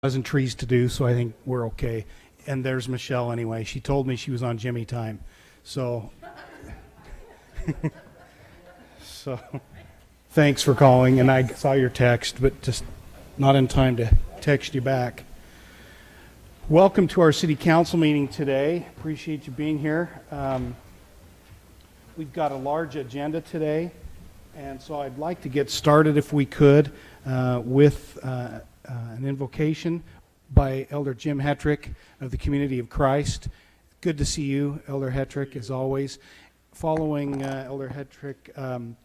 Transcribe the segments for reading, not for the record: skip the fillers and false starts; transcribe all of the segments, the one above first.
pleasantries to do, so I think we're okay. And there's Michelle anyway. She told me she was on Jimmy time. So, so thanks for calling. And I saw your text, but just not in time to text you back. Welcome to our city council meeting today. Appreciate you being here. We've got a large agenda today, and so I'd like to get started, if we could, with an invocation by Elder Jim Hetrick of the Community of Christ. Good to see you, Elder Hetrick, as always. Following Elder Hetrick,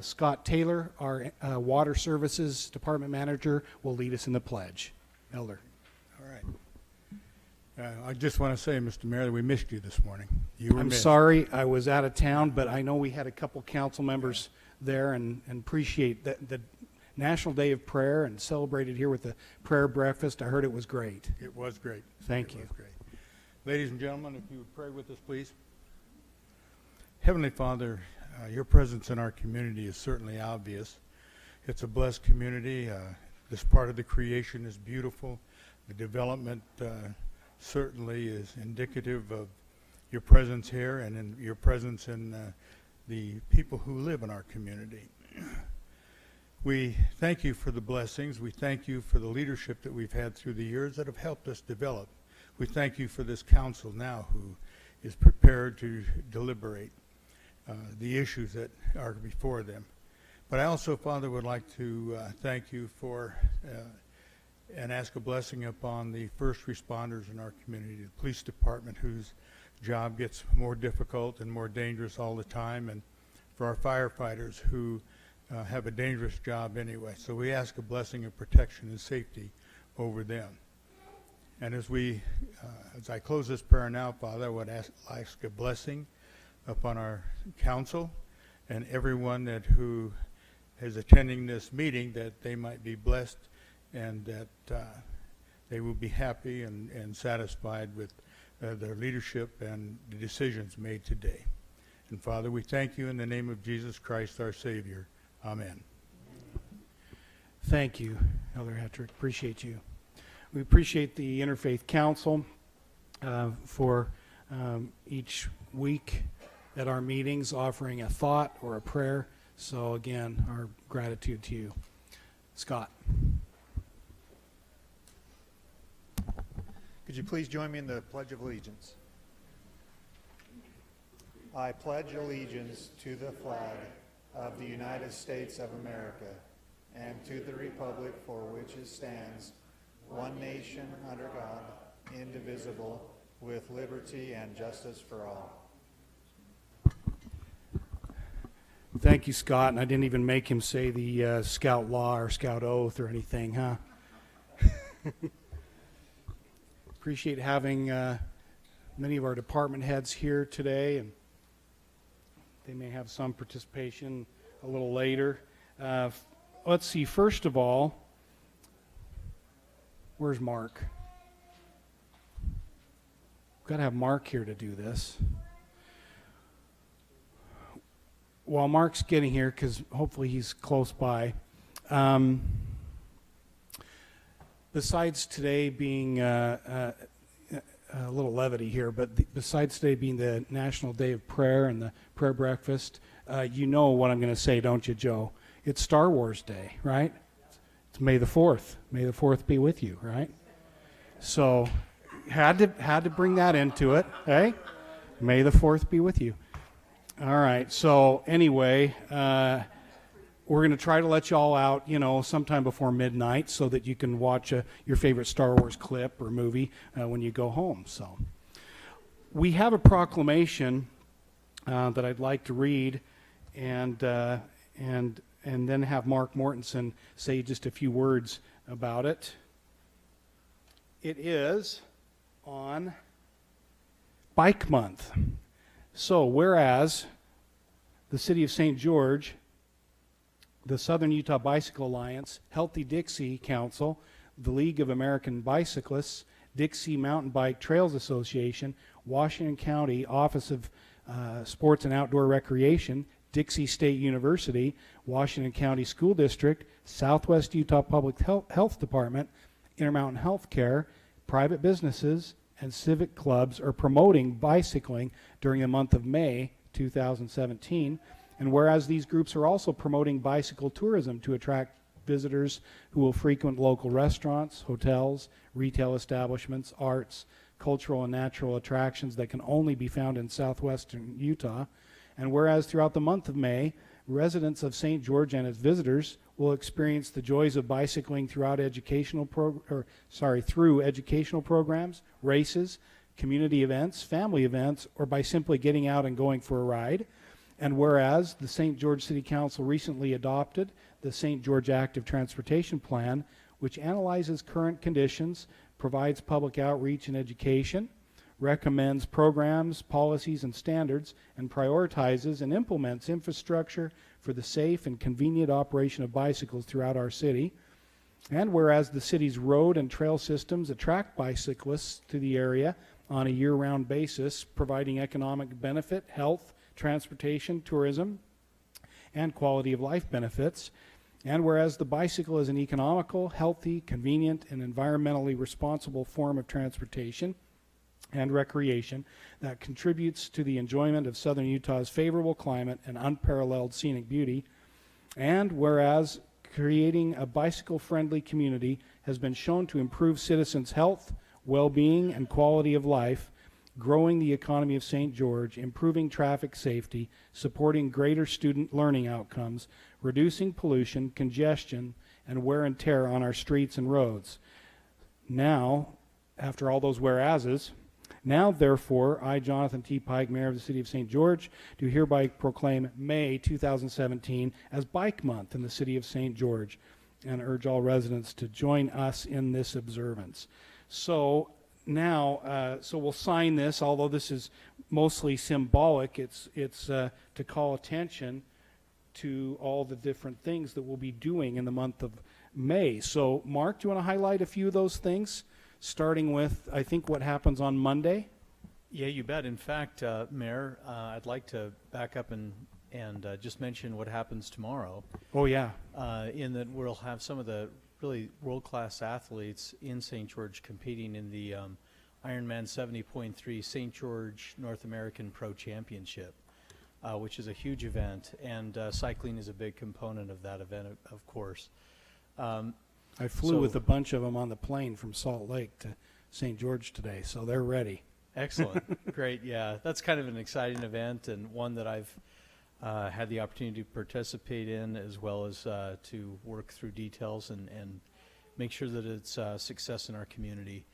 Scott Taylor, our Water Services Department Manager, will lead us in the pledge. Elder. All right. I just want to say, Mr. Mayor, that we missed you this morning. You were I'm missed. sorry I was out of town, but I know we had a couple council members there, and appreciate that the National Day of Prayer and celebrated here with the prayer breakfast. I heard it was great. It was great. Thank you. It was great. Ladies and gentlemen, if you would pray with us, please. Heavenly Father, your presence in our community is certainly obvious. It's a blessed community. This part of the creation is beautiful. The development certainly is indicative of your presence here and in your presence in the people who live in our community. We thank you for the blessings. We thank you for the leadership that we've had through the years that have helped us develop. We thank you for this council now who is prepared to deliberate the issues that are before them. But I also, Father, would like to thank you for and ask a blessing upon the first responders in our community, the police department, whose job gets more difficult and more dangerous all the time, and for our firefighters who have a dangerous job anyway. So we ask a blessing of protection and safety over them. And as I close this prayer now, Father, I would ask a blessing upon our council and everyone who is attending this meeting, that they might be blessed and that they will be happy and satisfied with their leadership and the decisions made today. And Father, we thank you in the name of Jesus Christ, our Savior. Amen. Thank you, Elder Hetrick. Appreciate you. We appreciate the Interfaith Council for each week at our meetings offering a thought or a prayer. So again, our gratitude to you. Scott. Could you please join me in the Pledge of Allegiance? I pledge allegiance to the flag of the United States of America and to the republic for which it stands, one nation under God, indivisible, with liberty and justice for all. Thank you, Scott. And I didn't even make him say the Scout Law or Scout Oath or anything, huh? Appreciate having many of our department heads here today, and they may have some participation a little later. Let's see, first of all, where's Mark? We've got to have Mark here to do this. While Mark's getting here, because hopefully he's close by, besides today being a little levity here, but besides today being the National Day of Prayer and the prayer breakfast, you know what I'm going to say, don't you, Joe? It's Star Wars Day, right? It's May the 4th. May the 4th be with you, right? So had to bring that into it, hey? May the 4th be with you. All right, so anyway, we're going to try to let you all out, sometime before midnight so that you can watch your favorite Star Wars clip or movie when you go home. So we have a proclamation that I'd like to read and then have Mark Mortensen say just a few words about it. It is on Bike Month. So whereas the City of St. George, the Southern Utah Bicycle Alliance, Healthy Dixie Council, the League of American Bicyclists, Dixie Mountain Bike Trails Association, Washington County Office of Sports and Outdoor Recreation, Dixie State University, Washington County School District, Southwest Utah Public Health Department, Intermountain Healthcare, private businesses, and civic clubs are promoting bicycling during the month of May 2017. And whereas these groups are also promoting bicycle tourism to attract visitors who will frequent local restaurants, hotels, retail establishments, arts, cultural and natural attractions that can only be found in southwestern Utah. And whereas throughout the month of May, residents of St. George and its visitors will experience the joys of bicycling throughout through educational programs, races, community events, family events, or by simply getting out and going for a ride. And whereas the St. George City Council recently adopted the St. George Active Transportation Plan, which analyzes current conditions, provides public outreach and education, recommends programs, policies, and standards, and prioritizes and implements infrastructure for the safe and convenient operation of bicycles throughout our city. And whereas the city's road and trail systems attract bicyclists to the area on a year-round basis, providing economic benefit, health, transportation, tourism, and quality of life benefits. And whereas the bicycle is an economical, healthy, convenient, and environmentally responsible form of transportation and recreation that contributes to the enjoyment of southern Utah's favorable climate and unparalleled scenic beauty. And whereas creating a bicycle-friendly community has been shown to improve citizens' health, well-being, and quality of life, growing the economy of St. George, improving traffic safety, supporting greater student learning outcomes, reducing pollution, congestion, and wear and tear on our streets and roads. Now, after all those whereases, now therefore, I, Jonathan T. Pike, Mayor of the City of St. George, do hereby proclaim May 2017 as Bike Month in the City of St. George and urge all residents to join us in this observance. So now, so we'll sign this, although this is mostly symbolic. It's to call attention to all the different things that we'll be doing in the month of May. So, Mark, do you want to highlight a few of those things, starting with, I think, what happens on Monday? Yeah, you bet. In fact, Mayor, I'd like to back up and just mention what happens tomorrow. Oh, yeah. In that we'll have some of the really world-class athletes in St. George competing in the Ironman 70.3 St. George North American Pro Championship, which is a huge event, and cycling is a big component of that event, of course. I flew with a bunch of them on the plane from Salt Lake to St. George today, so they're ready. Excellent. Great. Yeah, that's kind of an exciting event, and one that I've had the opportunity to participate in, as well as to work through details and make sure that it's a success in our community.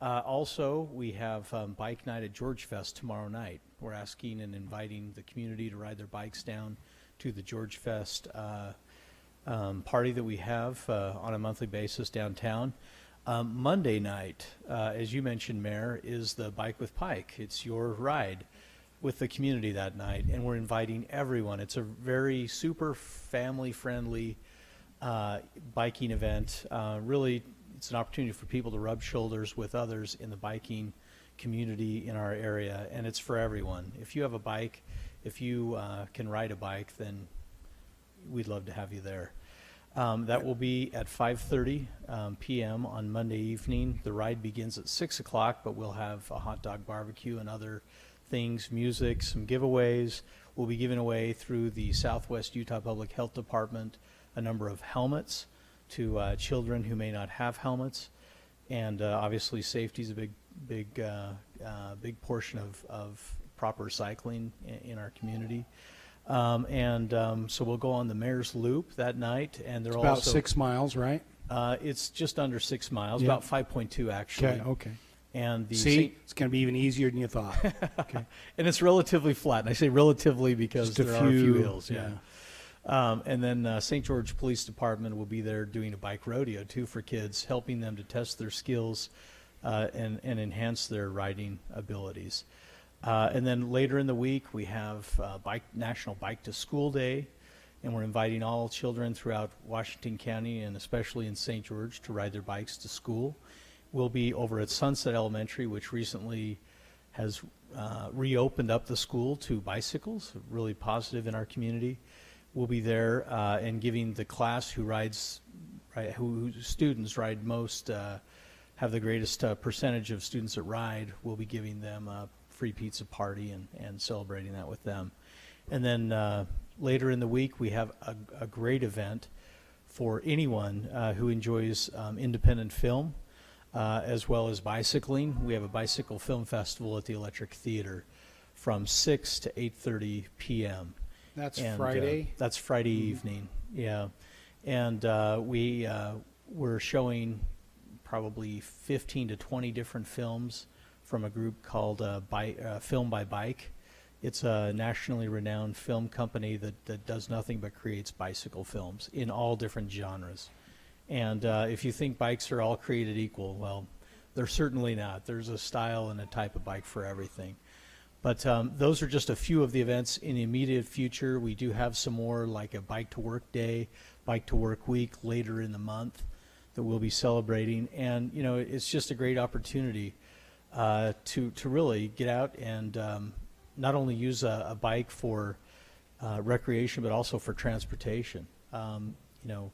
Also, we have Bike Night at George Fest tomorrow night. We're asking and inviting the community to ride their bikes down to the George Fest party that we have on a monthly basis downtown. Monday night, as you mentioned, Mayor, is the Bike with Pike. It's your ride with the community that night, and we're inviting everyone. It's a very super family-friendly biking event. Really, it's an opportunity for people to rub shoulders with others in the biking community in our area, and it's for everyone. If you have a bike, if you can ride a bike, then we'd love to have you there. That will be at 5:30 p.m. on Monday evening. The ride begins at 6 o'clock, but we'll have a hot dog barbecue and other things, music, some giveaways. We'll be giving away through the Southwest Utah Public Health Department a number of helmets to children who may not have helmets. And obviously safety is a big portion of proper cycling in our community. So we'll go on the Mayor's Loop that night, and they're About also 6 miles, right? it's just under 6 miles, Yeah. about 5.2 actually. Okay. And the See, it's going to be even easier than you thought. Okay. and it's relatively flat. And I say relatively because Just a there are a few few, hills. Yeah. And then St. George Police Department will be there doing a bike rodeo too for kids, helping them to test their skills and enhance their riding abilities. And then later in the week we have National Bike to School Day, and we're inviting all children throughout Washington County and especially in St. George to ride their bikes to school. We'll be over at Sunset Elementary, which recently has reopened up the school to bicycles, really positive in our community. We'll be there and giving the class who rides who students ride most, have the greatest percentage of students that ride, we'll be giving them a free pizza party and celebrating that with them. And then later in the week, we have a great event for anyone who enjoys independent film, as well as bicycling. We have a bicycle film festival at the Electric Theater from 6 to 8:30 p.m. That's And, Friday? that's Friday evening, yeah. And we're showing probably 15 to 20 different films from a group called Film by Bike. It's a nationally renowned film company that does nothing but creates bicycle films in all different genres. And if you think bikes are all created equal, well, they're certainly not. There's a style and a type of bike for everything. But those are just a few of the events in the immediate future. We do have some more, like a Bike to Work Day, Bike to Work Week later in the month that we'll be celebrating. And, you know, it's just a great opportunity to really get out and not only use a bike for recreation, but also for transportation. You know,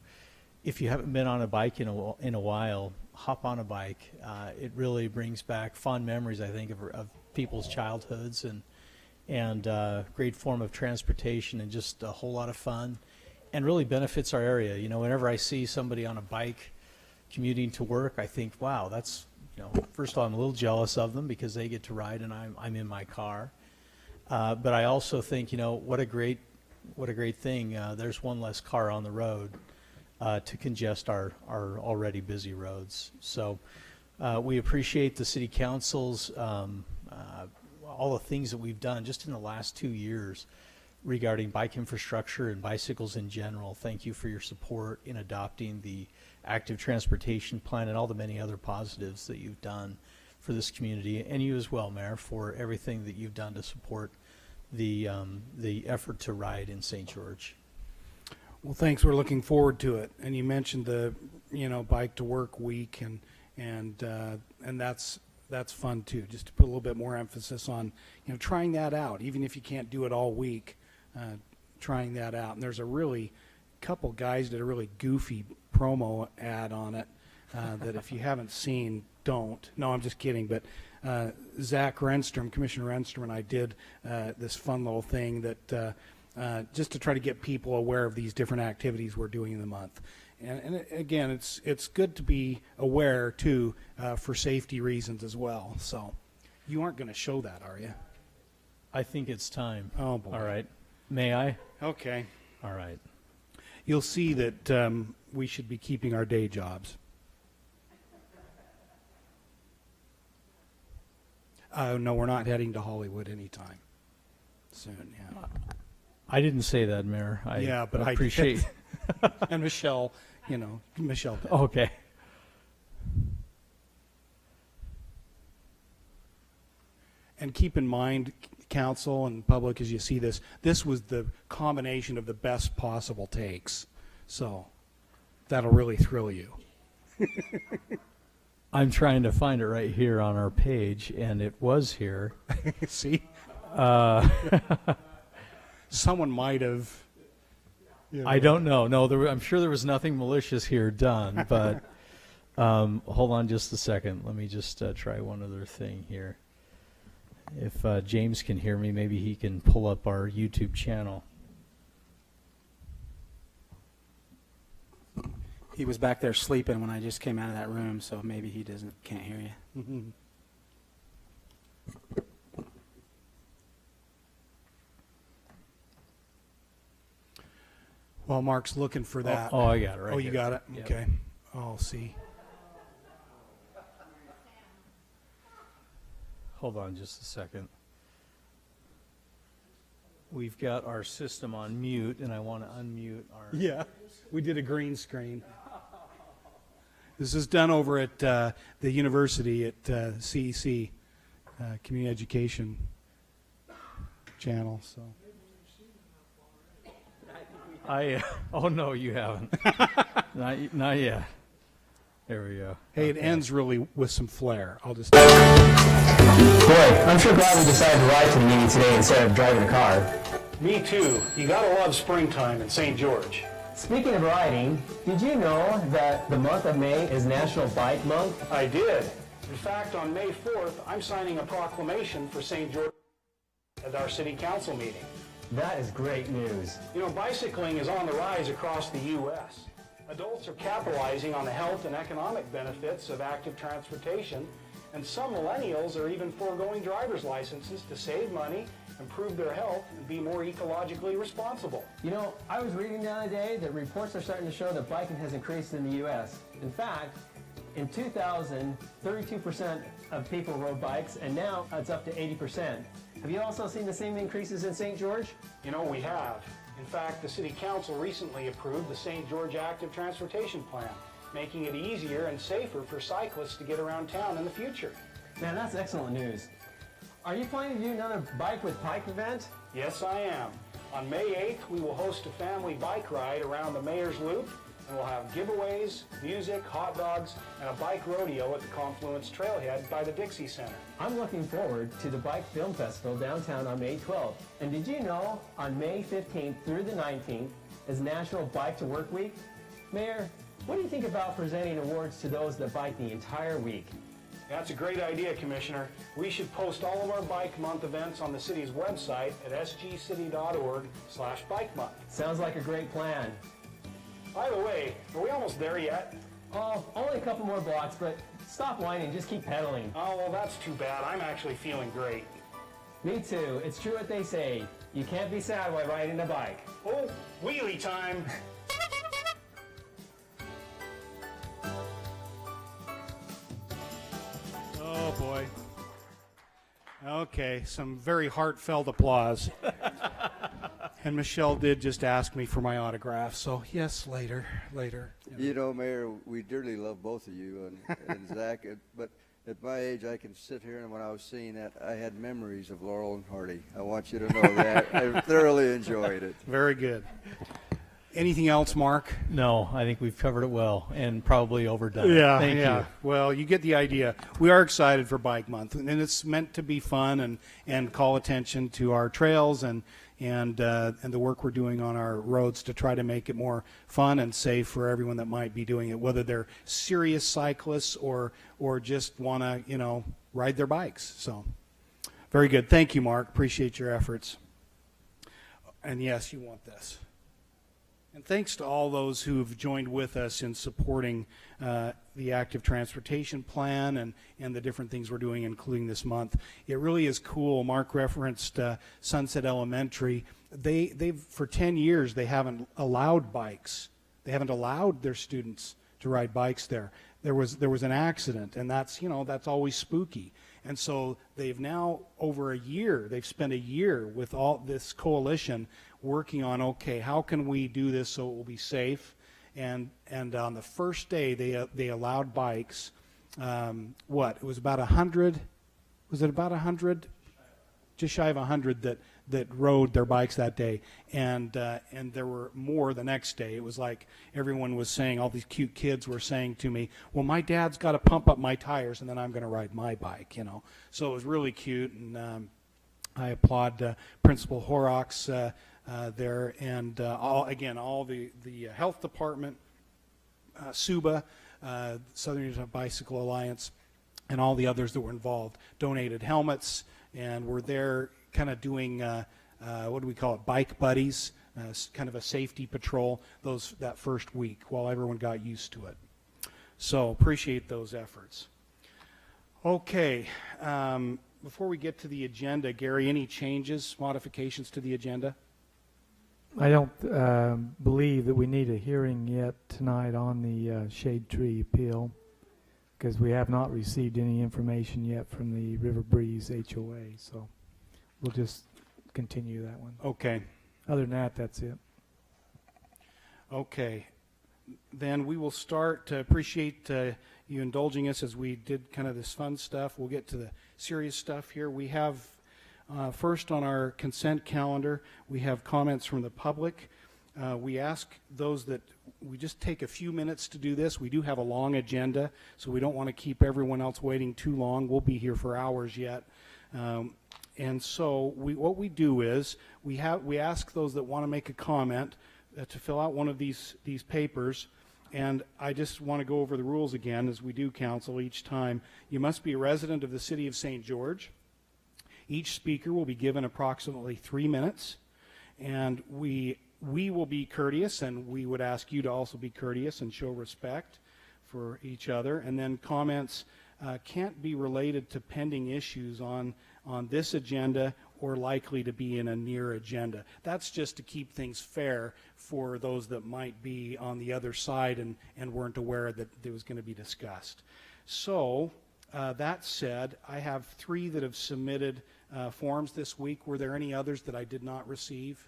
if you haven't been on a bike in a while, hop on a bike. It really brings back fond memories, I think, of people's childhoods, and great form of transportation, and just a whole lot of fun, and really benefits our area. You know, whenever I see somebody on a bike commuting to work, I think, wow, that's, you know, first of all, I'm a little jealous of them because they get to ride and I'm in my car. But I also think, you know, what a great thing. There's one less car on the road to congest our already busy roads. So we appreciate the city council's all the things that we've done just in the last 2 years regarding bike infrastructure and bicycles in general. Thank you for your support in adopting the active transportation plan and all the many other positives that you've done for this community, and you as well, Mayor, for everything that you've done to support the effort to ride in St. George. Well, thanks. We're looking forward to it. And you mentioned the, you know, Bike to Work Week, and that's fun too. Just to put a little bit more emphasis on, you know, trying that out, even if you can't do it all week, trying that out. And there's a really couple guys did a really goofy promo ad on it that if you haven't seen, don't. No, I'm just kidding. But Zach Renstrom, Commissioner Renstrom, and I did this fun little thing that just to try to get people aware of these different activities we're doing in the month. And again, it's good to be aware too for safety reasons as well. So you aren't going to show that, are you? I think it's time. Oh boy. All right. May I? Okay. All right. You'll see that we should be keeping our day jobs. No, we're not heading to Hollywood anytime soon. Yeah. I didn't say that, Mayor. Yeah, but I appreciate. did. And Michelle, you know, Michelle did. Okay. And keep in mind, council and public, as you see this, this was the combination of the best possible takes. So that'll really thrill you. I'm trying to find it right here on our page, and it was here. See? Someone might have. You know. I don't know. No, I'm sure there was nothing malicious here done, but hold on just a second. Let me just try one other thing here. If James can hear me, maybe he can pull up our YouTube channel. He was back there sleeping when I just came out of that room, so maybe he can't hear you. Mm-hmm. While Mark's looking for that. Oh, I got it right Oh, here. you got it? Yep. Okay. I'll see. Hold on just a second. We've got our system on mute, and I want to unmute our... Yeah, we did a green screen. This is done over at the university at CEC, Community Education Channel. So, oh no, you haven't. not yet. There we go. hey, it ends really with some flair. I'll just. Boy, I'm sure glad we decided to ride to the meeting today instead of driving a car. Me too. You gotta love springtime in St. George. Speaking of riding, did you know that the month of May is National Bike Month? I did. In fact, on May 4th, I'm signing a proclamation for St. George at our city council meeting. That is great news. You know, bicycling is on the rise across the U.S. Adults are capitalizing on the health and economic benefits of active transportation, and some millennials are even foregoing driver's licenses to save money, improve their health, and be more ecologically responsible. You know, I was reading the other day that reports are starting to show that biking has increased in the U.S. In fact, in 2000, 32% of people rode bikes, and now it's up to 80%. Have you also seen the same increases in St. George? You know, we have. In fact, the City Council recently approved the St. George Active Transportation Plan, making it easier and safer for cyclists to get around town in the future. Man, that's excellent news. Are you planning to do another Bike with Pike event? Yes, I am. On May 8th, we will host a family bike ride around the Mayor's Loop, and we'll have giveaways, music, hot dogs, and a bike rodeo at the Confluence Trailhead by the Dixie Center. I'm looking forward to the Bike Film Festival downtown on May 12th. And did you know on May 15th through the 19th is National Bike to Work Week? Mayor, what do you think about presenting awards to those that bike the entire week? That's a great idea, Commissioner. We should post all of our Bike Month events on the city's website at sgcity.org/Bike Month. Sounds like a great plan. By the way, are we almost there yet? Oh, only a couple more blocks, but stop whining, just keep pedaling. Oh, well, that's too bad. I'm actually feeling great. Me too. It's true what they say. You can't be sad while riding a bike. Oh, wheelie time. Oh, boy. Okay, some very heartfelt applause. And Michelle did just ask me for my autograph, so yes, later. You know, Mayor, we dearly love both of you and Zach, but at my age, I can sit here, and when I was seeing that, I had memories of Laurel and Hardy. I want you to know that. I thoroughly enjoyed it. Very good. Anything else, Mark? No, I think we've covered it well and probably overdone it. Yeah, Thank yeah. you. Well, you get the idea. We are excited for Bike Month, and it's meant to be fun and call attention to our trails and the work we're doing on our roads to try to make it more fun and safe for everyone that might be doing it, whether they're serious cyclists or just want to, ride their bikes. So, very good. Thank you, Mark. Appreciate your efforts. And yes, you want this. And thanks to all those who've joined with us in supporting the Active Transportation Plan and the different things we're doing, including this month. It really is cool. Mark referenced Sunset Elementary. They've for 10 years, they haven't allowed bikes. They haven't allowed their students to ride bikes there. There was an accident, and that's always spooky. And so they've now, over a year, they've spent a year with all this coalition working on, okay, how can we do this so it will be safe? And on the first day, they allowed bikes. It was about 100. Was it about 100? Just shy of 100 that rode their bikes that day, and there were more the next day. It was like everyone was saying, all these cute kids were saying to me, well, my dad's got to pump up my tires and then I'm going to ride my bike, So it was really cute, and I applaud Principal Horrocks there, and all the health department, SUBA, Southern Utah Bicycle Alliance, and all the others that were involved donated helmets, and we're there kind of doing, what do we call it, bike buddies, kind of a safety patrol that first week while everyone got used to it. So appreciate those efforts. Okay, before we get to the agenda, Gary, any changes, modifications to the agenda? I don't believe that we need a hearing yet tonight on the shade tree appeal, because we have not received any information yet from the River Breeze HOA, so we'll just continue that one. Okay. Other than that, that's it. Okay. Then we will start. Appreciate you indulging us as we did kind of this fun stuff. We'll get to the serious stuff here. We have, first on our consent calendar, we have comments from the public. We ask those that we just take a few minutes to do this. We do have a long agenda, so we don't want to keep everyone else waiting too long. We'll be here for hours yet. And so what we do is we ask those that want to make a comment to fill out one of these papers. And I just want to go over the rules again, as we do, council, each time. You must be a resident of the city of St. George. Each speaker will be given approximately 3 minutes, and we will be courteous, and we would ask you to also be courteous and show respect for each other. And then comments can't be related to pending issues on this agenda or likely to be in a near agenda. That's just to keep things fair for those that might be on the other side and weren't aware that it was going to be discussed. So that said, I have 3 that have submitted forms this week. Were there any others that I did not receive?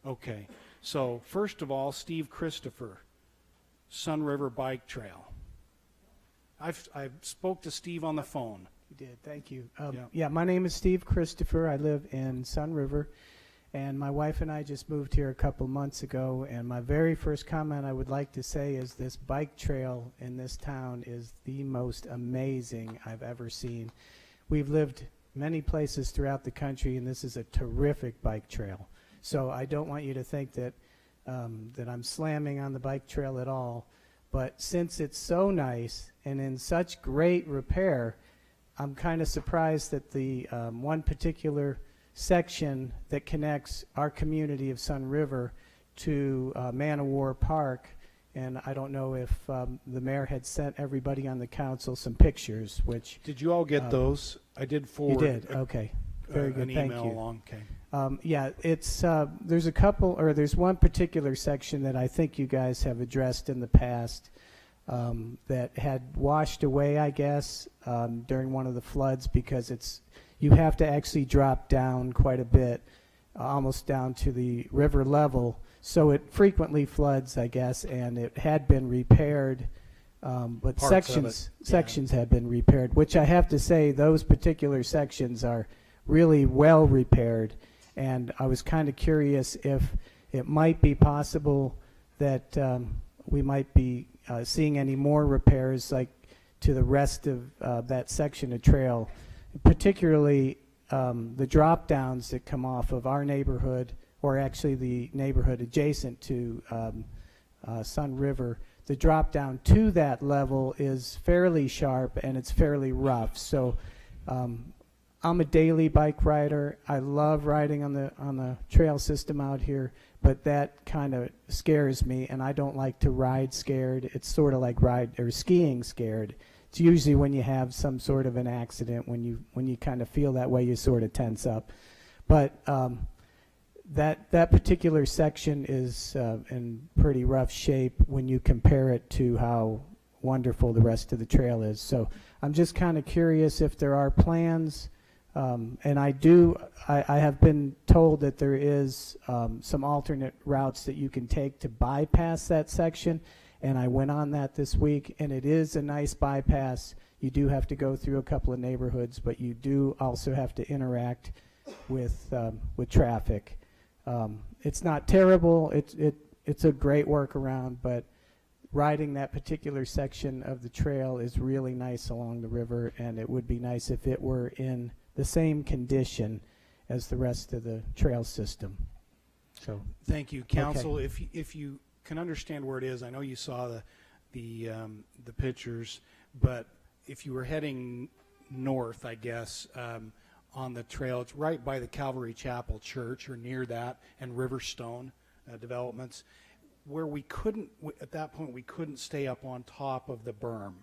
Okay. So first of all, Steve Christopher, Sun River Bike Trail. I spoke to Steve on the phone. You did. Thank you. Yeah. Yeah, my name is Steve Christopher. I live in Sun River, and my wife and I just moved here a couple months ago, and my very first comment I would like to say is this bike trail in this town is the most amazing I've ever seen. We've lived many places throughout the country, and this is a terrific bike trail. So I don't want you to think that that I'm slamming on the bike trail at all, but since it's so nice and in such great repair, I'm kind of surprised that the one particular section that connects our community of Sun River to Man o' War Park, and I don't know if the mayor had sent everybody on the council some pictures, which... Did you all get those? I did forward. You did? Okay. Very good. An Thank email you. along. Okay. Yeah, it's there's one particular section that I think you guys have addressed in the past that had washed away, I guess, during one of the floods, because you have to actually drop down quite a bit, almost down to the river level, so it frequently floods, I guess, and it had been repaired, but Parts of sections had been repaired, which I have to say those particular sections are really well repaired. And I was kind of curious if it might be possible that we might be seeing any more repairs like to the rest of that section of trail, particularly the drop downs that come off of our neighborhood, or actually the neighborhood adjacent to Sun River. The drop down to that level is fairly sharp and it's fairly rough. So I'm a daily bike rider. I love riding on the trail system out here, but that kind of scares me, and I don't like to ride scared. It's sort of like skiing scared. It's usually when you have some sort of an accident, when you kind of feel that way, you sort of tense up. But that particular section is in pretty rough shape when you compare it to how wonderful the rest of the trail is. So I'm just kind of curious if there are plans. And I have been told that there is some alternate routes that you can take to bypass that section, and I went on that this week, and it is a nice bypass. You do have to go through a couple of neighborhoods, but you do also have to interact with traffic. It's not terrible. It's a great workaround, but riding that particular section of the trail is really nice along the river, and it would be nice if it were in the same condition as the rest of the trail system. So Thank you, council. Okay. If you can understand where it is, I know you saw the pictures, but if you were heading north, I guess, on the trail, it's right by the Calvary Chapel Church, or near that, and Riverstone developments, where we couldn't, at that point, we couldn't stay up on top of the berm.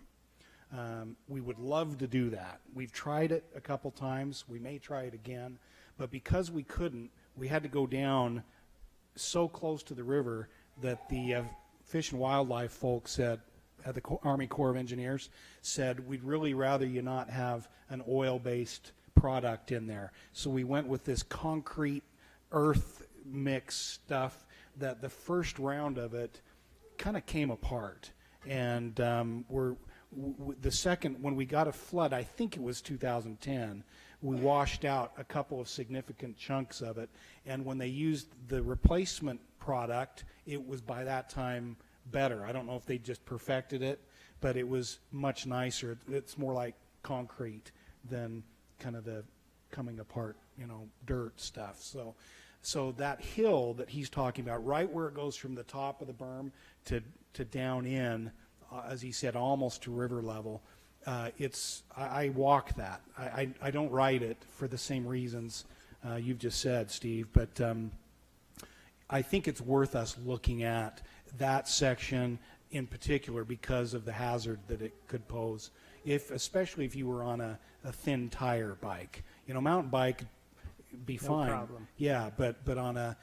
We would love to do that. We've tried it a couple times. We may try it again. But because we couldn't, we had to go down so close to the river that the Fish and Wildlife folks said, at the Army Corps of Engineers, said, we'd really rather you not have an oil-based product in there. So we went with this concrete earth mix stuff that the first round of it kind of came apart. And the second, when we got a flood, I think it was 2010, we washed out a couple of significant chunks of it. And when they used the replacement product, it was by that time better. I don't know if they just perfected it, but it was much nicer. It's more like concrete than kind of the coming apart, dirt stuff. So that hill that he's talking about, right where it goes from the top of the berm to down in, as he said, almost to river level, I walk that. I don't ride it for the same reasons you've just said, Steve, but I think it's worth us looking at that section in particular because of the hazard that it could pose, especially if you were on a thin tire bike. Mountain bike be No fine. problem. Yeah, but on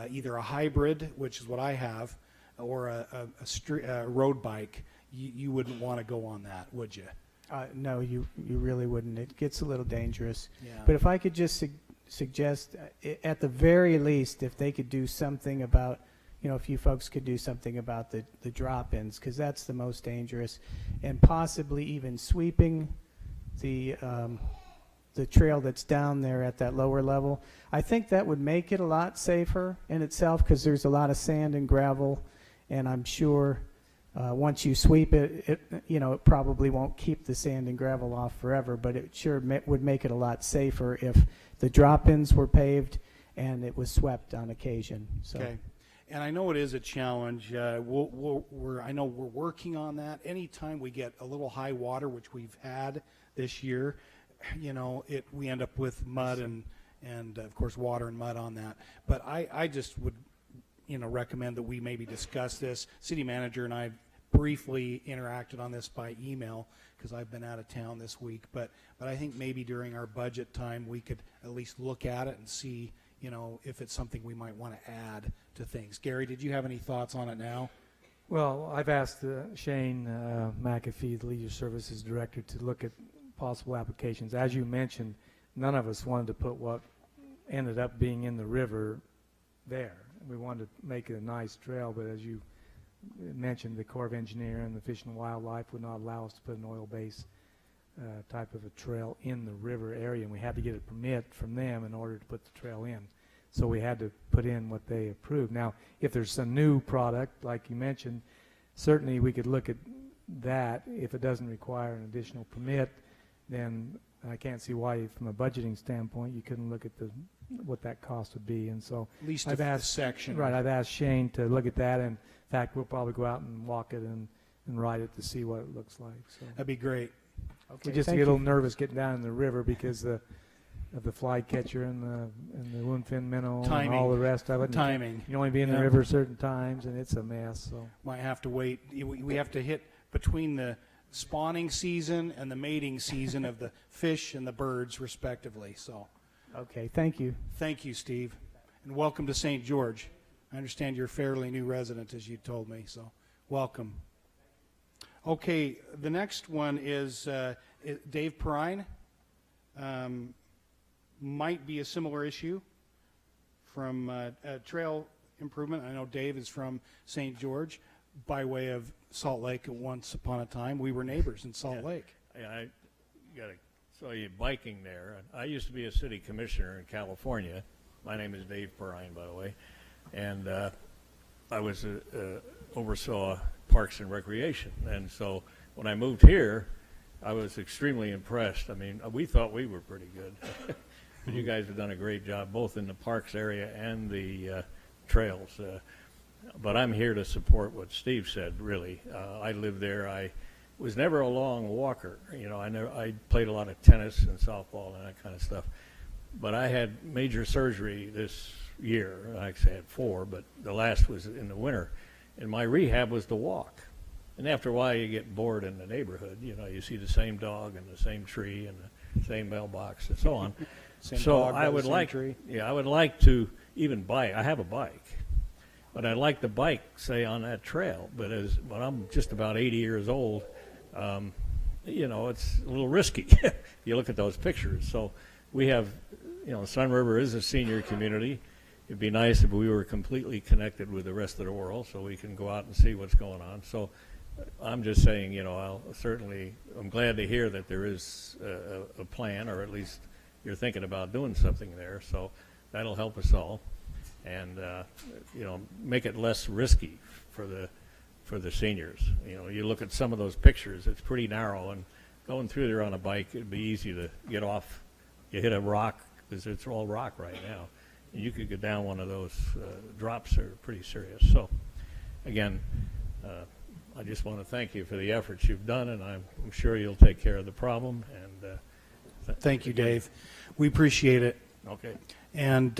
either a hybrid, which is what I have, or a road bike, you wouldn't want to go on that, would you? No, you really wouldn't. It gets a little dangerous. Yeah. But if I could just suggest, at the very least, if they could do something about, if you folks could do something about the drop-ins, because that's the most dangerous, and possibly even sweeping the trail that's down there at that lower level. I think that would make it a lot safer in itself, because there's a lot of sand and gravel, and I'm sure once you sweep it, it probably won't keep the sand and gravel off forever, but it sure would make it a lot safer if the drop-ins were paved and it was swept on occasion. So. Okay. And I know it is a challenge. I know we're working on that. Anytime we get a little high water, which we've had this year, we end up with mud and of course water and mud on that. But I just would, recommend that we maybe discuss this. City manager and I briefly interacted on this by email because I've been out of town this week. But I think maybe during our budget time we could at least look at it and see, if it's something we might want to add to things. Gary, did you have any thoughts on it now? Well, I've asked Shane McAfee, the Leisure Services Director, to look at possible applications. As you mentioned, none of us wanted to put what ended up being in the river there. We wanted to make it a nice trail, but as you mentioned, the Corps of Engineer and the Fish and Wildlife would not allow us to put an oil-based type of a trail in the river area, and we had to get a permit from them in order to put the trail in. So we had to put in what they approved. Now, if there's a new product, like you mentioned, certainly we could look at that. If it doesn't require an additional permit, then I can't see why, from a budgeting standpoint, you couldn't look at what that cost would be. And so At least I've a asked section. Right, I've asked Shane to look at that, and in fact, we'll probably go out and walk it and ride it to see what it looks like. So That'd be great. we just get a little nervous getting down in the river because of the flycatcher and the woundfin minnow and all the rest of it. And Timing. you can only be in the river certain times, and it's a mess. So Might have to wait. We have to hit between the spawning season and the mating season of the fish and the birds, respectively. So, Okay, thank you. thank you, Steve, and welcome to St. George. I understand you're a fairly new resident, as you told me. So, welcome. Okay, the next one is Dave Perrine. Might be a similar issue from trail improvement. I know Dave is from St. George by way of Salt Lake. Once upon a time, we were neighbors in Salt Lake. Yeah, I got to saw you biking there. I used to be a city commissioner in California. My name is Dave Perrine, by the way, and I was oversaw Parks and Recreation. And so when I moved here, I was extremely impressed. I mean, we thought we were pretty good. But you guys have done a great job, both in the parks area and the trails. But I'm here to support what Steve said, really. I live there. I was never a long walker. I played a lot of tennis and softball and that kind of stuff. But I had major surgery this year. I actually had 4, but the last was in the winter. And my rehab was to walk. And after a while, you get bored in the neighborhood. You see the same dog and the same tree and the same mailbox and so on. So I would like, I would like to even bike. I have a bike, but I'd like to bike, say, on that trail. But when I'm just about 80 years old, it's a little risky. You look at those pictures. So we have, Sun River is a senior community. It'd be nice if we were completely connected with the rest of the world, so we can go out and see what's going on. So I'm just saying, I'm glad to hear that there is a plan, or at least you're thinking about doing something there. So that'll help us all, and make it less risky for the seniors. You look at some of those pictures; it's pretty narrow, and going through there on a bike, it'd be easy to get off. You hit a rock, because it's all rock right now. you could go down one of those drops that are pretty serious. So, again, I just want to thank you for the efforts you've done, and I'm sure you'll take care of the problem. And Thank you, Dave. We appreciate it. okay. And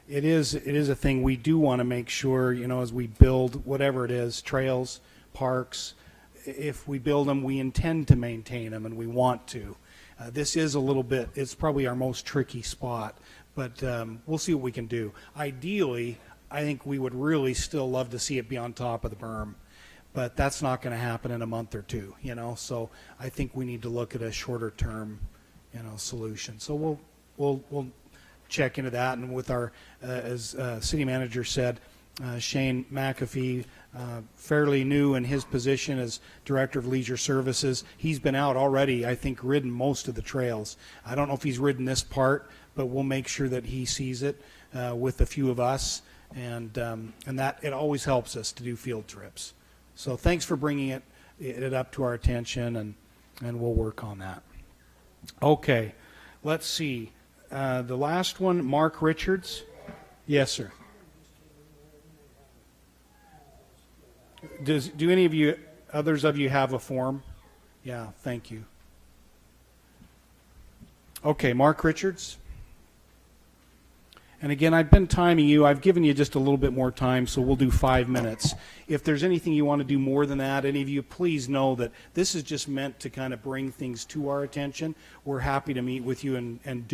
it is a thing we do want to make sure, as we build whatever it is, trails, parks, if we build them, we intend to maintain them, and we want to. This is a little bit, it's probably our most tricky spot, but we'll see what we can do. Ideally, I think we would really still love to see it be on top of the berm, but that's not going to happen in a month or two, so I think we need to look at a shorter term, solution. So we'll check into that, and with our, as city manager said, Shane McAfee, fairly new in his position as Director of Leisure Services. He's been out already, I think, ridden most of the trails. I don't know if he's ridden this part, but we'll make sure that he sees it with a few of us, and that it always helps us to do field trips. So thanks for bringing it up to our attention, and we'll work on that. Okay, let's see. The last one, Mark Richards. Yes, sir. Do any of you, others of you, have a form? Yeah, thank you. Okay, Mark Richards. And again, I've been timing you. I've given you just a little bit more time, so we'll do 5 minutes. If there's anything you want to do more than that, any of you, please know that this is just meant to kind of bring things to our attention. We're happy to meet with you and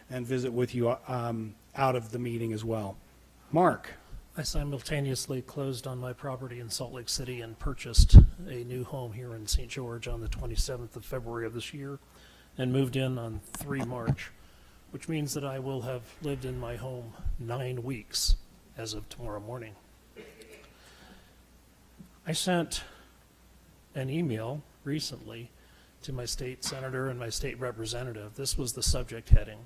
visit with you out of the meeting as well. Mark. I simultaneously closed on my property in Salt Lake City and purchased a new home here in St. George on the 27th of February of this year and moved in on 3 March, which means that I will have lived in my home 9 weeks as of tomorrow morning. I sent an email recently to my state senator and my state representative. This was the subject heading: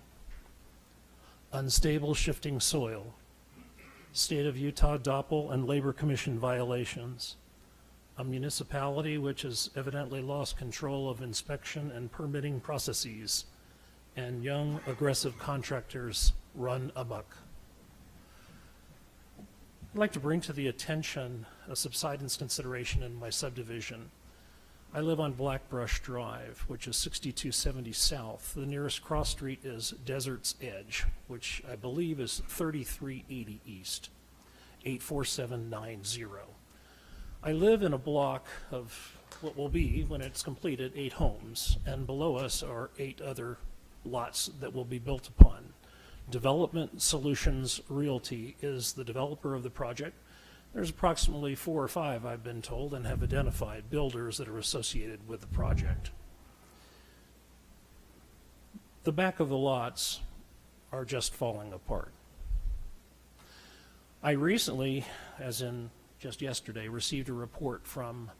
unstable shifting soil, State of Utah DOPL and Labor Commission violations, a municipality which has evidently lost control of inspection and permitting processes, and young, aggressive contractors run amok. I'd like to bring to the attention a subsidence consideration in my subdivision. I live on Blackbrush Drive, which is 6270 south. The nearest cross street is Desert's Edge, which I believe is 3380 east, 84790. I live in a block of what will be, when it's completed, 8 homes, and below us are 8 other lots that will be built upon. Development Solutions Realty is the developer of the project. There's approximately 4 or 5, I've been told, and have identified builders that are associated with the project. The back of the lots are just falling apart. I recently, as in just yesterday, received a report from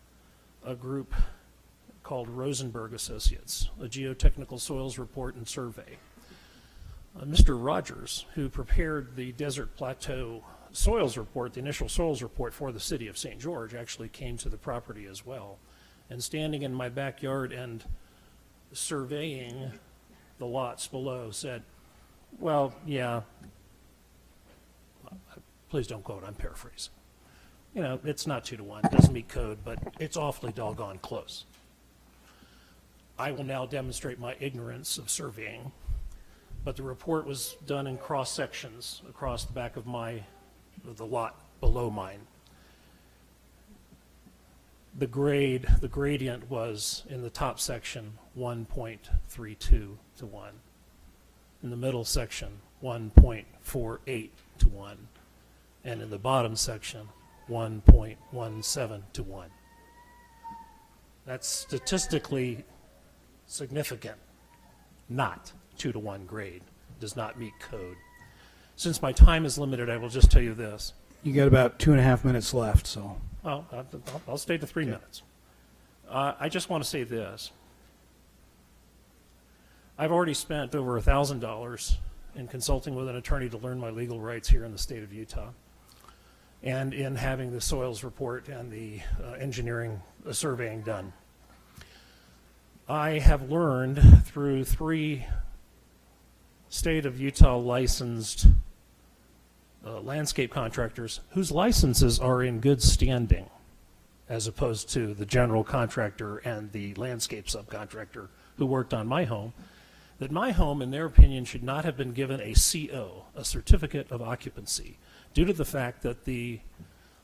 a group called Rosenberg Associates, a geotechnical soils report and survey. Mr. Rogers, who prepared the Desert Plateau soils report, the initial soils report for the city of St. George, actually came to the property as well. And standing in my backyard and surveying the lots below said, well, yeah, please don't quote, I'm paraphrasing. It's not 2 to 1, it doesn't meet code, but it's awfully doggone close. I will now demonstrate my ignorance of surveying, but the report was done in cross sections across the back of the lot below mine. The gradient was in the top section 1.32 to 1. In the middle section 1.48 to 1. And in the bottom section 1.17 to 1. That's statistically significant. Not 2 to 1 grade. Does not meet code. Since my time is limited, I will just tell you this. You got about 2.5 minutes left, so. Well, I'll stay to 3 minutes. I just want to say this. I've already spent over $1,000 in consulting with an attorney to learn my legal rights here in the state of Utah, and in having the soils report and the engineering surveying done. I have learned through 3 state of Utah licensed landscape contractors whose licenses are in good standing, as opposed to the general contractor and the landscape subcontractor who worked on my home, that my home, in their opinion, should not have been given a CO, a certificate of occupancy, due to the fact that the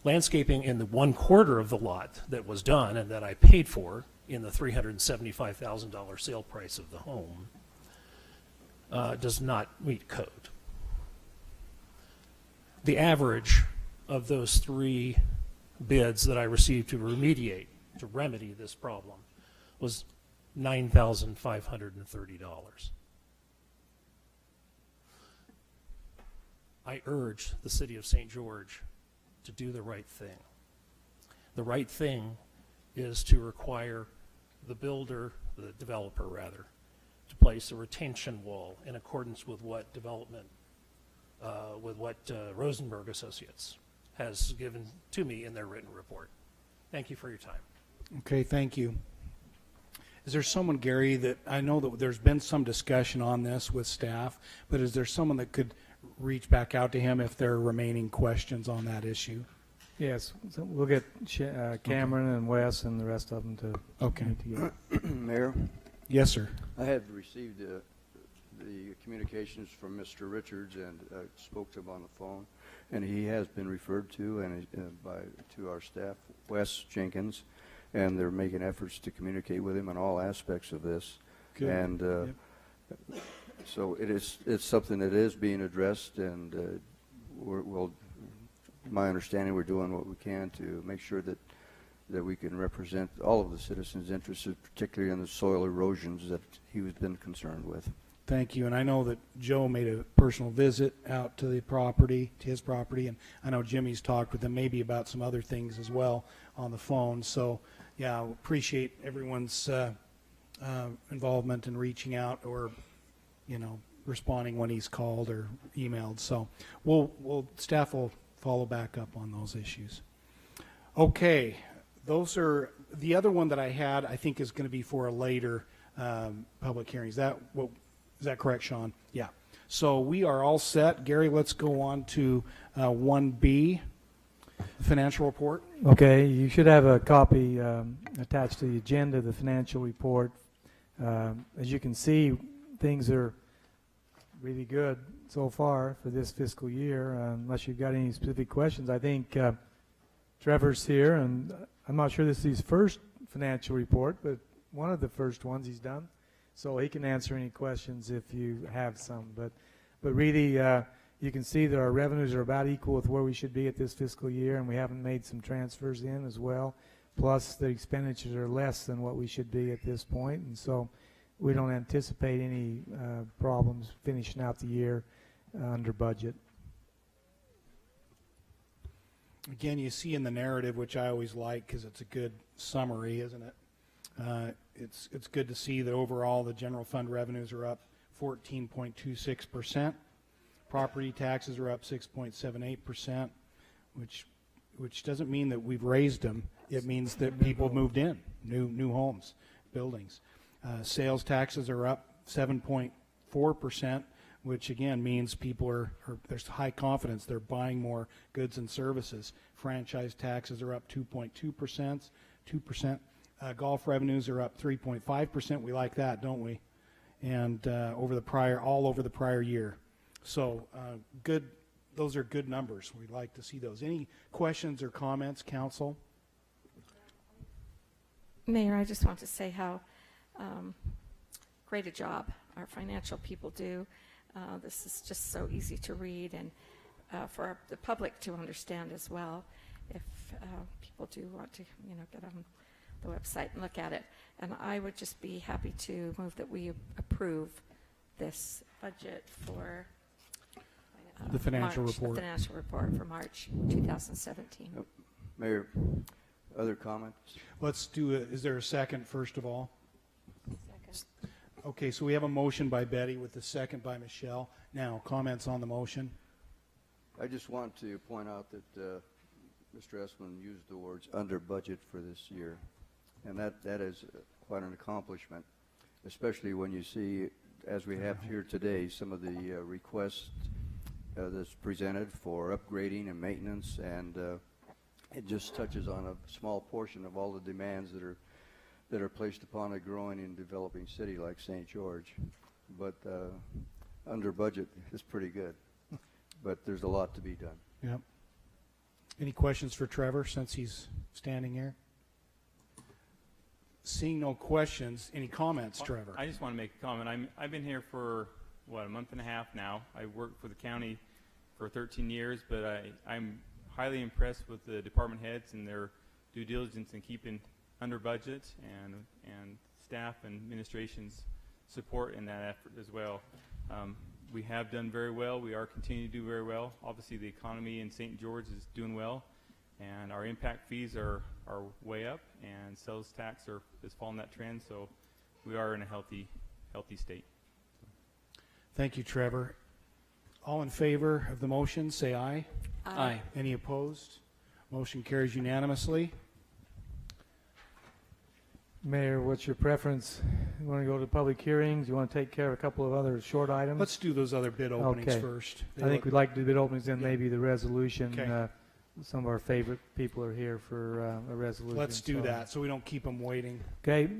landscaping in the 1/4 of the lot that was done and that I paid for in the $375,000 sale price of the home does not meet code. The average of those 3 bids that I received to remedy this problem, was $9,530. I urge the city of St. George to do the right thing. The right thing is to require the developer rather, to place a retention wall in accordance with what Rosenberg Associates has given to me in their written report. Thank you for your time. Okay, thank you. Is there someone, Gary, that I know that there's been some discussion on this with staff, but is there someone that could reach back out to him if there are remaining questions on that issue? Yes, so we'll get Cameron and Wes and the rest of them to Okay. meet together. Mayor, Yes, sir. I have received the communications from Mr. Richards and spoke to him on the phone, and he has been referred to to our staff, Wes Jenkins, and they're making efforts to communicate with him on all aspects of this. Good. And so it's something that is being addressed, and my understanding, we're doing what we can to make sure that we can represent all of the citizens' interests, particularly in the soil erosions that he has been concerned with. Thank you. And I know that Joe made a personal visit out to his property, and I know Jimmy's talked with him maybe about some other things as well on the phone. So, yeah, I appreciate everyone's involvement in reaching out or, responding when he's called or emailed. So, staff will follow back up on those issues. Okay, those are the other one that I had. I think is going to be for a later public hearing. Is that correct, Sean? Yeah. So we are all set. Gary, let's go on to 1B, financial report. Okay, you should have a copy attached to the agenda, the financial report. As you can see, things are really good so far for this fiscal year. Unless you've got any specific questions, I think Trevor's here, and I'm not sure this is his first financial report, but one of the first ones he's done. So he can answer any questions if you have some. But really, you can see that our revenues are about equal with where we should be at this fiscal year, and we haven't made some transfers in as well. Plus, the expenditures are less than what we should be at this point, and so we don't anticipate any problems finishing out the year under budget. Again, you see in the narrative, which I always like because it's a good summary, isn't it? It's good to see that overall the general fund revenues are up 14.26%. Property taxes are up 6.78%, which doesn't mean that we've raised them. It means that people moved in, new homes, buildings. Sales taxes are up 7.4%, which again means people there's high confidence they're buying more goods and services. Franchise taxes are up 2.2%. Golf revenues are up 3.5%. We like that, don't we? And over the prior year. So good. Those are good numbers. We'd like to see those. Any questions or comments, council? Mayor, I just want to say how great a job our financial people do. This is just so easy to read and for the public to understand as well. If people do want to, get on the website and look at it. And I would just be happy to move that we approve this budget for The financial March, report. The financial report for March 2017. Mayor, other comments? Let's do it. Is there a second, first of all? Second. Okay, so we have a motion by Betty with a second by Michelle. Now, comments on the motion? I just want to point out that Mr. Esplin used the words under budget for this year, and that is quite an accomplishment, especially when you see, as we have here today, some of the requests that's presented for upgrading and maintenance, and it just touches on a small portion of all the demands that are placed upon a growing and developing city like St. George. But under budget is pretty good. But there's a lot to be done. Yep. Any questions for Trevor since he's standing here? Seeing no questions, any comments, Trevor? I just want to make a comment. I've been here for, a month and a half now. I worked for the county for 13 years, but I'm highly impressed with the department heads and their due diligence in keeping under budget, and staff and administration's support in that effort as well. We have done very well. We are continuing to do very well. Obviously, the economy in St. George is doing well, and our impact fees are way up, and sales tax is following that trend. So we are in a healthy state. Thank you, Trevor. All in favor of the motion, say aye. Aye. Any opposed? Motion carries unanimously. Mayor, what's your preference? You want to go to public hearings? You want to take care of a couple of other short items? Let's do those other bid openings Okay. first. I think we'd like to do bid openings, then Yeah. maybe the resolution. Okay. Some of our favorite people are here for a resolution. Let's do so- that so we don't keep them waiting. Okay.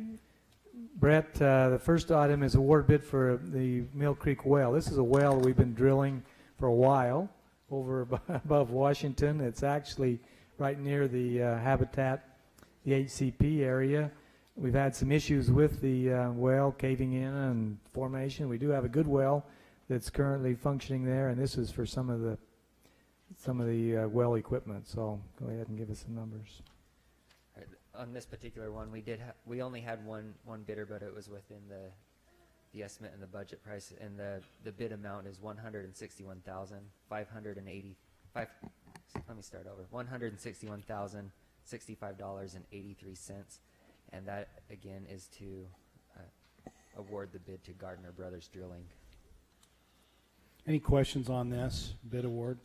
Brett, the first item is award bid for the Mill Creek well. This is a well we've been drilling for a while over above Washington. It's actually right near the habitat, the HCP area. We've had some issues with the well caving in and formation. We do have a good well that's currently functioning there, and this is for some of the well equipment. So go ahead and give us some numbers. Right. On this particular one, we only had one bidder, but it was within the estimate and the budget price, and the bid amount is $161,585. Let me start over. $161,065.83. And that, again, is to award the bid to Gardner Brothers Drilling. Any questions on this bid award?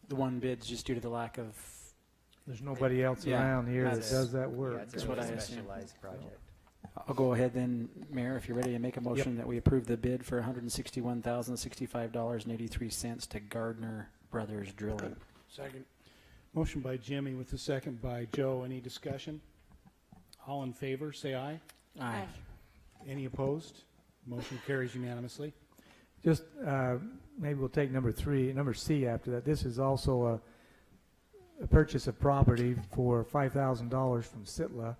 The one bid's just due to the lack of. There's nobody else Yeah, around here that that's- does that work. Yeah, it's That's a what really I assume. specialized project. I'll go ahead then, Mayor, if you're ready to make a motion that we approve the bid for $161,065.83 to Gardner Brothers Drilling. Second. Motion by Jimmy with the second by Joe. Any discussion? All in favor, say aye. Aye. Any opposed? Motion carries unanimously. Just maybe we'll take number C after that. This is also a purchase of property for $5,000 from Sitla.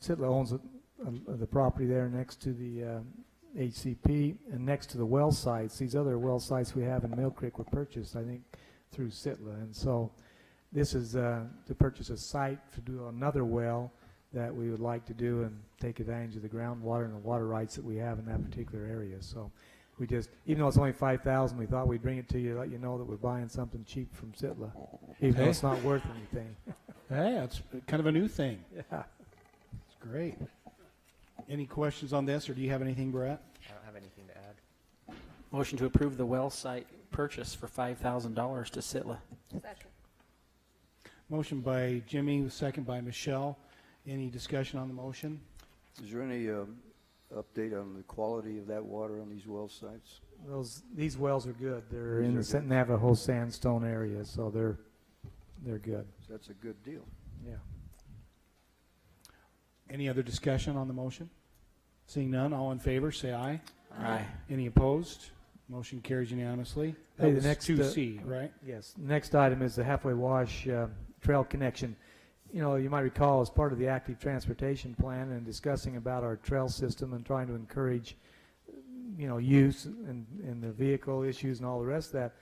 Sitla owns the property there next to the HCP and next to the well sites. These other well sites we have in Mill Creek were purchased, I think, through Sitla. And so this is to purchase a site to do another well that we would like to do and take advantage of the groundwater and the water rights that we have in that particular area. So we just, even though it's only $5,000, we thought we'd bring it to you, let you know that we're buying something cheap from Sitla, even though it's not worth anything. Hey, that's kind of a new thing. Yeah. It's great. Any questions on this, or do you have anything, Brett? I don't have anything to add. Motion to approve the well site purchase for $5,000 to Sitla. Second. Motion by Jimmy, second by Michelle. Any discussion on the motion? Is there any update on the quality of that water on these well sites? These wells are good. They're in the These are good. Navajo sandstone area, so they're good. So that's a good deal. Yeah. Any other discussion on the motion? Seeing none, all in favor, say aye. Aye. Any opposed? Motion carries unanimously. That Hey, the was next 2C, right? Yes. Next item is the Halfway Wash trail connection. You know, you might recall as part of the active transportation plan and discussing about our trail system and trying to encourage, use and the vehicle issues and all the rest of that.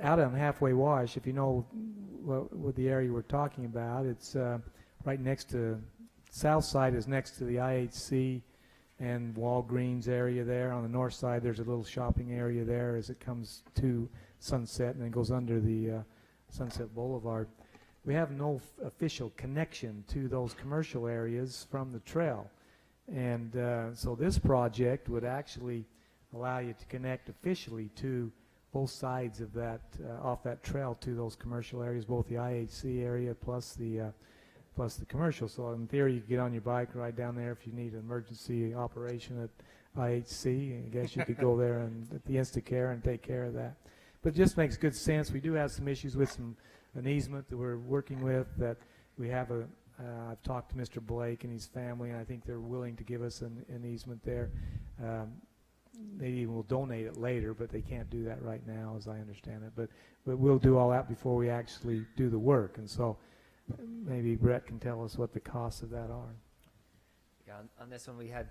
Out on Halfway Wash, if you know what the area we're talking about, it's right next to, south side is next to the IHC and Walgreens area there. On the north side, there's a little shopping area there as it comes to Sunset and then goes under the Sunset Boulevard. We have no official connection to those commercial areas from the trail. And so this project would actually allow you to connect officially to both sides of that, off that trail to those commercial areas, both the IHC area plus the plus the commercial. So in theory, you could get on your bike, ride down there if you need an emergency operation at IHC. I guess you could go there and at the Instacare and take care of that. But it just makes good sense. We do have some issues with an easement that we're working with, that we have I've talked to Mr. Blake and his family, and I think they're willing to give us an easement there. They even will donate it later, but they can't do that right now, as I understand it. But we'll do all that before we actually do the work. And so maybe Brett can tell us what the costs of that are. Yeah, on this one we had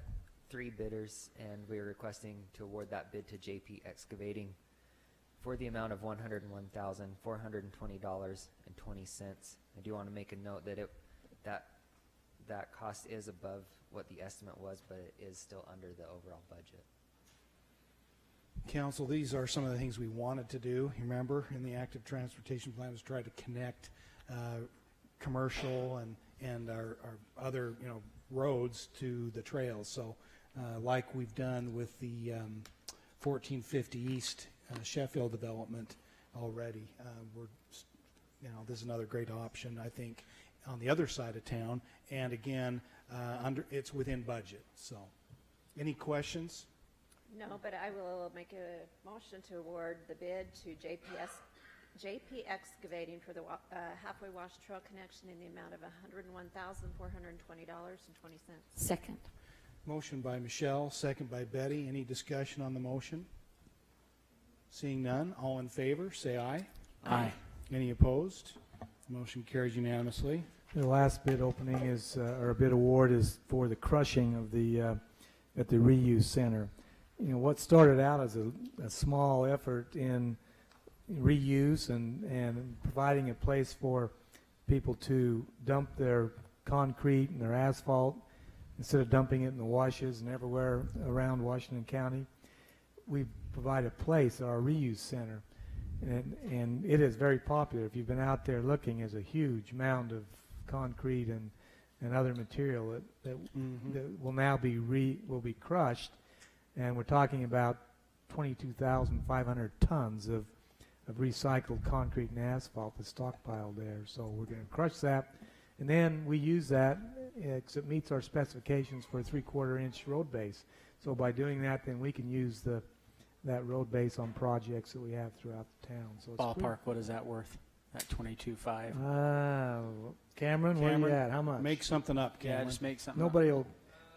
3 bidders, and we were requesting to award that bid to JP Excavating for the amount of $101,420.20. I do want to make a note that that cost is above what the estimate was, but it is still under the overall budget. Council, these are some of the things we wanted to do. You remember, in the active transportation plan, was try to connect commercial and our other roads to the trails. So, like we've done with the 1450 East Sheffield development already, this is another great option, I think, on the other side of town. And again, it's within budget. So, any questions? No, but I will make a motion to award the bid to JP Excavating for the halfway wash trail connection in the amount of $101,420.20. Second. Motion by Michelle, second by Betty. Any discussion on the motion? Seeing none, all in favor, say aye. Aye. Any opposed? Motion carries unanimously. The last bid opening is, or bid award is for the crushing of at the reuse center. What started out as a small effort in reuse and providing a place for people to dump their concrete and their asphalt instead of dumping it in the washes and everywhere around Washington County, we provide a place, our reuse center, and it is very popular. If you've been out there looking, there's a huge mound of concrete and other material that will now be crushed. And we're talking about 22,500 tons of recycled concrete and asphalt that's stockpiled there. So we're going to crush that, and then we use that because it meets our specifications for a 3/4 inch road base. So by doing that, then we can use that road base on projects that we have throughout the town. So it's Ballpark, what is that worth? That 22.5. Cameron, where you at? How much? Make something up, Cameron. Yeah, just make something. Nobody will.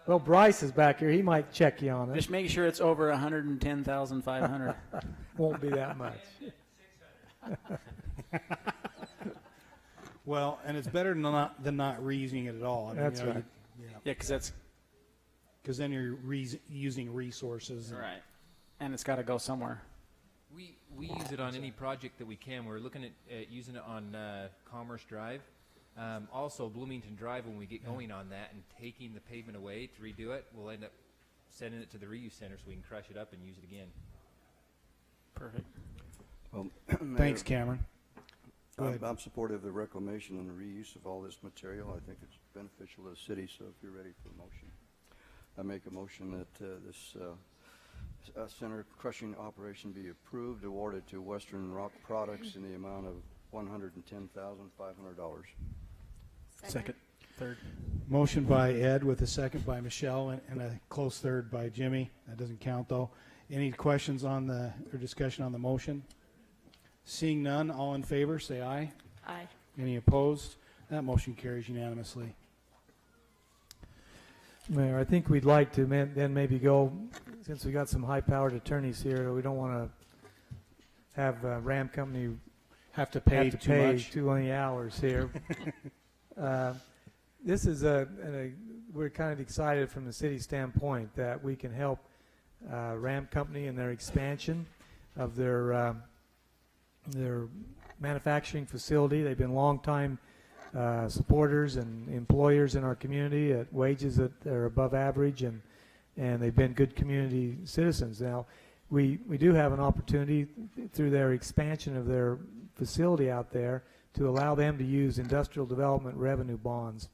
Well, Bryce is back here. He might check you on it. Just make sure it's over 110,500. Won't be that much. Well, and it's better than not reusing it at all. I mean, That's right. Yeah, because then you're using resources. Right. And it's got to go somewhere. We use it on any project that we can. We're looking at using it on Commerce Drive. Also, Bloomington Drive, when we get going on that and taking the pavement away to redo it, we'll end up sending it to the reuse center so we can crush it up and use it again. Perfect. Well, Thanks, Cameron. I'm supportive of the reclamation and the reuse of all this material. I think it's beneficial to the city, so if you're ready for a motion, I make a motion that this center crushing operation be approved, awarded to Western Rock Products in the amount of $110,500. Second. Third. Motion by Ed with a second by Michelle and a close third by Jimmy. That doesn't count, though. Any questions or discussion on the motion? Seeing none, all in favor, say aye. Aye. Any opposed? That motion carries unanimously. Mayor, I think we'd like to then maybe go, since we got some high-powered attorneys here, we don't want to have Ram Company have to pay too many hours here. This is we're kind of excited from the city standpoint that we can help Ram Company in their expansion of their manufacturing facility. They've been long-time supporters and employers in our community at wages that are above average, and they've been good community citizens. Now, we do have an opportunity through their expansion of their facility out there to allow them to use industrial development revenue bonds.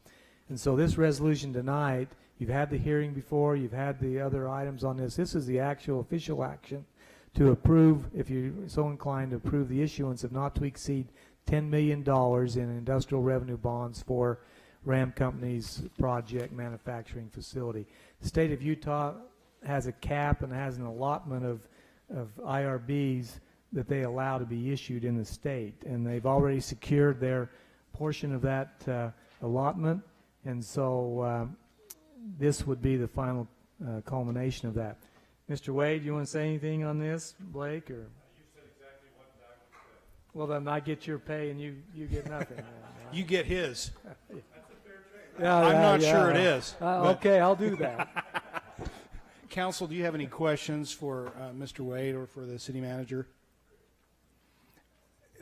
And so this resolution tonight, you've had the hearing before, you've had the other items on this. This is the actual official action to approve, if you're so inclined, to approve the issuance of not to exceed $10 million in industrial revenue bonds for Ram Company's project manufacturing facility. The state of Utah has a cap and has an allotment of IRBs that they allow to be issued in the state, and they've already secured their portion of that allotment, and so this would be the final culmination of that. Mr. Wade, you want to say anything on this, Blake? Or you said exactly what I would say. Well, then I get your pay and you get nothing. You get his. Yeah, I'm not yeah. sure it is. Okay, I'll do that. Council, do you have any questions for Mr. Wade or for the city manager?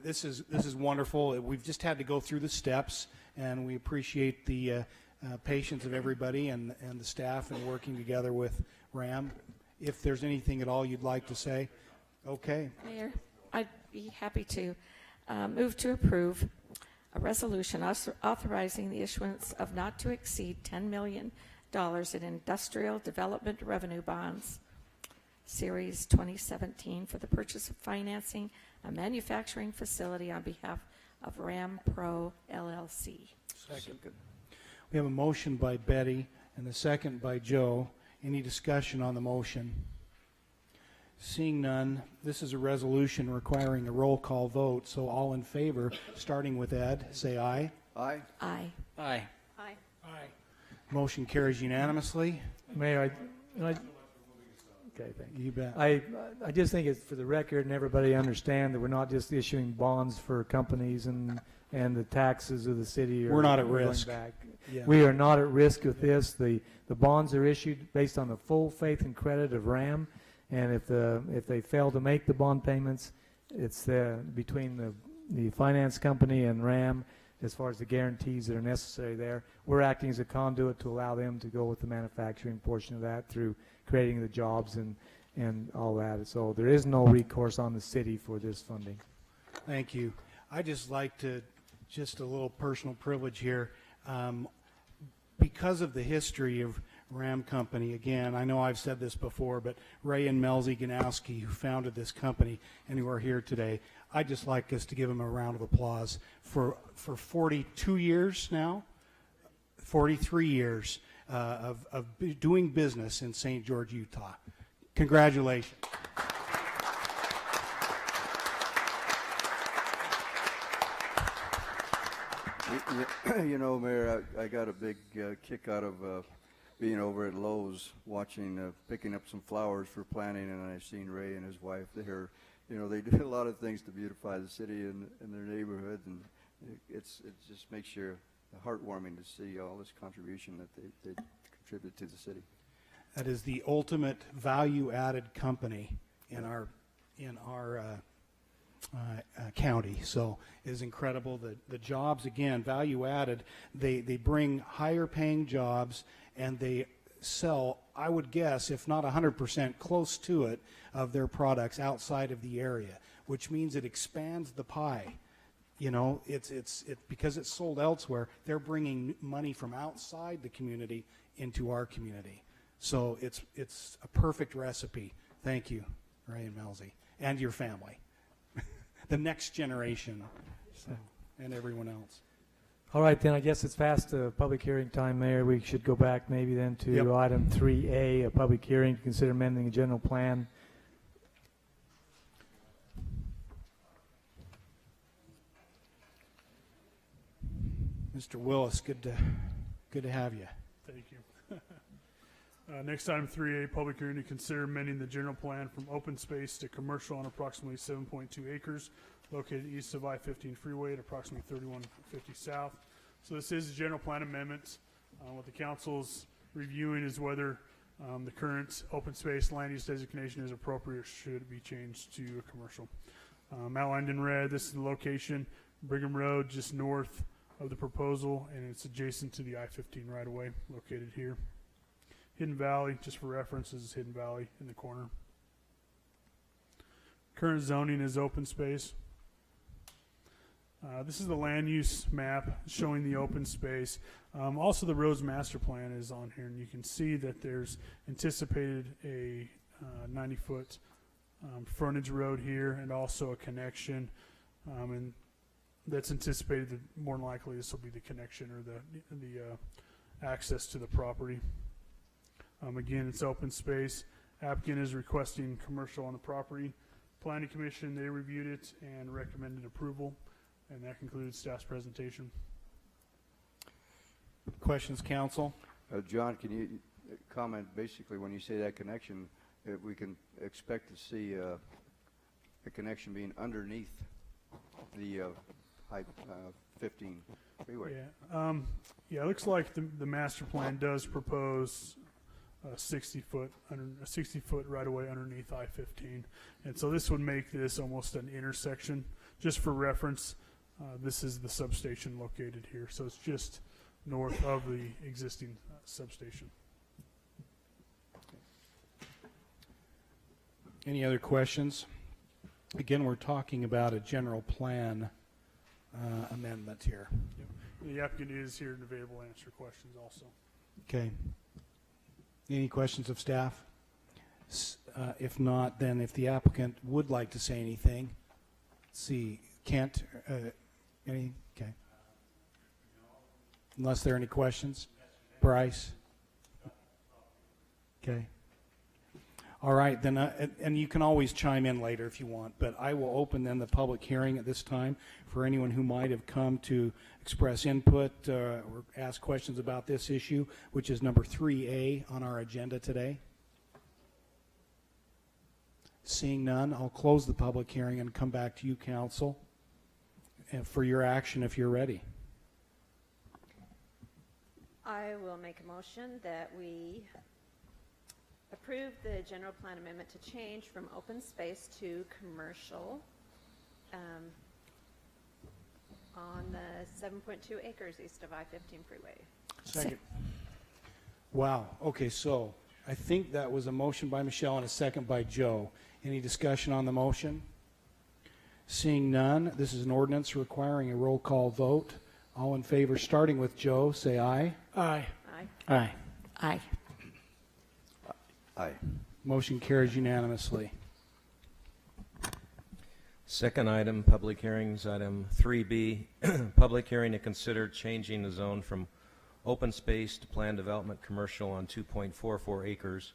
This is wonderful. We've just had to go through the steps, and we appreciate the patience of everybody and the staff and working together with RAM. If there's anything at all you'd like to say, okay. Mayor, I'd be happy to move to approve a resolution authorizing the issuance of not to exceed $10 million in industrial development revenue bonds, Series 2017, for the purchase of financing a manufacturing facility on behalf of Ram Pro LLC. Second. We have a motion by Betty and a second by Joe. Any discussion on the motion? Seeing none, this is a resolution requiring a roll call vote, so all in favor, starting with Ed, say aye. Aye. Aye. Aye. Aye. Motion carries unanimously. Mayor, okay, thank you. You bet. I just think it's for the record and everybody understand that we're not just issuing bonds for companies and the taxes of the city. We're not at going risk. back. Yeah. We are not at risk with this. The bonds are issued based on the full faith and credit of RAM, and if they fail to make the bond payments, it's between the finance company and RAM as far as the guarantees that are necessary there. We're acting as a conduit to allow them to go with the manufacturing portion of that through creating the jobs and all that. So there is no recourse on the city for this funding. Thank you. I just like to, just a little personal privilege here. Because of the history of Ram Company, again, I know I've said this before, but Ray and Melzy Ganowski, who founded this company and who are here today, I'd just like us to give them a round of applause for 42 years now, 43 years of doing business in St. George, Utah. Congratulations. You know, Mayor, I got a big kick out of being over at Lowe's, watching, picking up some flowers for planting, and I seen Ray and his wife there. You know, they do a lot of things to beautify the city and their neighborhood, and it just makes you heartwarming to see all this contribution that they contribute to the city. That is the ultimate value-added company in our county. So it is incredible. The jobs, again, value-added, they bring higher-paying jobs, and they sell, I would guess, if not 100%, close to it, of their products outside of the area, which means it expands the pie. You know, it's because it's sold elsewhere, they're bringing money from outside the community into our community. So it's a perfect recipe. Thank you, Ray and Melzy, and your family, the next generation, and everyone else. All right, then I guess it's past public hearing time, Mayor. We should go back maybe then to item 3A, a public hearing to consider amending the general plan. Mr. Willis, good to have you. Thank you. Next item 3A, public hearing to consider amending the general plan from open space to commercial on approximately 7.2 acres located east of I-15 freeway at approximately 3150 south. So this is a general plan amendment. What the council's reviewing is whether the current open space land use designation is appropriate or should it be changed to a commercial. Outlined in red, this is the location, Brigham Road, just north of the proposal, and it's adjacent to the I-15 right-of-way located here. Hidden Valley, just for reference, is Hidden Valley in the corner. Current zoning is open space. This is the land use map showing the open space. Also, the roads master plan is on here, and you can see that there's anticipated a 90-foot frontage road here, and also a connection and that's anticipated that more than likely this will be the connection or the access to the property. Again, it's open space. Applicant is requesting commercial on the property. Planning Commission, they reviewed it and recommended approval, and that concludes staff's presentation. Questions, council? John, can you comment, basically, when you say that connection, we can expect to see a connection being underneath the I-15 freeway? Yeah, it looks like the master plan does propose a 60-foot right-of-way underneath I-15, and so this would make this almost an intersection. Just for reference, this is the substation located here, so it's just north of the existing substation. Any other questions? Again, we're talking about a general plan amendment here. The applicant is here and available to answer questions also. Okay. Any questions of staff? If not, then if the applicant would like to say anything, let's see, Kent, any? Okay. Unless there are any questions? Bryce? Okay. All right, then, and you can always chime in later if you want, but I will open then the public hearing at this time for anyone who might have come to express input or ask questions about this issue, which is number 3A on our agenda today. Seeing none, I'll close the public hearing and come back to you, council, for your action if you're ready. I will make a motion that we approve the general plan amendment to change from open space to commercial on the 7.2 acres east of I-15 freeway. Second. Wow. Okay, so I think that was a motion by Michelle and a second by Joe. Any discussion on the motion? Seeing none, this is an ordinance requiring a roll call vote. All in favor, starting with Joe, say aye. Aye. Aye. Aye. Aye. Aye. Motion carries unanimously. Second item, public hearings, item 3B, public hearing to consider changing the zone from open space to planned development commercial on 2.44 acres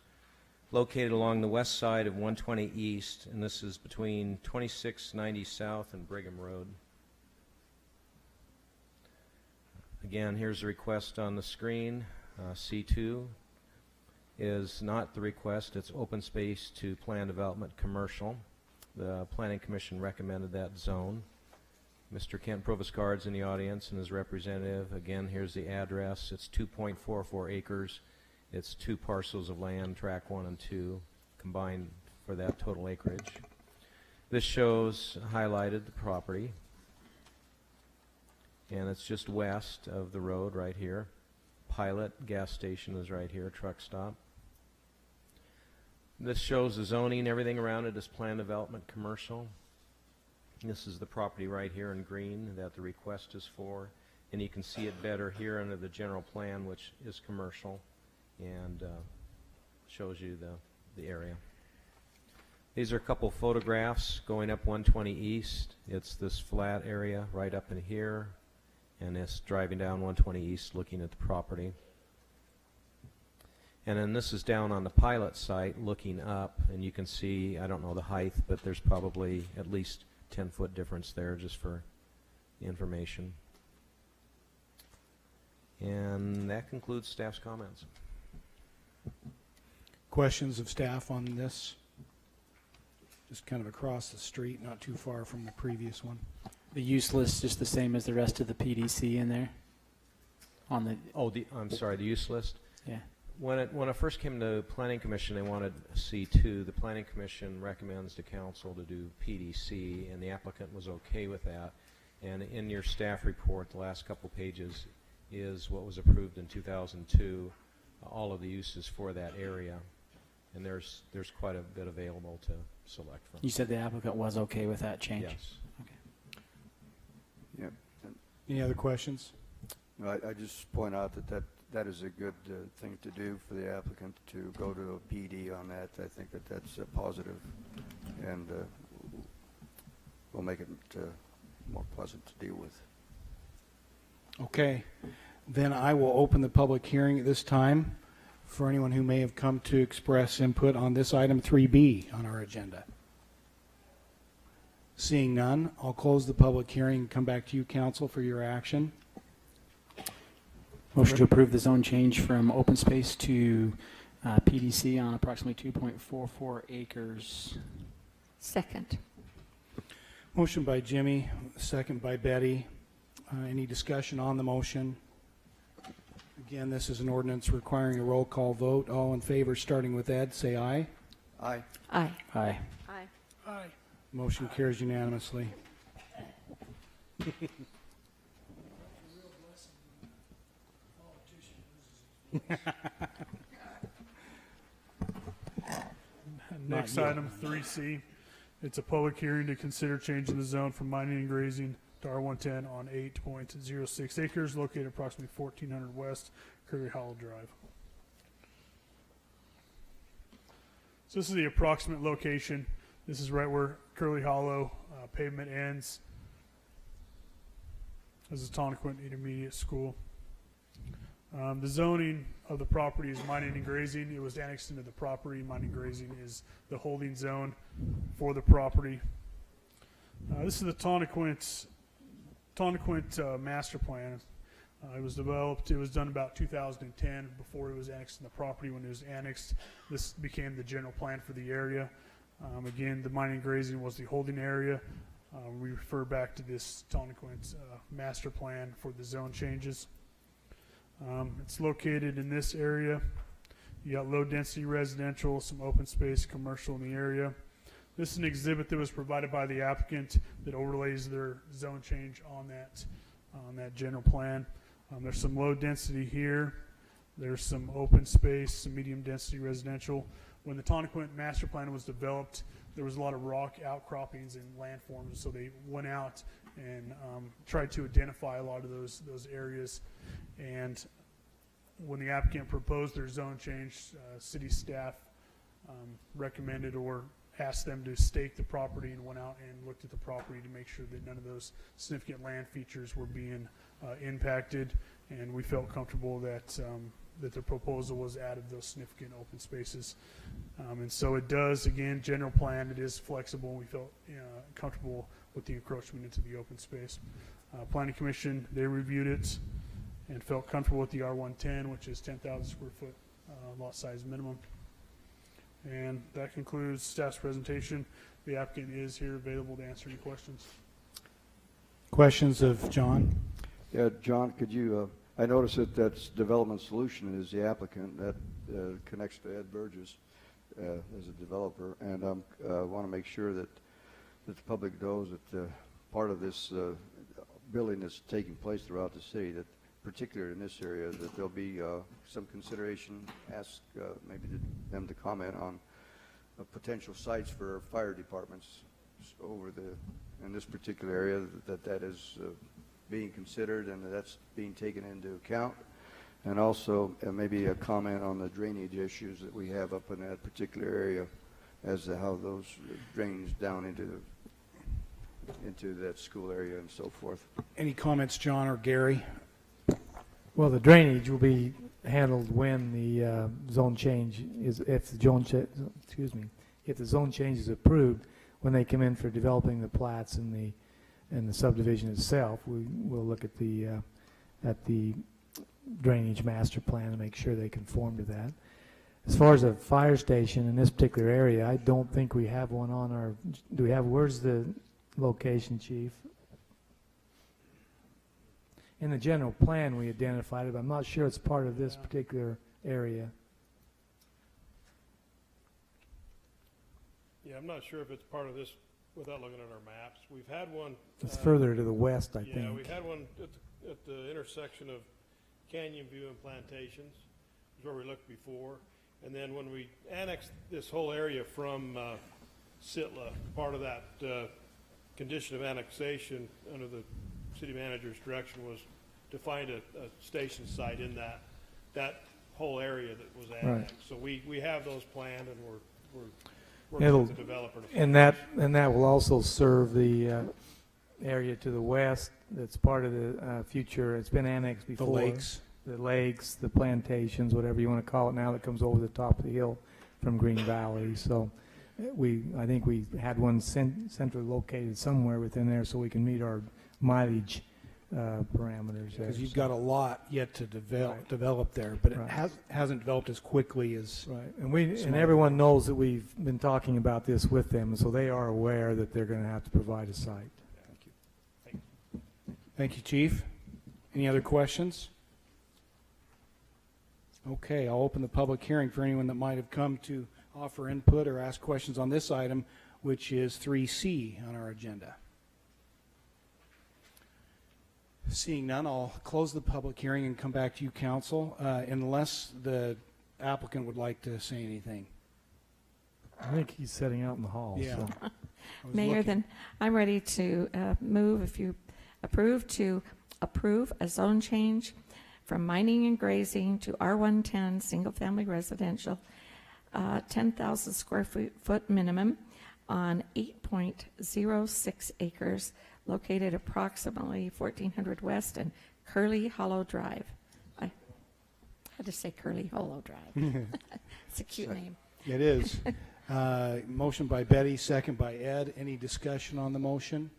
located along the west side of 120 East, and this is between 2690 South and Brigham Road. Again, here's the request on the screen. C2 is not the request, it's open space to planned development commercial. The Planning Commission recommended that zone. Mr. Kent Provost-Guard's in the audience and his representative. Again, here's the address. It's 2.44 acres. It's 2 parcels of land, track 1 and 2, combined for that total acreage. This shows highlighted the property, and it's just west of the road right here. Pilot gas station is right here, truck stop. This shows the zoning, everything around it is planned development commercial. This is the property right here in green that the request is for, and you can see it better here under the general plan, which is commercial, and shows you the area. These are a couple photographs going up 120 East. It's this flat area right up in here, and it's driving down 120 East looking at the property. And then this is down on the pilot site looking up, and you can see, I don't know the height, but there's probably at least 10-foot difference there just for information. And that concludes staff's comments. Questions of staff on this? Just kind of across the street, not too far from the previous one. The use list just the same as the rest of the PDC in there? On the I'm sorry, the use list? Yeah. When it first came to Planning Commission, they wanted C2. The Planning Commission recommends to council to do PDC, and the applicant was okay with that. And in your staff report, the last couple pages is what was approved in 2002, all of the uses for that area. And there's quite a bit available to select from. You said the applicant was okay with that change? Yes. Okay. Yep. Any other questions? I just point out that is a good thing to do for the applicant to go to a PD on that. I think that's positive, and we'll make it more pleasant to deal with. Okay, then I will open the public hearing at this time for anyone who may have come to express input on this item 3B on our agenda. Seeing none, I'll close the public hearing and come back to you, council, for your action. Motion to approve the zone change from open space to PDC on approximately 2.44 acres. Second. Motion by Jimmy, second by Betty. Any discussion on the motion? Again, this is an ordinance requiring a roll call vote. All in favor, starting with Ed, say aye. Aye. Aye. Aye. Aye. Aye. Motion carries unanimously. Next yet. item, 3C. It's a public hearing to consider changing the zone from mining and grazing to R110 on 8.06 acres located approximately 1400 West Curly Hollow Drive. So this is the approximate location. This is right where Curly Hollow pavement ends. This is Tonquin Intermediate School. The zoning of the property is mining and grazing. It was annexed into the property. Mining and grazing is the holding zone for the property. This is the Tonquint master plan. It was developed, it was done about 2010 before it was annexed in the property. When it was annexed, this became the general plan for the area. Again, the mining and grazing was the holding area. We refer back to this Tonquint master plan for the zone changes. It's located in this area. You got low density residential, some open space commercial in the area. This is an exhibit that was provided by the applicant that overlays their zone change on that general plan. There's some low density here. There's some open space, some medium density residential. When the Tonquin master plan was developed, there was a lot of rock outcroppings and landforms, so they went out and tried to identify a lot of those areas. And when the applicant proposed their zone change, city staff recommended or asked them to stake the property and went out and looked at the property to make sure that none of those significant land features were being impacted. And we felt comfortable that that the proposal was out of those significant open spaces. And so it does, again, general plan, it is flexible. We felt comfortable with the encroachment into the open space. Planning Commission, they reviewed it and felt comfortable with the R110, which is 10,000 square foot lot size minimum. And that concludes staff's presentation. The applicant is here available to answer any questions. Questions of John? Yeah, John, could you, I noticed that that's Development Solution is the applicant. That connects to Ed Burgess as a developer. And I want to make sure that the public knows that part of this building that's taking place throughout the city, that particularly in this area, that there'll be some consideration, ask maybe them to comment on potential sites for fire departments over in this particular area, that is being considered and that's being taken into account. And also maybe a comment on the drainage issues that we have up in that particular area as to how those drains down into that school area and so forth. Any comments, John or Gary? Well, the drainage will be handled when the zone change is, if the zone change is approved, when they come in for developing the plats and the subdivision itself, we will look at the drainage master plan to make sure they conform to that. As far as a fire station in this particular area, I don't think we have one on our. Do we have? Where's the location, Chief? In the general plan, we identified it, but I'm not sure it's part of this particular area. Yeah, I'm not sure if it's part of this without looking at our maps. We've had one. It's further to the west, I think. think. Yeah, we had one at the intersection of Canyon View and Plantations, is where we looked before. And then when we annexed this whole area from Sitla, part of that condition of annexation under the city manager's direction was to find a station site in that whole area that was annexed. Right. So we have those planned, and we're working with the developer to find and that will also serve the area to the west that's part of the future. It's been annexed The before. lakes. The lakes, the plantations, whatever you want to call it now, that comes over the top of the hill from Green Valley. So I think we had one centrally located somewhere within there so we can meet our mileage parameters there. Because you've got a lot yet to develop there, but it hasn't developed as quickly as. Right, and some everyone knows that we've been talking about this with them, so they are aware that they're going to have to provide a site. Thank you, Chief. Any other questions? Okay, I'll open the public hearing for anyone that might have come to offer input or ask questions on this item, which is 3C on our agenda. Seeing none, I'll close the public hearing and come back to you, council, unless the applicant would like to say anything. I think he's setting out in the hall. Yeah. So. Mayor, then I'm ready to move, if you approve, to approve a zone change from mining and grazing to R110 single-family residential, 10,000 square foot minimum on 8.06 acres located approximately 1400 West and Curly Hollow Drive. I had to say Curly Hollow Drive. It's a cute name. It is. Motion by Betty, second by Ed. Any discussion on the motion?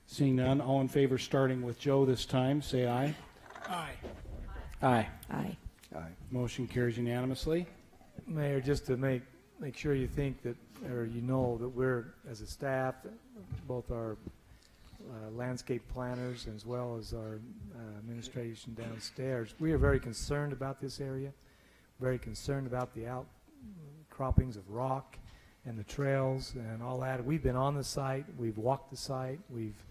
Seeing none, all in favor, starting with Joe this time, say aye. Aye. Aye. Aye. Aye. Motion carries unanimously. Mayor, just to make sure you think that, or you know that we're, as a staff, both our landscape planners as well as our administration downstairs, we are very concerned about this area, very concerned about the outcroppings of rock and the trails and all that. We've been on the site, we've walked the site, we've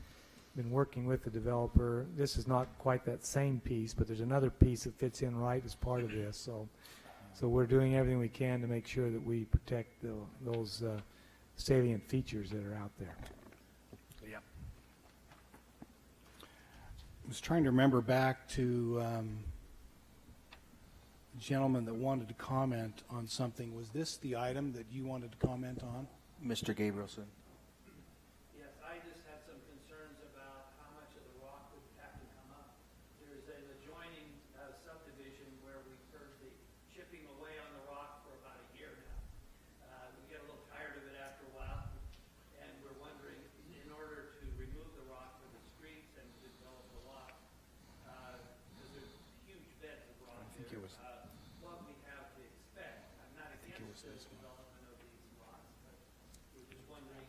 been working with the developer. This is not quite that same piece, but there's another piece that fits in right as part of this. So we're doing everything we can to make sure that we protect those salient features that are out there. I was trying to remember back to the gentleman that wanted to comment on something. Was this the item that you wanted to comment on? Mr. Gabrielson. Yes, I just had some concerns about how much of the rock would have to come up. There is an adjoining subdivision where we've heard the chipping away on the rock for about a year now. We get a little tired of it after a while, and we're wondering, in order to remove the rock from the streets and develop the lot, because there's huge beds of rock there, what we have to expect. I'm not against the development of these lots, but we're just wondering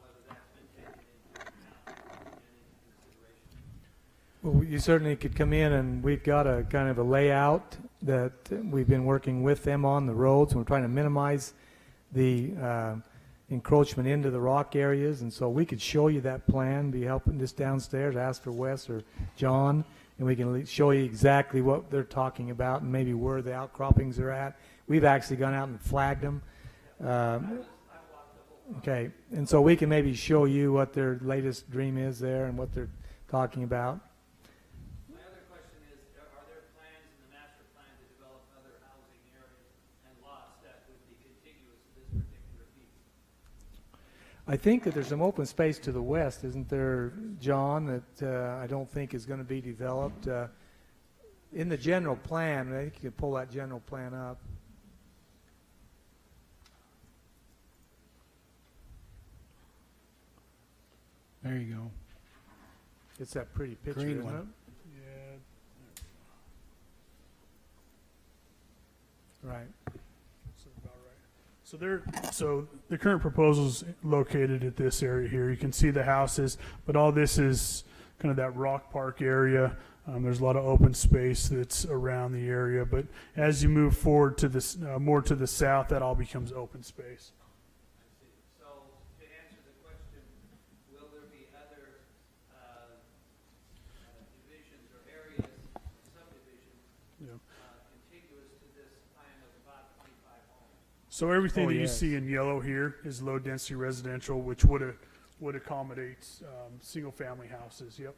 whether that's been taken into account and into consideration. Well, you certainly could come in, and we've got a kind of a layout that we've been working with them on the roads, and we're trying to minimize the encroachment into the rock areas, and so we could show you that plan, be helping this downstairs, ask for Wes or John, and we can show you exactly what they're talking about and maybe where the outcroppings are at. We've actually gone out and flagged them. Okay, and so we can maybe show you what their latest dream is there and what they're talking about. My other question is, are there plans in the master plan to develop other housing areas and lots that would be contiguous to this particular piece? I think that there's some open space to the west, isn't there, John, that I don't think is going to be developed. In the general plan, I think you can pull that general plan up. There you go. It's that pretty picture, Green isn't one. it? Yeah. Right. So about right. So the current proposal is located at this area here. You can see the houses, but all this is kind of that rock park area. There's a lot of open space that's around the area, but as you move forward to this more to the south, that all becomes open space. So to answer the question, will there be other divisions or areas, subdivisions, contiguous to this plan of about 25 homes? So everything Oh, that you yes. see in yellow here is low density residential, which would accommodate single family houses. Yep.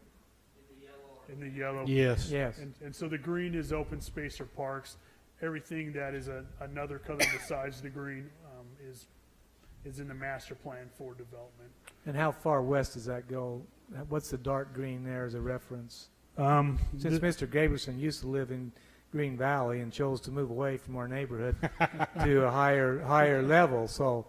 In the yellow. Yes. Yes. And so the green is open space or parks. Everything that is another color besides the green is in the master plan for development. And how far west does that go? What's the dark green there as a reference? Um, Since th- Mr. Gaberson used to live in Green Valley and chose to move away from our neighborhood to a higher level, so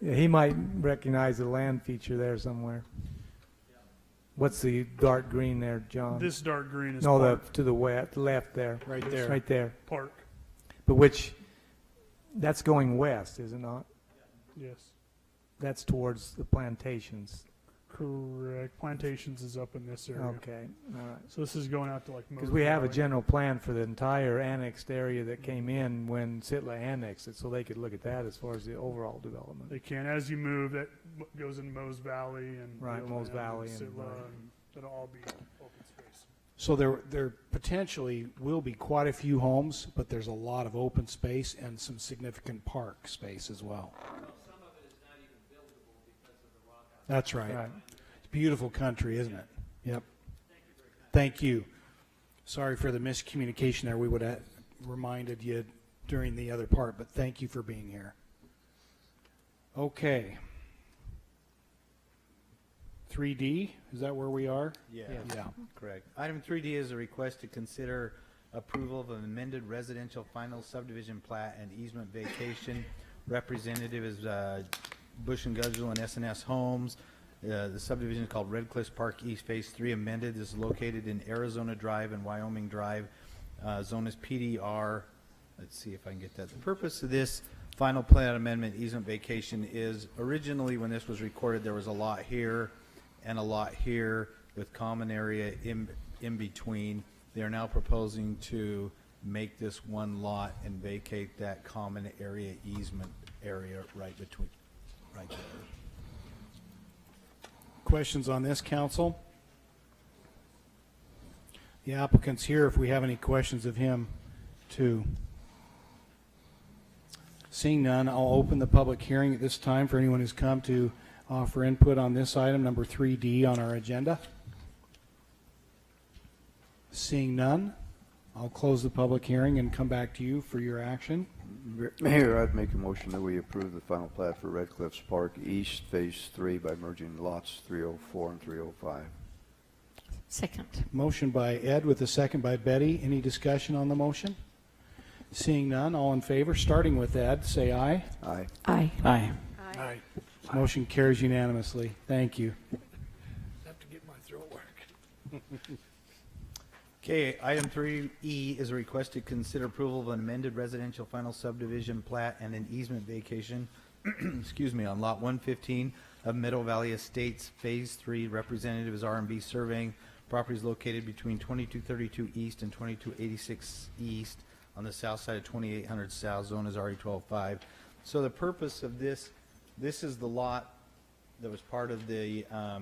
yeah, he might recognize the land feature there somewhere. What's the dark green there, John? This dark green is no, park. to the left there. Right there. Right there. Park. But that's going west, is it not? Yes. That's towards the plantations. Correct. Plantations is up in this area. Okay, all right. So this is going out to like Because Moses we have a Valley. general plan for the entire annexed area that came in when Sitla annexed it, so they could look at that as far as the overall development. They can, as you move, that goes in Mose Valley and Right, Beale Mose Dam Valley and Sitla, right. and that'll all be open space. So there potentially will be quite a few homes, but there's a lot of open space and some significant park space as well. That's right. Right. It's beautiful country, isn't it? Yep. Thank you. Sorry for the miscommunication there. We would have reminded you during the other part, but thank you for being here. Okay. 3D, is that where we are? Yeah. Yeah. Correct. Item 3D is a request to consider approval of an amended residential final subdivision plat and easement vacation. Representative is Bush and Gudgel and S&S Homes. The subdivision is called Red Cliffs Park East Phase 3 amended. This is located in Arizona Drive and Wyoming Drive. Zone is PDR. Let's see if I can get that. The purpose of this final plat amendment easement vacation is originally when this was recorded, there was a lot here and a lot here with common area in between. They are now proposing to make this one lot and vacate that common area easement area right there. Questions on this, council? The applicant's here if we have any questions of him, too. Seeing none, I'll open the public hearing at this time for anyone who's come to offer input on this item, number 3D on our agenda. Seeing none, I'll close the public hearing and come back to you for your action. Mayor, I'd make a motion that we approve the final plat for Red Cliffs Park East Phase 3 by merging lots 304 and 305. Second. Motion by Ed with a second by Betty. Any discussion on the motion? Seeing none, all in favor, starting with Ed, say aye. Aye. Aye. Aye. Aye. Motion carries unanimously. Thank you. Have to get my throat work. Okay, item 3E is a request to consider approval of an amended residential final subdivision plat and an easement vacation, excuse me, on lot 115 of Middle Valley Estates, Phase 3. Representative is R&B Surveying. Property is located between 2232 East and 2286 East on the south side of 2800 South. Zone is RE12-5. So the purpose of this is the lot that was part of the, I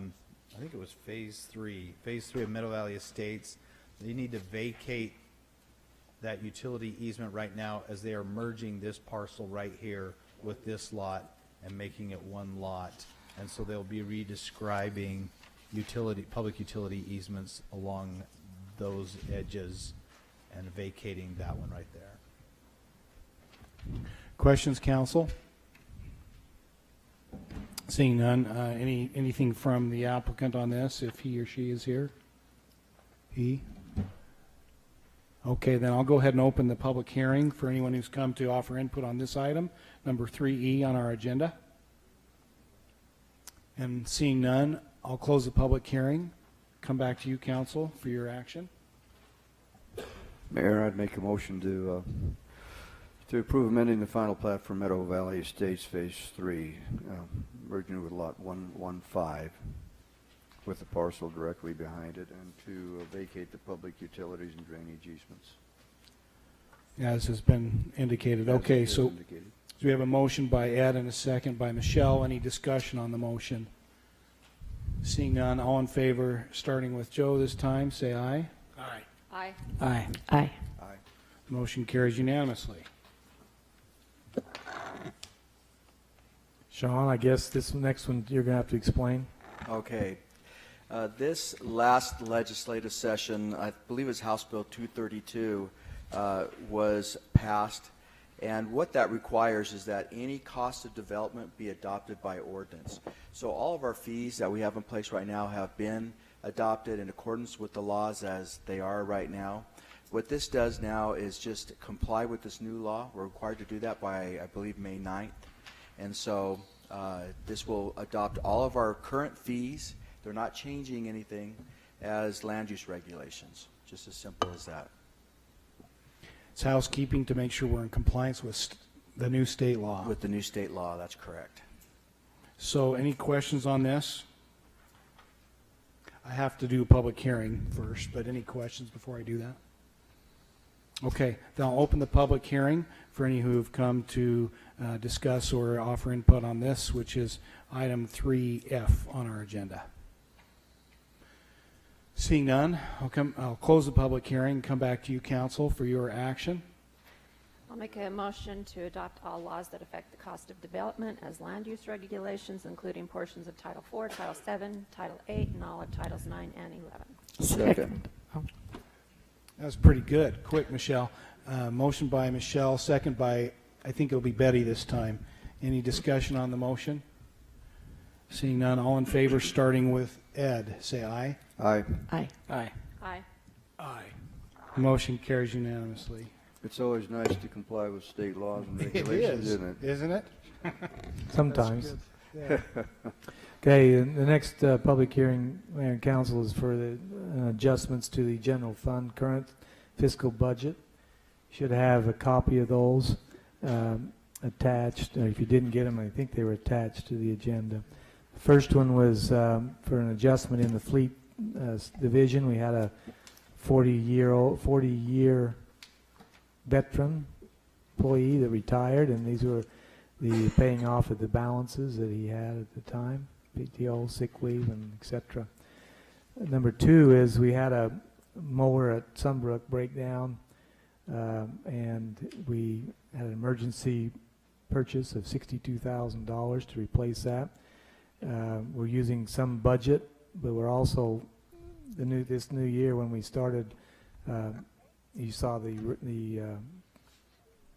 think it was Phase 3 of Middle Valley Estates. They need to vacate that utility easement right now as they are merging this parcel right here with this lot and making it one lot. And so they'll be redescribing public utility easements along those edges and vacating that one right there. Questions, council? Seeing none, anything from the applicant on this, if he or she is here? He? Okay, then I'll go ahead and open the public hearing for anyone who's come to offer input on this item, number 3E on our agenda. And seeing none, I'll close the public hearing. Come back to you, council, for your action. Mayor, I'd make a motion to approve amending the final plat for Meadow Valley Estates Phase 3, merging with lot 115 with the parcel directly behind it, and to vacate the public utilities and drainage easements. As has been indicated. Okay, As so indicated. we have a motion by Ed and a second by Michelle. Any discussion on the motion? Seeing none, all in favor, starting with Joe this time, say aye. Aye. Aye. Aye. Aye. Aye. Motion carries unanimously. Sean, I guess this next one you're going to have to explain. Okay. This last legislative session, I believe it was House Bill 232, was passed, And what that requires is that any cost of development be adopted by ordinance. So all of our fees that we have in place right now have been adopted in accordance with the laws as they are right now. What this does now is just comply with this new law. We're required to do that by, I believe, May 9th. And so this will adopt all of our current fees. They're not changing anything as land use regulations. Just as simple as that. It's housekeeping to make sure we're in compliance with the new state law. With the new state law, that's correct. So any questions on this? I have to do a public hearing first, but any questions before I do that? Okay, then I'll open the public hearing for any who have come to discuss or offer input on this, which is item 3F on our agenda. Seeing none, I'll close the public hearing and come back to you, council, for your action. I'll make a motion to adopt all laws that affect the cost of development as land use regulations, including portions of Title 4, Title 7, Title 8, and all of Titles 9 and 11. Second. That was pretty good. Quick, Michelle. Motion by Michelle, second by, I think it'll be Betty this time. Any discussion on the motion? Seeing none, all in favor, starting with Ed, say aye. Aye. Aye. Aye. Aye. Aye. Motion carries unanimously. It's always nice to comply with state laws and It regulations, is, isn't it? isn't it? Sometimes. That's good. Okay, and the next public hearing, Mayor and Council, is for the adjustments to the general fund current fiscal budget. Should have a copy of those attached. If you didn't get them, I think they were attached to the agenda. The first one was for an adjustment in the fleet division. We had a 40-year veteran employee that retired, and these were the paying off of the balances that he had at the time. PTO, sick leave, and etc. Number two is we had a mower at Sunbrook breakdown, and we had an emergency purchase of $62,000 to replace that. We're using some budget, but we're also this new year when we started. You saw the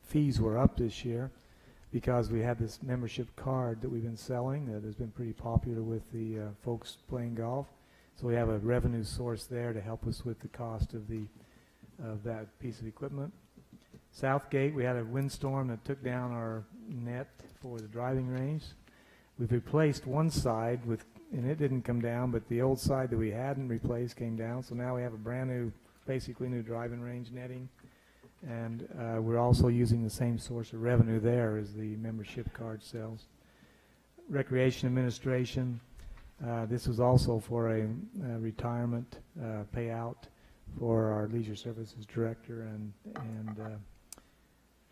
fees were up this year, because we had this membership card that we've been selling that has been pretty popular with the folks playing golf. So we have a revenue source there to help us with the cost of that piece of equipment. Southgate, we had a windstorm that took down our net for the driving range. We've replaced one side and it didn't come down, but the old side that we hadn't replaced came down. So now we have a brand new, basically new driving range netting. And we're also using the same source of revenue there as the membership card sales. Recreation Administration, this was also for a retirement payout for our Leisure Services Director,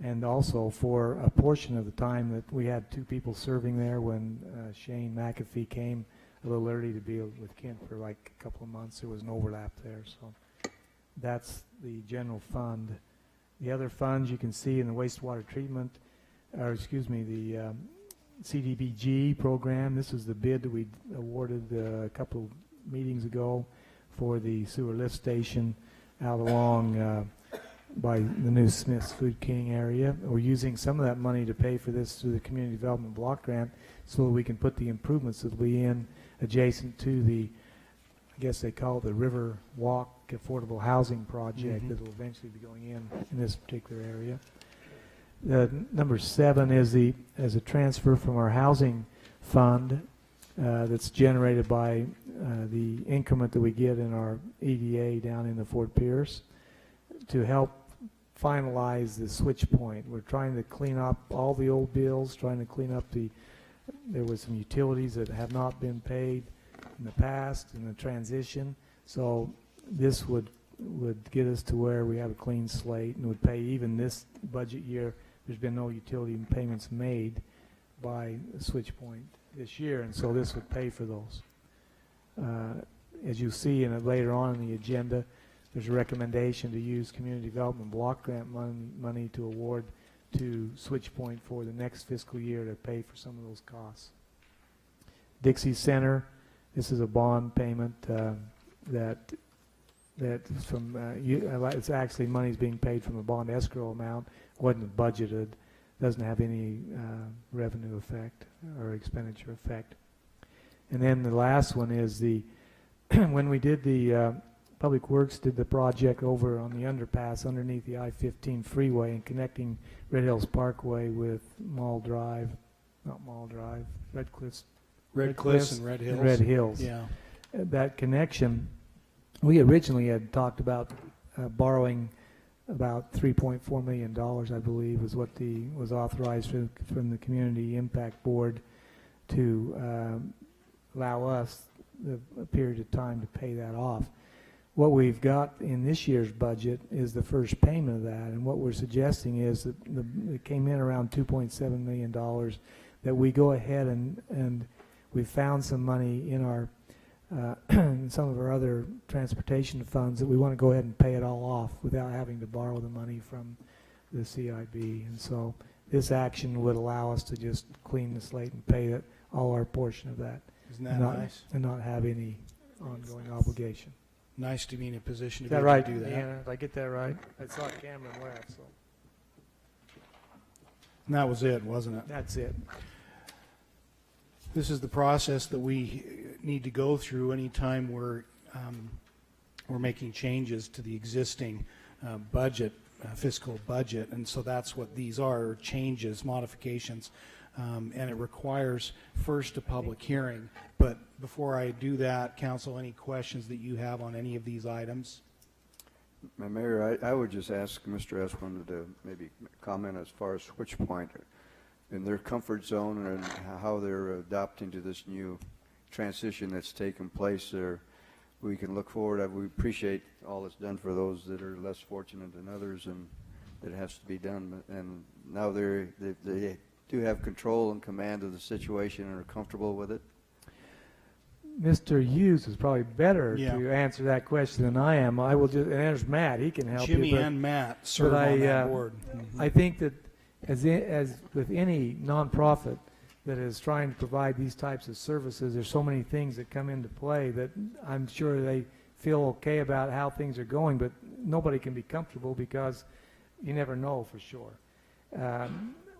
and also for a portion of the time that we had two people serving there when Shane McAfee came a little early to be with Kent for like a couple of months. There was an overlap there, so that's the general fund. The other funds you can see in the wastewater treatment, or excuse me, the CDBG program. This is the bid that we awarded a couple of meetings ago for the sewer lift station out along by the new Smith's Food King area. We're using some of that money to pay for this through the Community Development Block Grant so that we can put the improvements that will be in adjacent to the, I guess they call it the River Walk Affordable Housing Project that will eventually be going in this particular area. Number 7 is a transfer from our housing fund that's generated by the increment that we get in our EDA down in the Fort Pierce to help finalize the switch point. We're trying to clean up all the old bills, trying to clean up there was some utilities that have not been paid in the past in the transition. So this would get us to where we have a clean slate and would pay even this budget year. There's been no utility payments made by the switch point this year, and so this would pay for those. As you see later on in the agenda, there's a recommendation to use Community Development Block Grant money to award to switch point for the next fiscal year to pay for some of those costs. Dixie Center, this is a bond payment that that from, it's actually money's being paid from a bond escrow amount, wasn't budgeted, doesn't have any revenue effect or expenditure effect. And then the last one is the, when we did the, Public Works did the project over on the underpass underneath the I-15 freeway and connecting Red Hills Parkway with Red Cliffs. Red Cliffs and Red Hills. Red Hills. Yeah. That connection, we originally had talked about borrowing about $3.4 million, I believe, was what was authorized from the Community Impact Board to allow us a period of time to pay that off. What we've got in this year's budget is the first payment of that, and what we're suggesting is that it came in around $2.7 million, that we go ahead and we found some money in our some of our other transportation funds that we want to go ahead and pay it all off without having to borrow the money from the CIB. And so this action would allow us to just clean the slate and pay all our portion of that. Isn't that nice? And not have any ongoing obligation. Nice to be in a position to Is be that able right, to do that. Deanna? Did I get that right? I saw Cameron laugh, so. And that was it, wasn't it? That's it. This is the process that we need to go through anytime we're making changes to the existing budget, fiscal budget, and so that's what these are, changes, modifications, and it requires first a public hearing. But before I do that, Council, any questions that you have on any of these items? Mayor, I would just ask Mr. Esplin to maybe comment as far as Switch Point in their comfort zone and how they're adapting to this new transition that's taken place there. We can look forward. We appreciate all that's done for those that are less fortunate than others, and it has to be done. And now they do have control and command of the situation and are comfortable with it. Mr. Hughes is probably better Yeah. to answer that question than I am. I will just, and there's Matt, he can help Jimmy you. But, and Matt serve on that board. I think that as with any nonprofit that is trying to provide these types of services, there's so many things that come into play that I'm sure they feel okay about how things are going, but nobody can be comfortable because you never know for sure.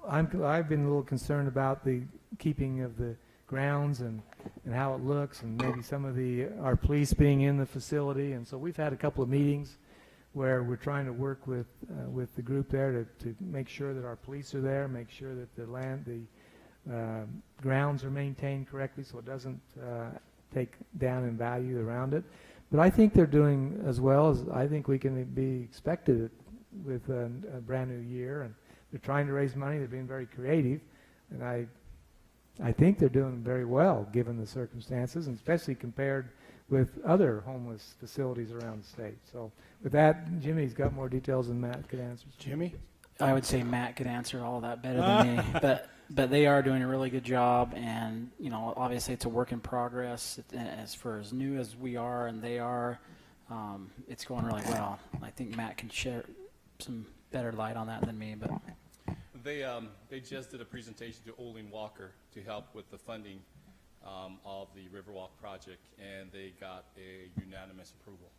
I've been a little concerned about the keeping of the grounds and how it looks, and maybe some of our police being in the facility. And so we've had a couple of meetings where we're trying to work with the group there to make sure that our police are there, make sure that the grounds are maintained correctly so it doesn't take down in value around it. But I think they're doing as well as I think we can be expected with a brand new year, and they're trying to raise money. They're being very creative, and I think they're doing very well given the circumstances, and especially compared with other homeless facilities around the state. So with that, Jimmy's got more details than Matt could answer. Jimmy? I would say Matt could answer all that better than me, but they are doing a really good job, and obviously it's a work in progress. As for as new as we are and they are, it's going really well. I think Matt can share some better light on that than me, but they just did a presentation to Olin Walker to help with the funding of the Riverwalk project, and they got a unanimous approval.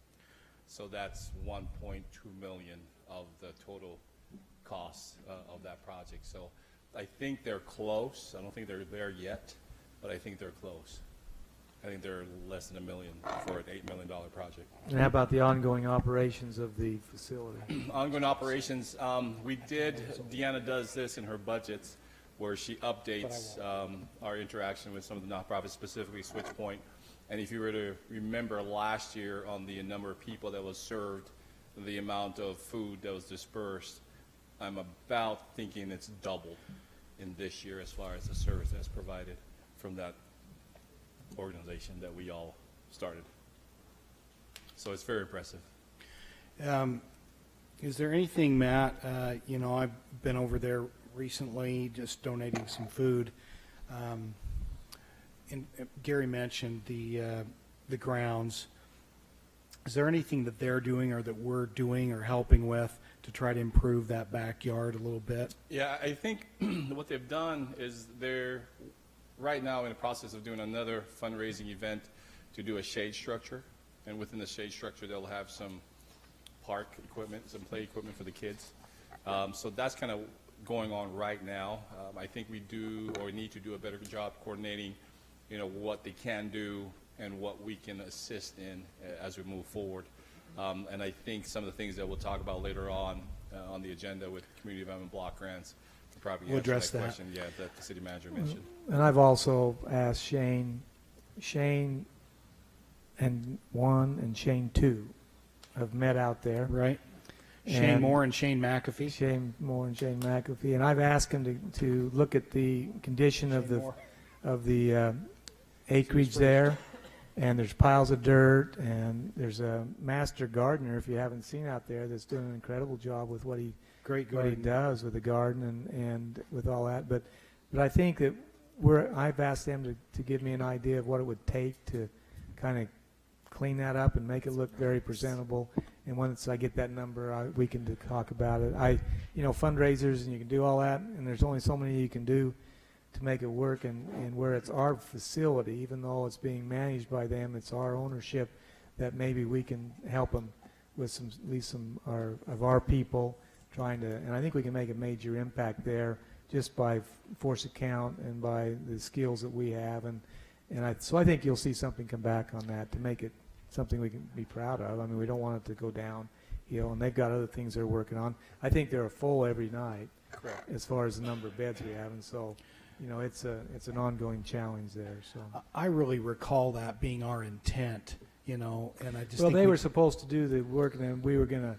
So that's 1.2 million of the total cost of that project. So I think they're close. I don't think they're there yet, but I think they're close. I think they're less than $1 million for an $8 million project. And how about the ongoing operations of the facility? Ongoing operations, Deanna does this in her budgets where she updates our interaction with some of the nonprofits, specifically Switch Point. And if you were to remember last year on the number of people that was served, the amount of food that was dispersed, I'm about thinking it's doubled in this year as far as the service that's provided from that organization that we all started. So it's very impressive. Is there anything, Matt, I've been over there recently just donating some food. And Gary mentioned the grounds. Is there anything that they're doing or that we're doing or helping with to try to improve that backyard a little bit? Yeah, I think what they've done is they're right now in the process of doing another fundraising event to do a shade structure and within the shade structure, they'll have some park equipment, some play equipment for the kids. So that's kind of going on right now. I think we do or need to do a better job coordinating, what they can do and what we can assist in as we move forward. And I think some of the things that we'll talk about later on the agenda with community development block grants can probably We'll answer address that that. question. Yeah, that the city manager mentioned. And I've also asked Shane and 1 and Shane 2 have met out there. Right. Shane Moore and Shane McAfee. Shane Moore and Shane McAfee. And I've asked him to look at the condition of the acreage there. And there's piles of dirt, and there's a master gardener, if you haven't seen out there, that's doing an incredible job with what he does with the garden and with all that. But I think that I've asked them to give me an idea of what it would take to kind of clean that up and make it look very presentable. And once I get that number, we can talk about it. Fundraisers, and you can do all that, and there's only so many you can do to make it work, and where it's our facility, even though it's being managed by them, it's our ownership, that maybe we can help them with at least some of our people trying to, and I think we can make a major impact there just by force of count and by the skills that we have, so I think you'll see something come back on that to make it something we can be proud of. I mean, we don't want it to go down, and they've got other things they're working on. I think they're full every night. Correct. As far as the number of beds we have, and so it's an ongoing challenge there. So I really recall that being our intent, and I just well, think they were supposed to do the work, and then we were going to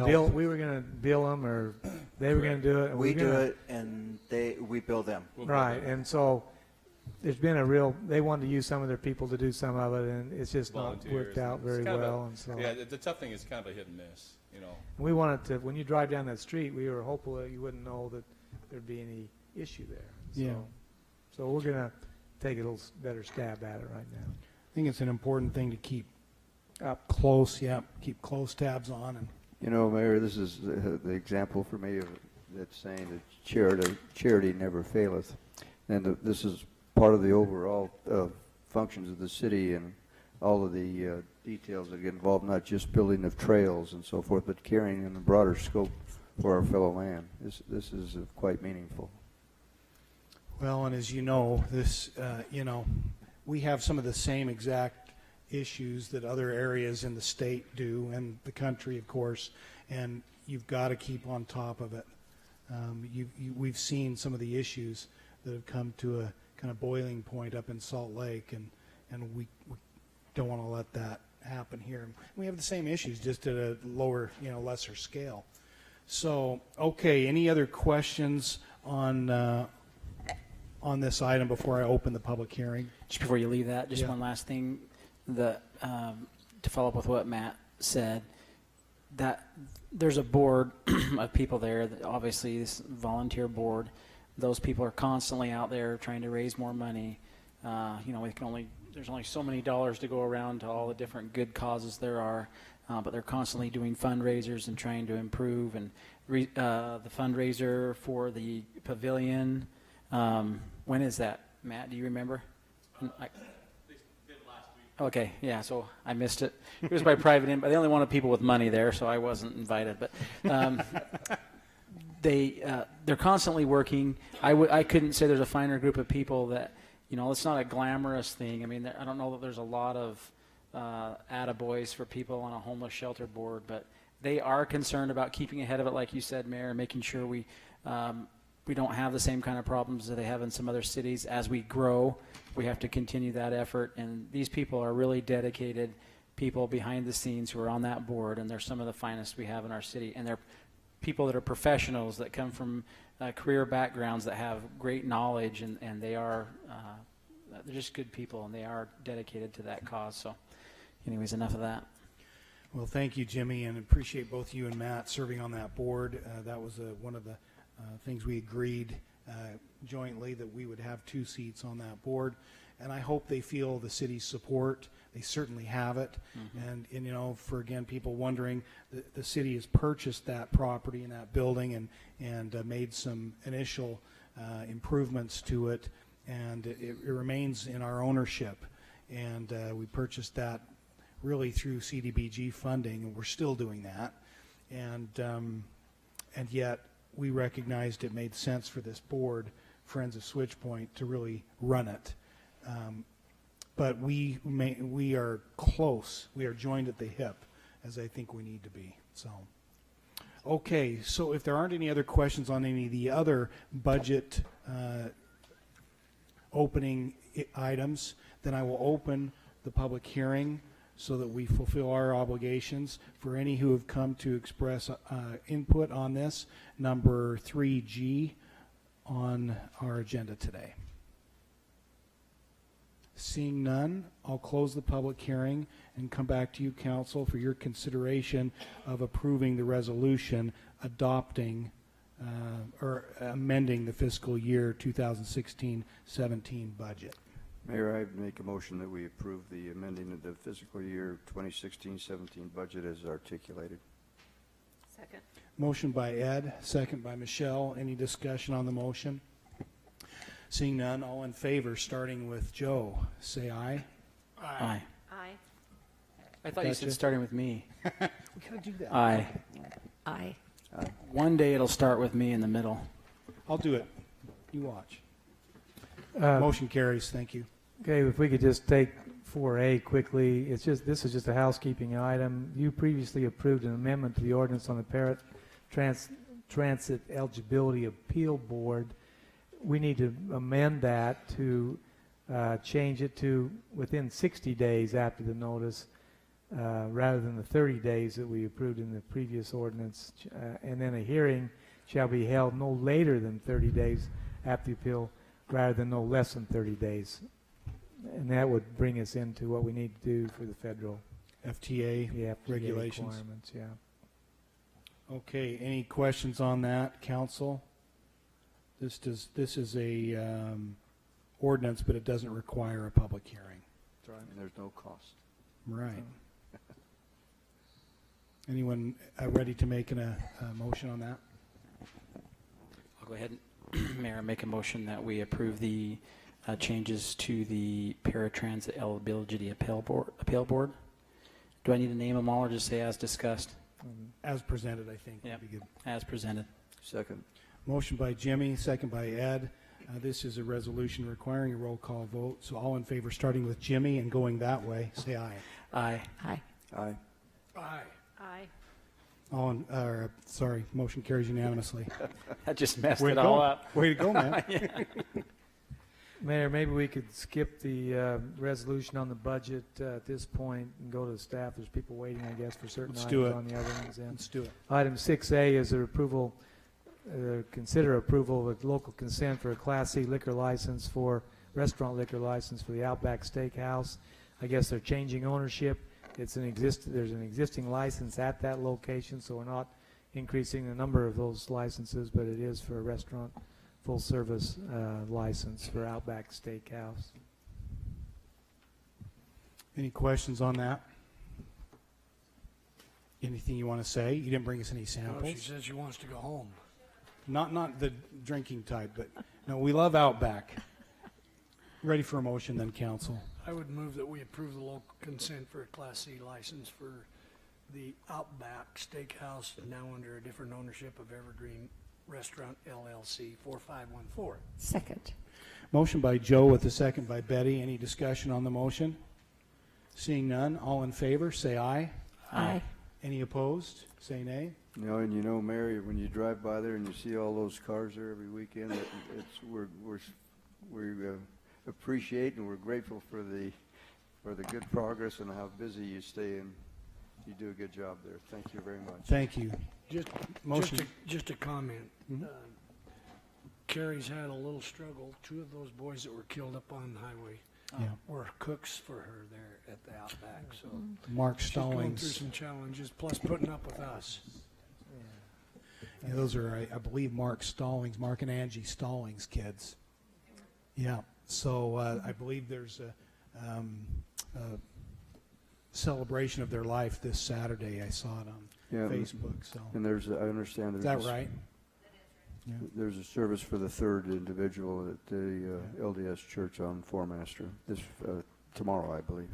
bill them, or they were going to do it. And We we're do gonna- it, and we bill them. right, and so there's been they wanted to use some of their people to do some of it, and it's just not Volunteers, worked out and very it's kind of well. And so yeah, the tough thing is kind of a hit and miss, and we wanted to, when you drive down that street, we were hopeful that you wouldn't know that there'd be any issue there. So, Yeah. So we're going to take a little better stab at it right now. I think it's an important thing to keep up close. Yeah, keep close tabs on. And Mayor, this is the example for me of that's saying that charity never faileth, and this is part of the overall functions of the city and all of the details that get involved, not just building of trails and so forth, but carrying in a broader scope for our fellow man. This is quite meaningful. Well, and as you know, we have some of the same exact issues that other areas in the state do, and the country, of course, and you've got to keep on top of it. We've seen some of the issues that have come to a kind of boiling point up in Salt Lake, and we don't want to let that happen here. We have the same issues, just at a lower, lesser scale. So, okay, any other questions on this item before I open the public hearing? Just before you leave that, just Yeah. one last thing to follow up with what Matt said, that there's a board of people there, that obviously this volunteer board. Those people are constantly out there trying to raise more money. There's only so many dollars to go around to all the different good causes there are, but they're constantly doing fundraisers and trying to improve. And the fundraiser for the pavilion, when is that, Matt? Do you remember? Okay, yeah, so I missed it. It was by private, but they only wanted people with money there, so I wasn't invited. But they're constantly working. I couldn't say there's a finer group of people that, it's not a glamorous thing. I mean, I don't know that there's a lot of attaboys for people on a homeless shelter board, but they are concerned about keeping ahead of it, like you said, Mayor, making sure we don't have the same kind of problems that they have in some other cities. As we grow, we have to continue that effort, and these people are really dedicated people behind the scenes who are on that board, and they're some of the finest we have in our city, and they're people that are professionals that come from career backgrounds that have great knowledge, and they are they're just good people, and they are dedicated to that cause. So anyways, enough of that. Well, thank you, Jimmy, and appreciate both you and Matt serving on that board. That was one of the things we agreed jointly, that we would have 2 seats on that board, and I hope they feel the city's support. They certainly have it. Mm-hmm. And for again people wondering, the city has purchased that property and that building and made some initial improvements to it, and it remains in our ownership. And we purchased that really through CDBG funding, and we're still doing that. And yet we recognized it made sense for this board, Friends of Switchpoint, to really run it. But we are close. We are joined at the hip, as I think we need to be. So, okay. So if there aren't any other questions on any of the other budget opening items, then I will open the public hearing so that we fulfill our obligations. For any who have come to express input on this, number 3G on our agenda today. Seeing none, I'll close the public hearing and come back to you, council, for your consideration of approving the resolution adopting or amending the fiscal year 2016-17 budget. Mayor, I make a motion that we approve the amending of the fiscal year 2016-17 budget as articulated. Second. Motion by Ed, second by Michelle. Any discussion on the motion? Seeing none, all in favor, starting with Joe, say aye. Aye. Aye. I thought you said Gotcha. starting with me. We gotta do that. Aye. Aye. One day it'll start with me in the middle. I'll do it. You watch. Uh, Motion carries. Thank you. Okay, if we could just take 4A quickly. This is just a housekeeping item. You previously approved an amendment to the ordinance on the Parrot Transit Eligibility Appeal Board. We need to amend that to change it to within 60 days after the notice, rather than the 30 days that we approved in the previous ordinance. And then a hearing shall be held no later than 30 days after the appeal, rather than no less than 30 days. And that would bring us into what we need to do for the federal FTA regulations. requirements. Yeah. Okay, any questions on that, council? This is a ordinance, but it doesn't require a public hearing. And there's no cost. Right. Anyone ready to make a motion on that? I'll go ahead and, Mayor, make a motion that we approve the changes to the Paratransit Eligibility Appeal Board. Do I need to name them all or just say as discussed? As presented, I think Yeah, would be good. as presented. Second. Motion by Jimmy, second by Ed. This is a resolution requiring a roll call vote. So all in favor, starting with Jimmy and going that way, say aye. Aye. Aye. Aye. Aye. Aye. Sorry, motion carries unanimously. That just messed Way it to all go. up. Way to go, man. Mayor, maybe we could skip the resolution on the budget at this point and go to the staff. There's people waiting, I guess, for certain Let's do items it. on the other ones. Let's do it. Item 6A is a approval, consider approval of local consent for a Class C liquor license for, restaurant liquor license for the Outback Steakhouse. I guess they're changing ownership. There's an existing license at that location, so we're not increasing the number of those licenses, but it is for a restaurant full-service license for Outback Steakhouse. Any questions on that? Anything you want to say? You didn't bring us any No, samples. she says she wants to go home. Not the drinking type, but no, we love Outback. Ready for a motion then, council? I would move that we approve the local consent for a Class C license for the Outback Steakhouse, now under a different ownership of Evergreen Restaurant LLC, 4514. Second. Motion by Joe with a second by Betty. Any discussion on the motion? Seeing none, all in favor, say aye. Aye. Any opposed? Say nay. You know, and you know, Mary, when you drive by there and you see all those cars there every weekend, we appreciate and we're grateful for the good progress and how busy you stay, and you do a good job there. Thank you very much. Thank you. Just a comment. Carrie's had a little struggle. Two of those boys that were killed up on the highway were cooks for her there at the Outback. So Mark she's going through Stallings. some challenges, plus putting up with us. Yeah, those are, I believe, Mark and Angie Stallings' kids. Yeah. So I believe there's a celebration of their life this Saturday. I saw it on Facebook. So. And I understand Is there's that right? Yeah. There's a service for the third individual at the LDS Church on Foremaster tomorrow, I believe.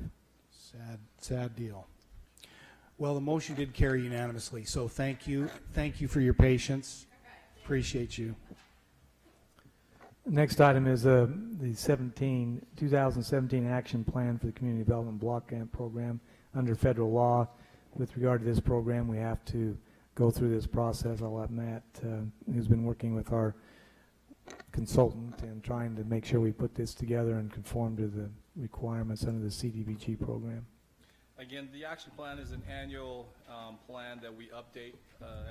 Sad deal. Well, the motion did carry unanimously, so thank you. Thank you for your patience. Appreciate you. Next item is the 2017 action plan for the Community Development Block Grant Program under federal law. With regard to this program, we have to go through this process. I'll let Matt, who's been working with our consultant and trying to make sure we put this together and conform to the requirements under the CDBG program. Again, the action plan is an annual plan that we update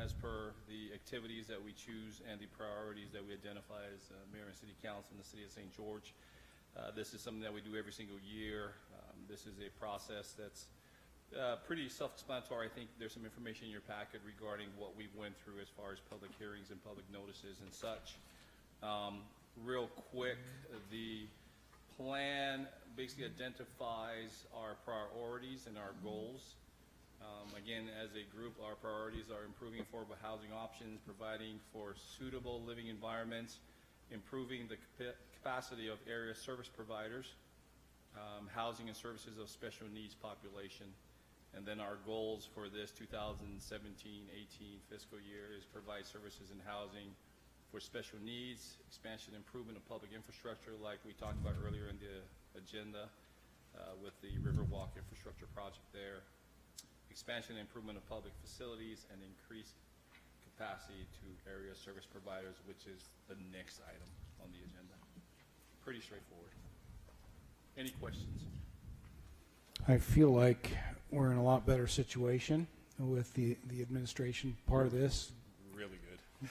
as per the activities that we choose and the priorities that we identify as Mayor and City Council in the City of St. George. This is something that we do every single year. This is a process that's pretty self-explanatory. I think there's some information in your packet regarding what we went through as far as public hearings and public notices and such. Real quick, the plan basically identifies our priorities and our goals. Again, as a group, our priorities are improving affordable housing options, providing for suitable living environments, improving the capacity of area service providers, housing and services of special needs population. And then our goals for this 2017-18 fiscal year is provide services and housing for special needs, expansion and improvement of public infrastructure like we talked about earlier in the agenda with the Riverwalk infrastructure project there, expansion and improvement of public facilities, and increased capacity to area service providers, which is the next item on the agenda. Pretty straightforward. Any questions? I feel like we're in a lot better situation with the administration part of this. Really good.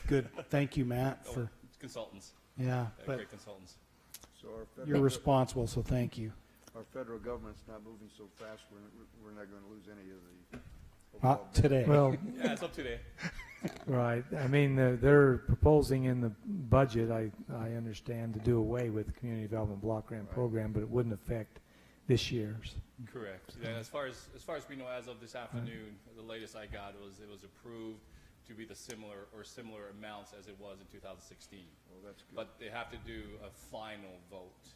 Good. Thank you, Matt, for consultants. Yeah, but great consultants. So our federal you're responsible, so thank you. Our federal government's not moving so fast, we're not going to lose any of the. Not today. Well, yeah, it's up today. Right. I mean, they're proposing in the budget, I understand, to do away with the Community Development Block Grant Program, but it wouldn't affect this year's. Correct. Yeah, as far as we know, as of this afternoon, the latest I got was it was approved to be the similar amounts as it was in 2016. Well, that's good. But they have to do a final vote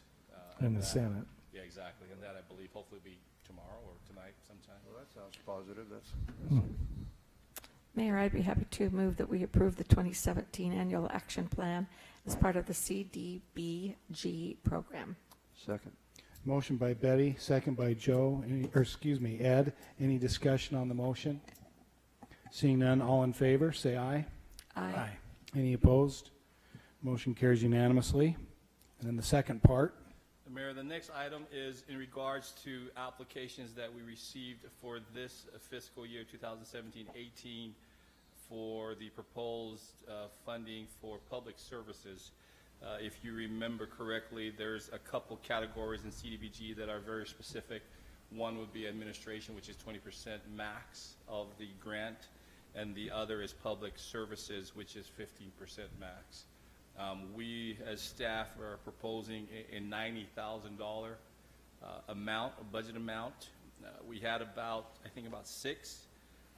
In the Senate. Yeah, exactly. And that, I believe, hopefully will be tomorrow or tonight sometime. Well, that sounds positive. That's Mayor, I'd be happy to move that we approve the 2017 annual action plan as part of the CDBG program. second. Motion by Betty, second by Joe, Ed. Any discussion on the motion? Seeing none, all in favor, say aye. Aye. Any opposed? Motion carries unanimously. And then the second part. Mayor, the next item is in regards to applications that we received for this fiscal year 2017-18 for the proposed funding for public services. If you remember correctly, there's a couple categories in CDBG that are very specific. One would be administration, which is 20% max of the grant, and the other is public services, which is 15% max. We, as staff, are proposing a $90,000 amount, a budget amount. We had about 6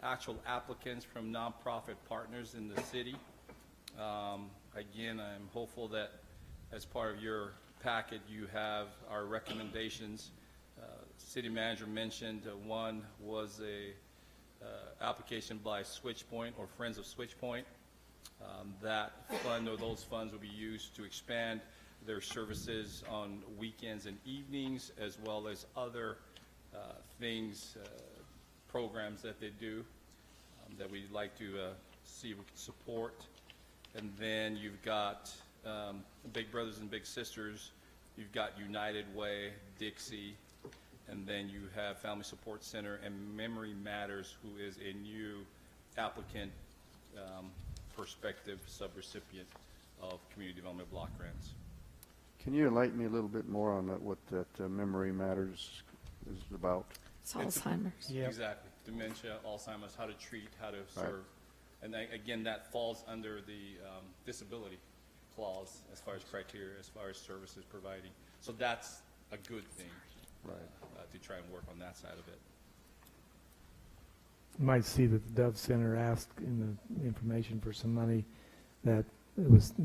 actual applicants from nonprofit partners in the city. Again, I'm hopeful that as part of your packet, you have our recommendations. City manager mentioned one was a application by Switchpoint or Friends of Switchpoint. That fund or those funds will be used to expand their services on weekends and evenings, as well as other things, programs that they do that we'd like to see if we can support. And then you've got Big Brothers and Big Sisters. You've got United Way, Dixie, and then you have Family Support Center and Memory Matters, who is a new applicant, prospective subrecipient of Community Development Block Grants. Can you enlighten me a little bit more on what that Memory Matters is about? It's Alzheimer's. Exactly. Dementia, Alzheimer's, how to treat, how to serve. And again, that falls under the disability clause as far as criteria, as far as services providing. So that's a good thing, to try and work on that side of it. You might see that the Dove Center asked in the information for some money that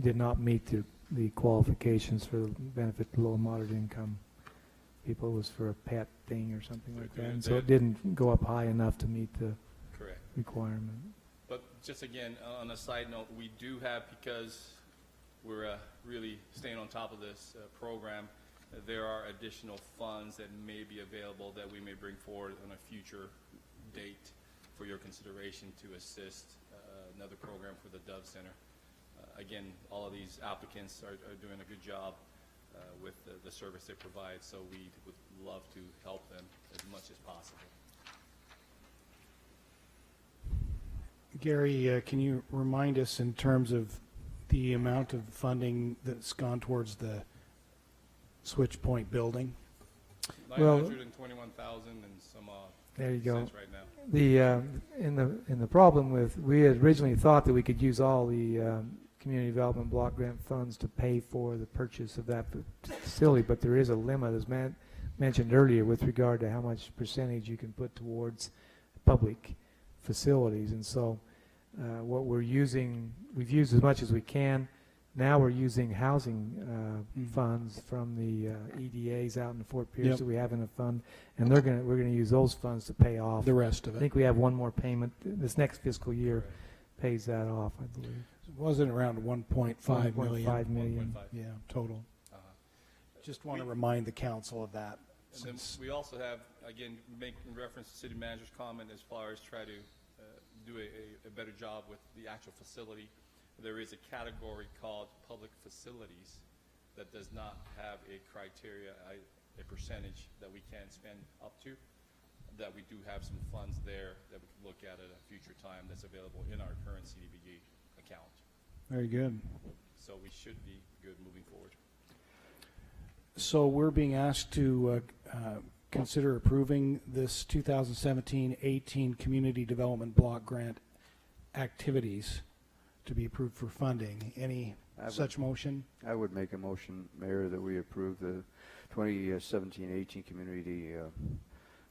did not meet the qualifications for the benefit to low and moderate income people it was for a pet thing or something like that. Correct. And so it didn't go up high enough to meet the Correct. requirement. But just again, on a side note, we do have, because we're really staying on top of this program, there are additional funds that may be available that we may bring forward on a future date for your consideration to assist another program for the Dove Center. Again, all of these applicants are doing a good job with the service they provide, so we would love to help them as much as possible. Gary, can you remind us in terms of the amount of funding that's gone towards the Switch Point building? Well, 921,000 and some there you go. cents right now. In the problem with, we had originally thought that we could use all the community development block grant funds to pay for the purchase of that facility, but there is a limit, as mentioned earlier, with regard to how much percentage you can put towards public facilities. And so what we're using, we've used as much as we can. Now we're using housing funds from the EDAs out in Fort Pierce Yep. that we have in a fund, and we're going to use those funds to pay off The rest of I it. think we have one more payment. This next fiscal year pays that off, I believe. Wasn't around 1.5 million. 1.5 million. Yeah, total. Just want to remind the council of that. And then Since we also have, again, making reference to city manager's comment as far as try to do a better job with the actual facility. There is a category called public facilities that does not have a criteria, a percentage that we can spend up to, that we do have some funds there that we can look at a future time that's available in our current CDBG account. Very good. So we should be good moving forward. So we're being asked to consider approving this 2017-18 Community Development Block Grant activities to be approved for funding. Any such motion? I would make a motion, Mayor, that we approve the 2017-18 Community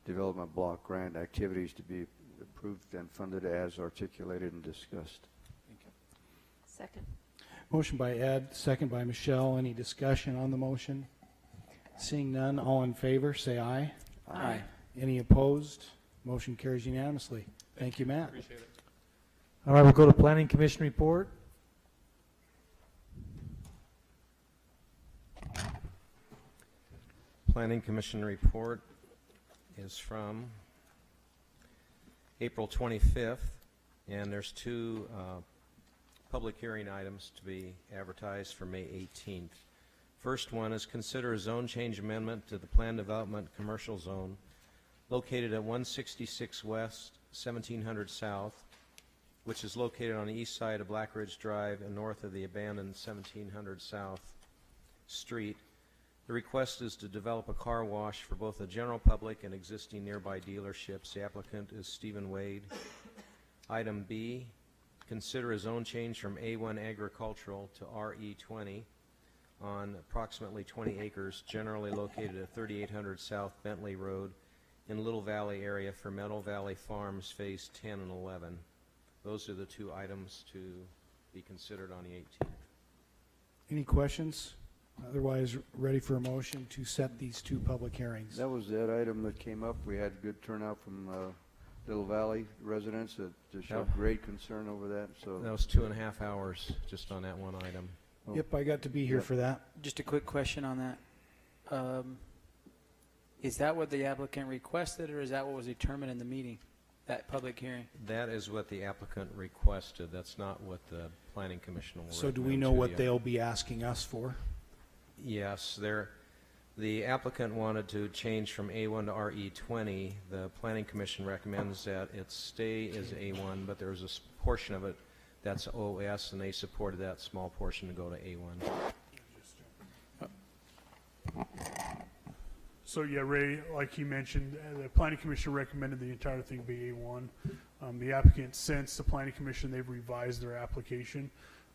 Development Block Grant activities to be approved and funded as articulated and discussed. Second. Motion by Ed, second by Michelle. Any discussion on the motion? Seeing none, all in favor, say aye. Aye. Any opposed? Motion carries unanimously. Thank you, Matt. Appreciate it. All right, we'll go to Planning Commission report. Planning Commission report is from April 25th, and there's two public hearing items to be advertised for May 18th. First one is consider a zone change amendment to the Plan Development Commercial Zone located at 166 West, 1700 South, which is located on the east side of Black Ridge Drive and north of the abandoned 1700 South Street. The request is to develop a car wash for both the general public and existing nearby dealerships. The applicant is Stephen Wade. Item B, consider a zone change from A1 agricultural to RE20 on approximately 20 acres, generally located at 3800 South Bentley Road in Little Valley area for Meadow Valley Farms Phase 10 and 11. Those are the two items to be considered on the 18th. Any questions? Otherwise, ready for a motion to set these two public hearings. That was that item that came up. We had good turnout from Little Valley residents that showed great concern over that. So That was 2.5 hours just on that one item. Yep, I got to be here for that. Just a quick question on that. Is that what the applicant requested, or is that what was determined in the meeting, that public hearing? That is what the applicant requested. That's not what the Planning Commission will So do we recommend know to what you. they'll be asking us for? Yes, the applicant wanted to change from A1 to RE20. The Planning Commission recommends that it stay as A1, but there's a portion of it that's OS, and they supported that small portion to go to A1. So yeah, Ray, like he mentioned, the Planning Commission recommended the entire thing be A1. The applicant, since the Planning Commission, they've revised their application,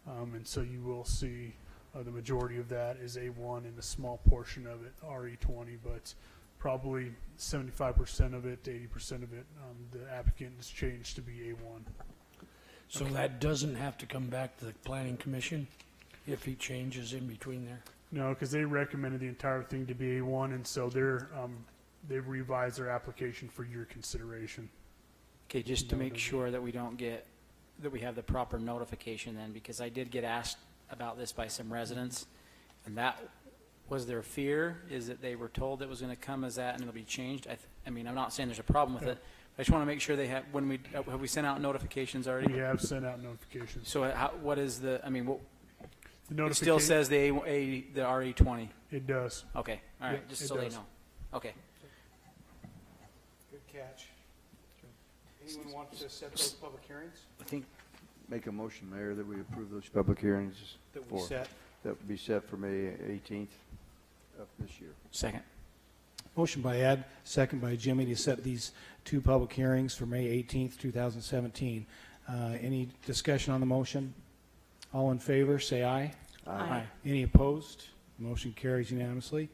and so you will see the majority of that is A1 and a small portion of it RE20, but probably 75% of it, 80% of it, the applicant has changed to be A1. So that doesn't have to come back to the planning commission if he changes in between there? No, because they recommended the entire thing to be A1, and so they've revised their application for your consideration. Okay, just to No, make no, no. sure that we don't get, that we have the proper notification then, because I did get asked about this by some residents, and that was their fear, is that they were told it was going to come as that and it'll be changed. I mean, I'm not saying there's a problem with it. I just want to make sure they have, have we sent out notifications already? We have sent out notifications. So what is the, I mean, what, The it still notifica- says the RE20? It does. Okay, all right, Yeah, just it so they does. know. Okay. Good catch. Anyone want to set those public hearings? I think Make a motion, Mayor, that we approve those public hearings. That we set. That would be set for May 18th of this year. Second. Motion by Ed, second by Jimmy to set these two public hearings for May 18th, 2017. Any discussion on the motion? All in favor, say aye. Aye. Any opposed? Motion carries unanimously.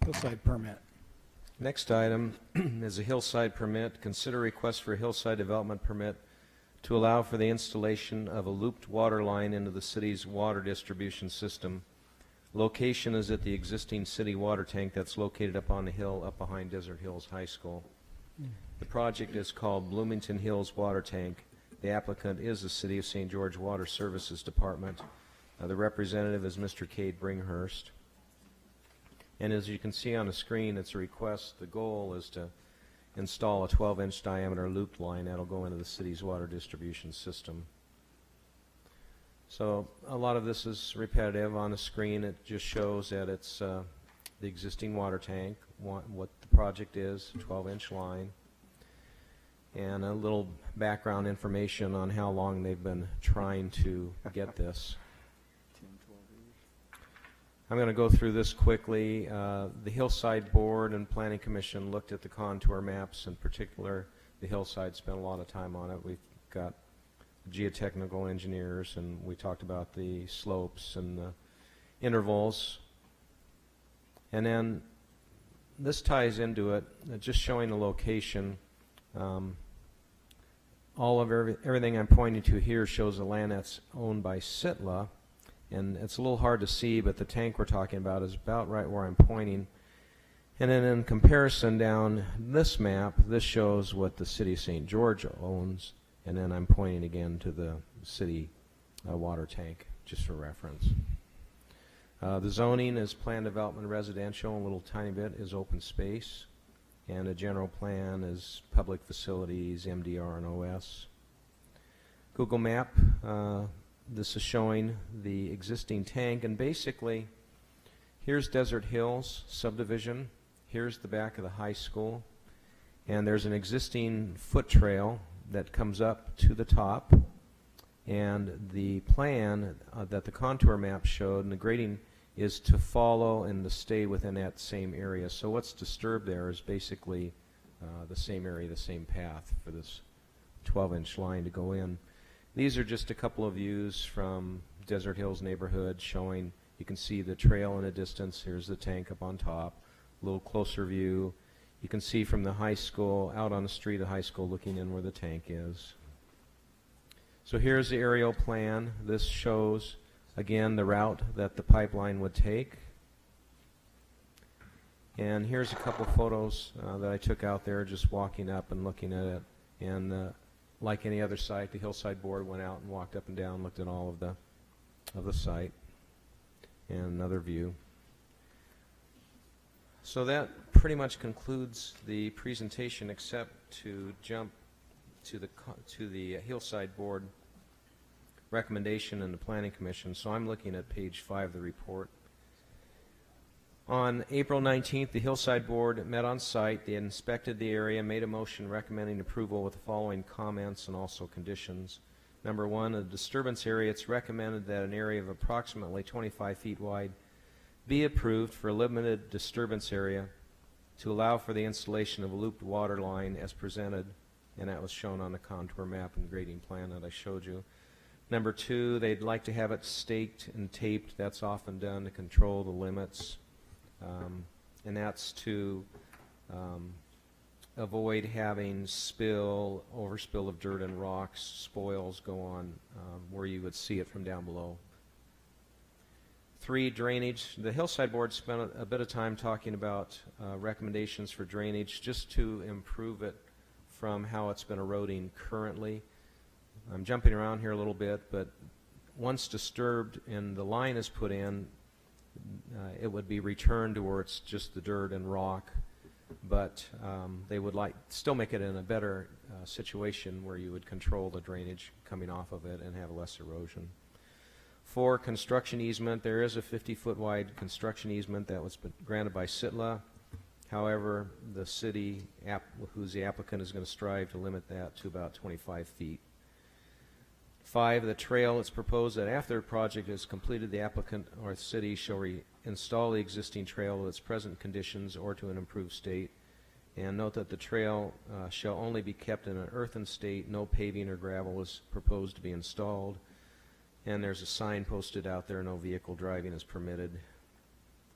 Hillside permit. Next item is a hillside permit. Consider request for a hillside development permit to allow for the installation of a looped water line into the city's water distribution system. Location is at the existing city water tank that's located up on the hill up behind Desert Hills High School. The project is called Bloomington Hills Water Tank. The applicant is the City of St. George Water Services Department. The representative is Mr. Cade Bringhurst. And as you can see on the screen, it's a request. The goal is to install a 12-inch diameter looped line that'll go into the city's water distribution system. So a lot of this is repetitive. On the screen, it just shows that it's the existing water tank, what the project is, 12-inch line, and a little background information on how long they've been trying to get this. 10, 12 years. I'm going to go through this quickly. The Hillside Board and Planning Commission looked at the contour maps. In particular, the Hillside spent a lot of time on it. We've got geotechnical engineers, and we talked about the slopes and the intervals. And then this ties into it, just showing the location. Everything I'm pointing to here shows the land that's owned by Sitla. And it's a little hard to see, but the tank we're talking about is about right where I'm pointing. And then in comparison down this map, this shows what the city of St. George owns, and then I'm pointing again to the city water tank, just for reference. The zoning is planned development residential, a little tiny bit is open space, and a general plan is public facilities, MDR, and OS. Google Map, this is showing the existing tank, and basically, here's Desert Hills subdivision, here's the back of the high school, and there's an existing foot trail that comes up to the top, and the plan that the contour map showed, and the grading is to follow and to stay within that same area. So what's disturbed there is basically the same area, the same path for this 12-inch line to go in. These are just a couple of views from Desert Hills neighborhood showing, you can see the trail in the distance. Here's the tank up on top. A little closer view. You can see from the high school, out on the street of high school, looking in where the tank is. So here's the aerial plan. This shows, again, the route that the pipeline would take. And here's a couple photos that I took out there just walking up and looking at it. And like any other site, the Hillside Board went out and walked up and down, looked at all of the site. And another view. So that pretty much concludes the presentation, except to jump to the Hillside Board recommendation and the Planning Commission. So I'm looking at page 5 of the report. On April 19th, the Hillside Board met on site. They inspected the area, made a motion recommending approval with the following comments and also conditions. Number 1, a disturbance area. It's recommended that an area of approximately 25 feet wide be approved for a limited disturbance area to allow for the installation of a looped water line as presented, and that was shown on the contour map and grading plan that I showed you. Number 2, they'd like to have it staked and taped. That's often done to control the limits. And that's to avoid having overspill of dirt and rocks, spoils go on where you would see it from down below. 3, drainage. The Hillside Board spent a bit of time talking about recommendations for drainage just to improve it from how it's been eroding currently. I'm jumping around here a little bit, but once disturbed and the line is put in, it would be returned to where it's just the dirt and rock, but they would still make it in a better situation where you would control the drainage coming off of it and have less erosion. 4, construction easement. There is a 50-foot wide construction easement that was granted by SITLA. However, the city, who's the applicant, is going to strive to limit that to about 25 feet. 5, the trail. It's proposed that after the project is completed, the applicant or the city shall install the existing trail with its present conditions or to an improved state. And note that the trail shall only be kept in an earthen state. No paving or gravel is proposed to be installed. And there's a sign posted out there, no vehicle driving is permitted.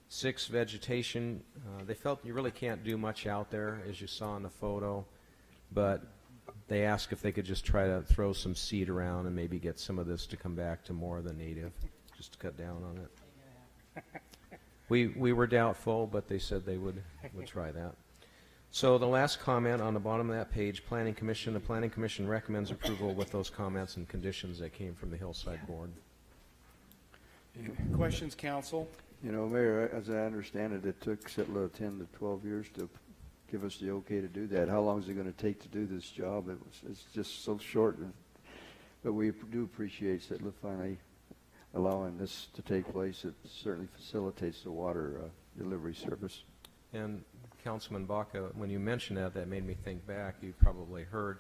6, vegetation. They felt you really can't do much out there, as you saw in the photo, but they asked if they could just try to throw some seed around and maybe get some of this to come back to more of the native, just to cut down on it. We were doubtful, but they said they would try that. So the last comment on the bottom of that page, Planning Commission. The Planning Commission recommends approval with those comments and conditions that came from the Hillside Board. Questions, council? You know, Mayor, as I understand it, it took SITLA 10 to 12 years to give us the okay to do that. How long is it going to take to do this job? It's just so short. But we do appreciate SITLA finally allowing this to take place. It certainly facilitates the water delivery service. And Councilman Baca, when you mentioned that, that made me think back. You probably heard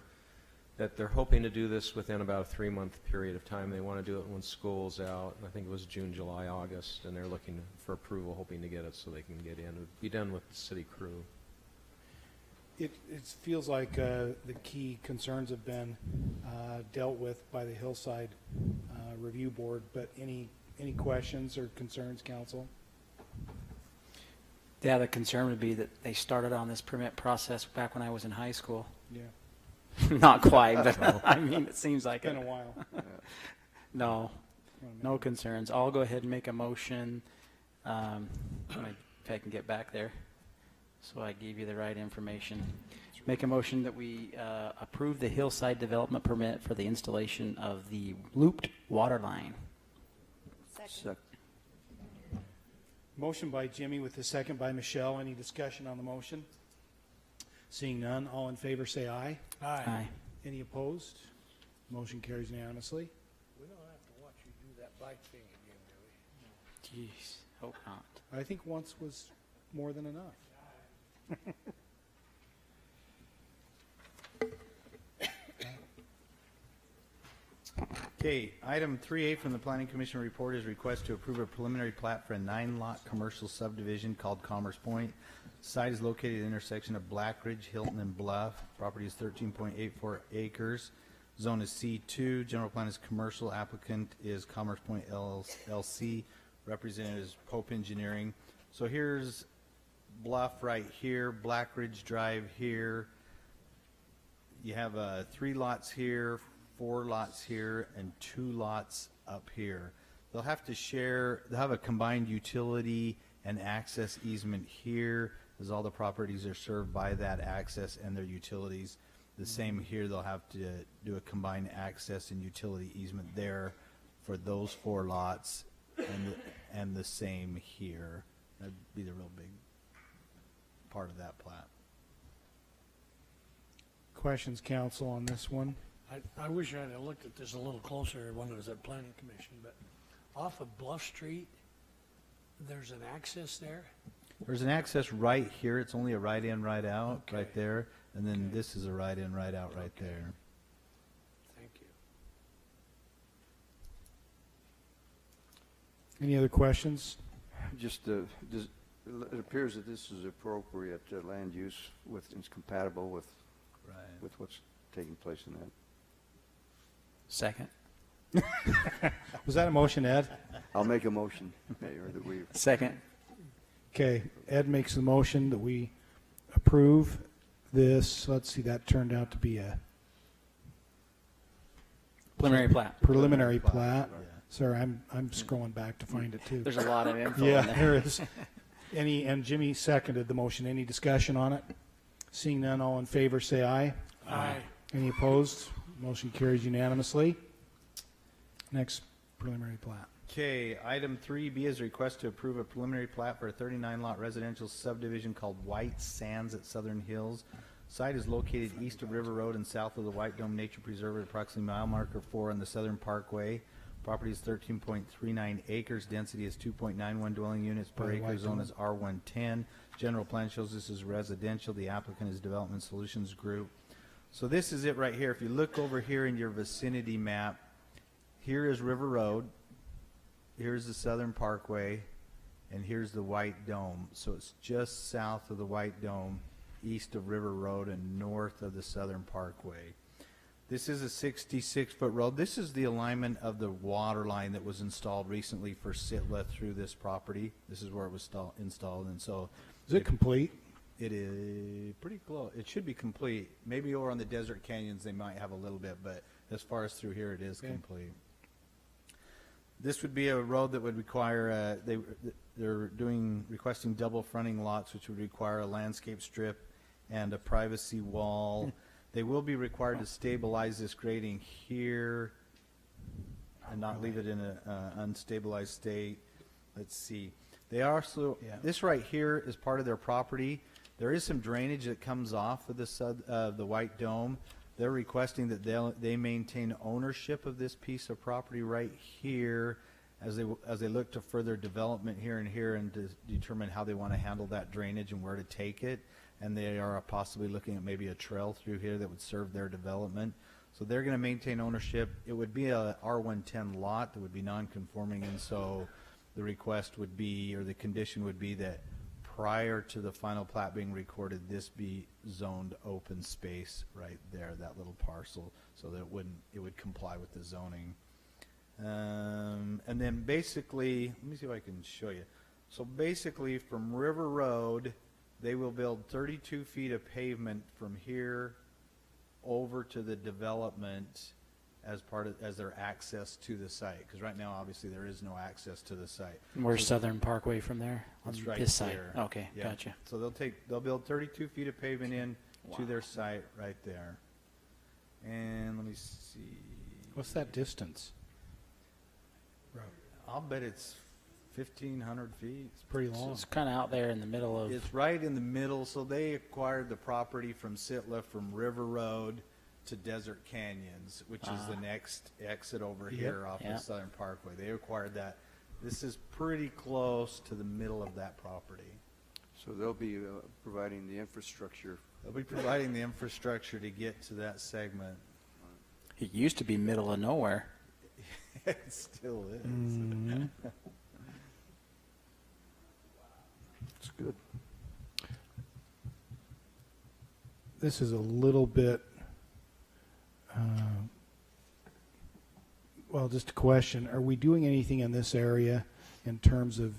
that they're hoping to do this within about a 3-month period of time. They want to do it when school's out. I think it was June, July, August, and they're looking for approval, hoping to get it so they can get in. It would be done with the city crew. It feels like the key concerns have been dealt with by the Hillside Review Board, but any questions or concerns, council? Yeah, the concern would be that they started on this permit process back when I was in high school. Yeah. Not quite, but I mean, it seems like It's been a while. No, no concerns. I'll go ahead and make a motion, if I can get back there, so I gave you the right information. Make a motion that we approve the Hillside Development Permit for the installation of the looped water line. Second. Motion by Jimmy with the second by Michelle. Any discussion on the motion? Seeing none, all in favor say aye. Aye. Any opposed? Motion carries unanimously. We don't have to watch you do that bike thing again, do we? Jeez, hope not. I think once was more than enough. Okay, item 3A from the Planning Commission report is request to approve a preliminary plat for a 9-lot commercial subdivision called Commerce Point. Site is located at the intersection of Black Ridge, Hilton, and Bluff. Property is 13.84 acres. Zone is C2. General plan is commercial. Applicant is Commerce Point LLC. Representative is Pope Engineering. So here's Bluff right here, Black Ridge Drive here. You have 3 lots here, 4 lots here, and 2 lots up here. They'll have to share, they'll have a combined utility and access easement here, as all the properties are served by that access and their utilities. The same here, they'll have to do a combined access and utility easement there for those 4 lots, and the same here. That'd be the real big part of that plat. Questions, council, on this one? I wish I'd have looked at this a little closer when I was at Planning Commission, but off of Bluff Street, there's an access there? There's an access right here. It's only a right in, right out, right there. And then this is a right in, right out right there. Thank you. Any other questions? Just, it appears that this is appropriate land use it's compatible with what's taking place in that. Second. Was that a motion, Ed? I'll make a motion, Mayor, that we... Second. Okay, Ed makes the motion that we approve this. Let's see, that turned out to be a Preliminary plat. preliminary plat. Sorry, I'm scrolling back to find it too. There's a lot of info Yeah, in there. there is. And Jimmy seconded the motion. Any discussion on it? Seeing none, all in favor say aye. Aye. Any opposed? Motion carries unanimously. Next preliminary plat. Okay, item 3B is a request to approve a preliminary plat for a 39-lot residential subdivision called White Sands at Southern Hills. Site is located east of River Road and south of the White Dome Nature Preserve at approximately mile marker 4 on the Southern Parkway. Property is 13.39 acres. Density is 2.91 dwelling units per By acre. White Zone Dome. is R110. General plan shows this is residential. The applicant is Development Solutions Group. So this is it right here. If you look over here in your vicinity map, here is River Road, here's the Southern Parkway, and here's the White Dome. So it's just south of the White Dome, east of River Road, and north of the Southern Parkway. This is a 66-foot road. This is the alignment of the water line that was installed recently for Sitla through this property. This is where it was installed, and so Is it complete? it is pretty close. It should be complete. Maybe over on the Desert Canyons they might have a little bit, but as far as through here, it is complete. This would be a road that would require, they're requesting double fronting lots, which would require a landscape strip and a privacy wall. They will be required to stabilize this grading here and not leave it in an unstabilized state. Let's see. They also, this right here is part of their property. There is some drainage that comes off of the White Dome. They're requesting that they maintain ownership of this piece of property right here as they look to further development here and to determine how they want to handle that drainage and where to take it. And they are possibly looking at maybe a trail through here that would serve their development. So they're going to maintain ownership. It would be a R110 lot that would be non-conforming, and so the request would be, or the condition would be, that prior to the final plat being recorded, this be zoned open space right there, that little parcel, so that it would comply with the zoning. And then basically, let me see if I can show you. So basically, from River Road, they will build 32 feet of pavement from here over to the development as their access to the site. Because right now, obviously, there is no access to the site. Where's Southern Parkway from there? On It's right this side. here. Okay, Yeah. gotcha. So they'll build 32 feet of pavement in to their site right there. And let me see. What's that distance? I'll bet it's 1,500 feet. It's pretty So long. it's kind of out there in the middle of. It's right in the middle. So they acquired the property from Sitla from River Road to Desert Canyons, which is the next exit over here off the Southern Parkway. They acquired that. This is pretty close to the middle of that property. So they'll be providing the infrastructure. They'll be providing the infrastructure to get to that segment. It used to be middle of nowhere. It still is. Mhm. It's good. This is a little bit, well, just a question. Are we doing anything in this area in terms of,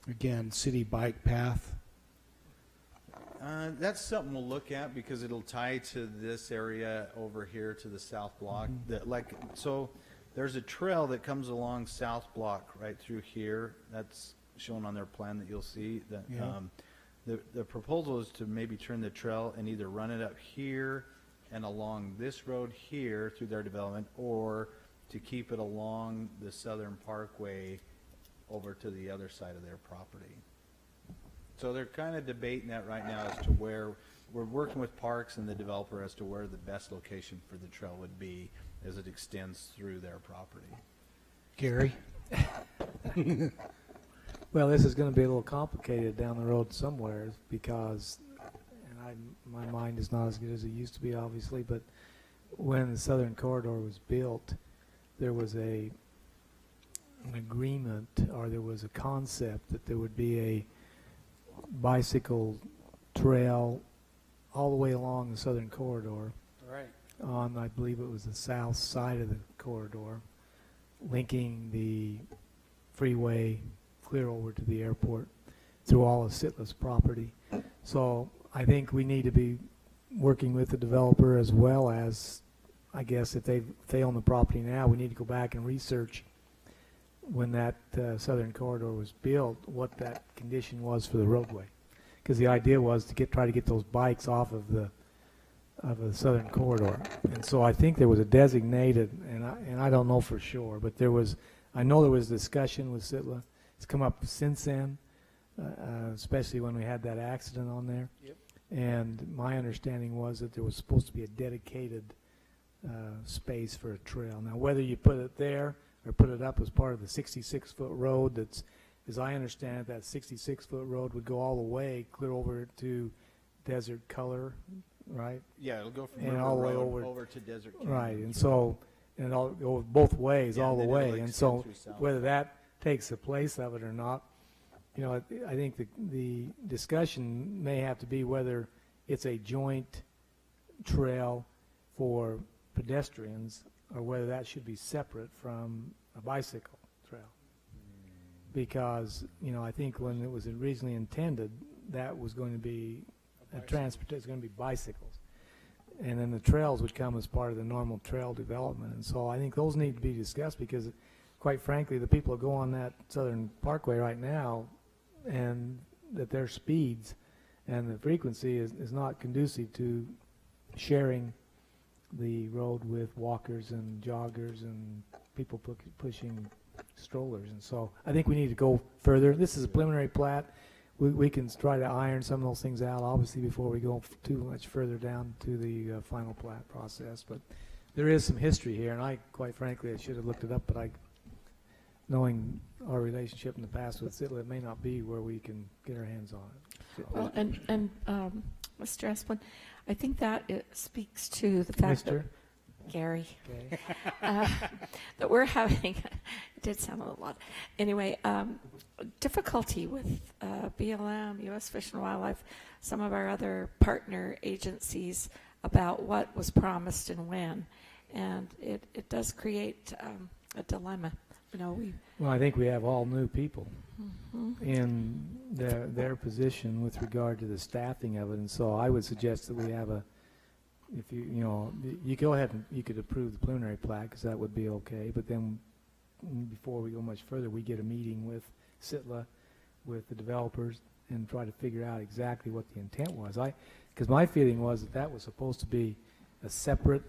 again, city bike path? That's something we'll look at because it'll tie to this area over here to the south block. So there's a trail that comes along south block right through here. That's shown on their plan that you'll see. That the proposal is to maybe turn the trail and either run it up here and along this road here through their development, or to keep it along the Southern Parkway over to the other side of their property. So they're kind of debating that right now as to where, we're working with Parks and the developer as to where the best location for the trail would be as it extends through their property. Gary? Well, this is going to be a little complicated down the road somewhere because, my mind is not as good as it used to be, obviously, but when the Southern Corridor was built, there was an agreement, or there was a concept that there would be a bicycle trail all the way along the Southern Corridor. Right. On, I believe it was the south side of the corridor, linking the freeway clear over to the airport through all of Sitla's property. So I think we need to be working with the developer as well as I guess if they own the property now, we need to go back and research when that southern corridor was built, what that condition was for the roadway. Because the idea was to try to get those bikes off of the southern corridor. And so I think there was a designated, and I don't know for sure, but I know there was discussion with Sitla. It's come up since then, especially when we had that accident on there. Yep. And my understanding was that there was supposed to be a dedicated space for a trail. Now, whether you put it there or put it up as part of the 66-foot road, that's, as I understand it, that 66-foot road would go all the way clear over to Desert Color, right? Yeah, it'll go from And River all the way Road over to Desert Canyon. right, and so, and it'll go both ways, Yeah, all the and then it'll way. And extend so through south. whether that takes the place of it or not, I think the discussion may have to be whether it's a joint trail for pedestrians or whether that should be separate from a bicycle trail. Because, I think when it was originally intended, that was going to be it's going to be bicycles. And then the trails would come as part of the normal trail development. And so I think those need to be discussed because, quite frankly, the people that go on that Southern Parkway right now, and that their speeds and the frequency is not conducive to sharing the road with walkers and joggers and people pushing strollers. And so I think we need to go further. This is a preliminary plat. We can try to iron some of those things out, obviously, before we go too much further down to the final plat process. But there is some history here, and I, quite frankly, I should have looked it up, but knowing our relationship in the past with Sitla, it may not be where we can get our hands on it. So. Well, and Mr. Esplin, I think that it speaks to the fact that Gary, Okay. that we're having, it did sound a little odd. Anyway, difficulty with BLM, U.S. Fish and Wildlife, some of our other partner agencies about what was promised and when. And it does create a dilemma. Well, I think we have all new people in their position with regard to the staffing of it, and so I would suggest that we have if you go ahead and you could approve the preliminary plat because that would be okay, but then before we go much further, we get a meeting with Sitla, with the developers, and try to figure out exactly what the intent was. Because my feeling was that was supposed to be a separate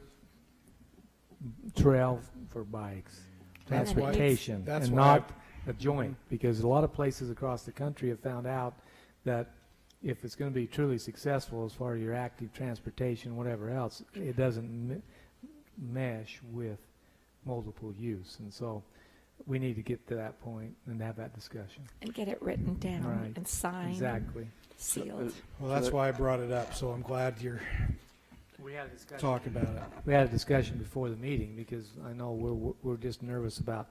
trail for bikes. Transportation, that's and why not a joint, because a lot of places across the country have found out that if it's going to be truly successful as far as your active transportation, whatever else, it doesn't mesh with multiple use. And so we need to get to that point and have that discussion. And get it written down Right. and signed. Exactly. Sealed. Well, that's why I brought it up, so I'm glad you're talking about it. We had a discussion before the meeting because I know we're just nervous about,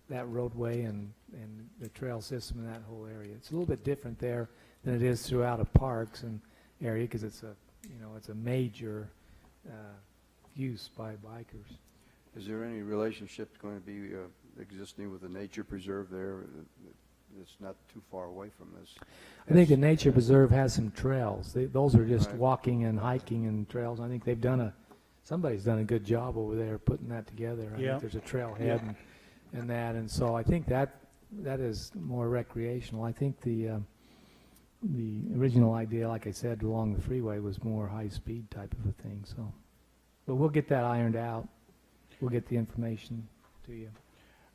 that roadway and the trail system in that whole area. It's a little bit different there than it is throughout the parks and area because it's a major use by bikers. Is there any relationship going to be existing with the nature preserve there? It's not too far away from this. I think the nature preserve has some trails. Those are just Right. walking and hiking and trails. I think somebody's done a good job over there putting that together. I Yeah. think there's a trailhead Yeah. and that, and so I think that is more recreational. I think the original idea, like I said, along the freeway was more high speed type of a thing. So, but we'll get that ironed out. We'll get the information to you.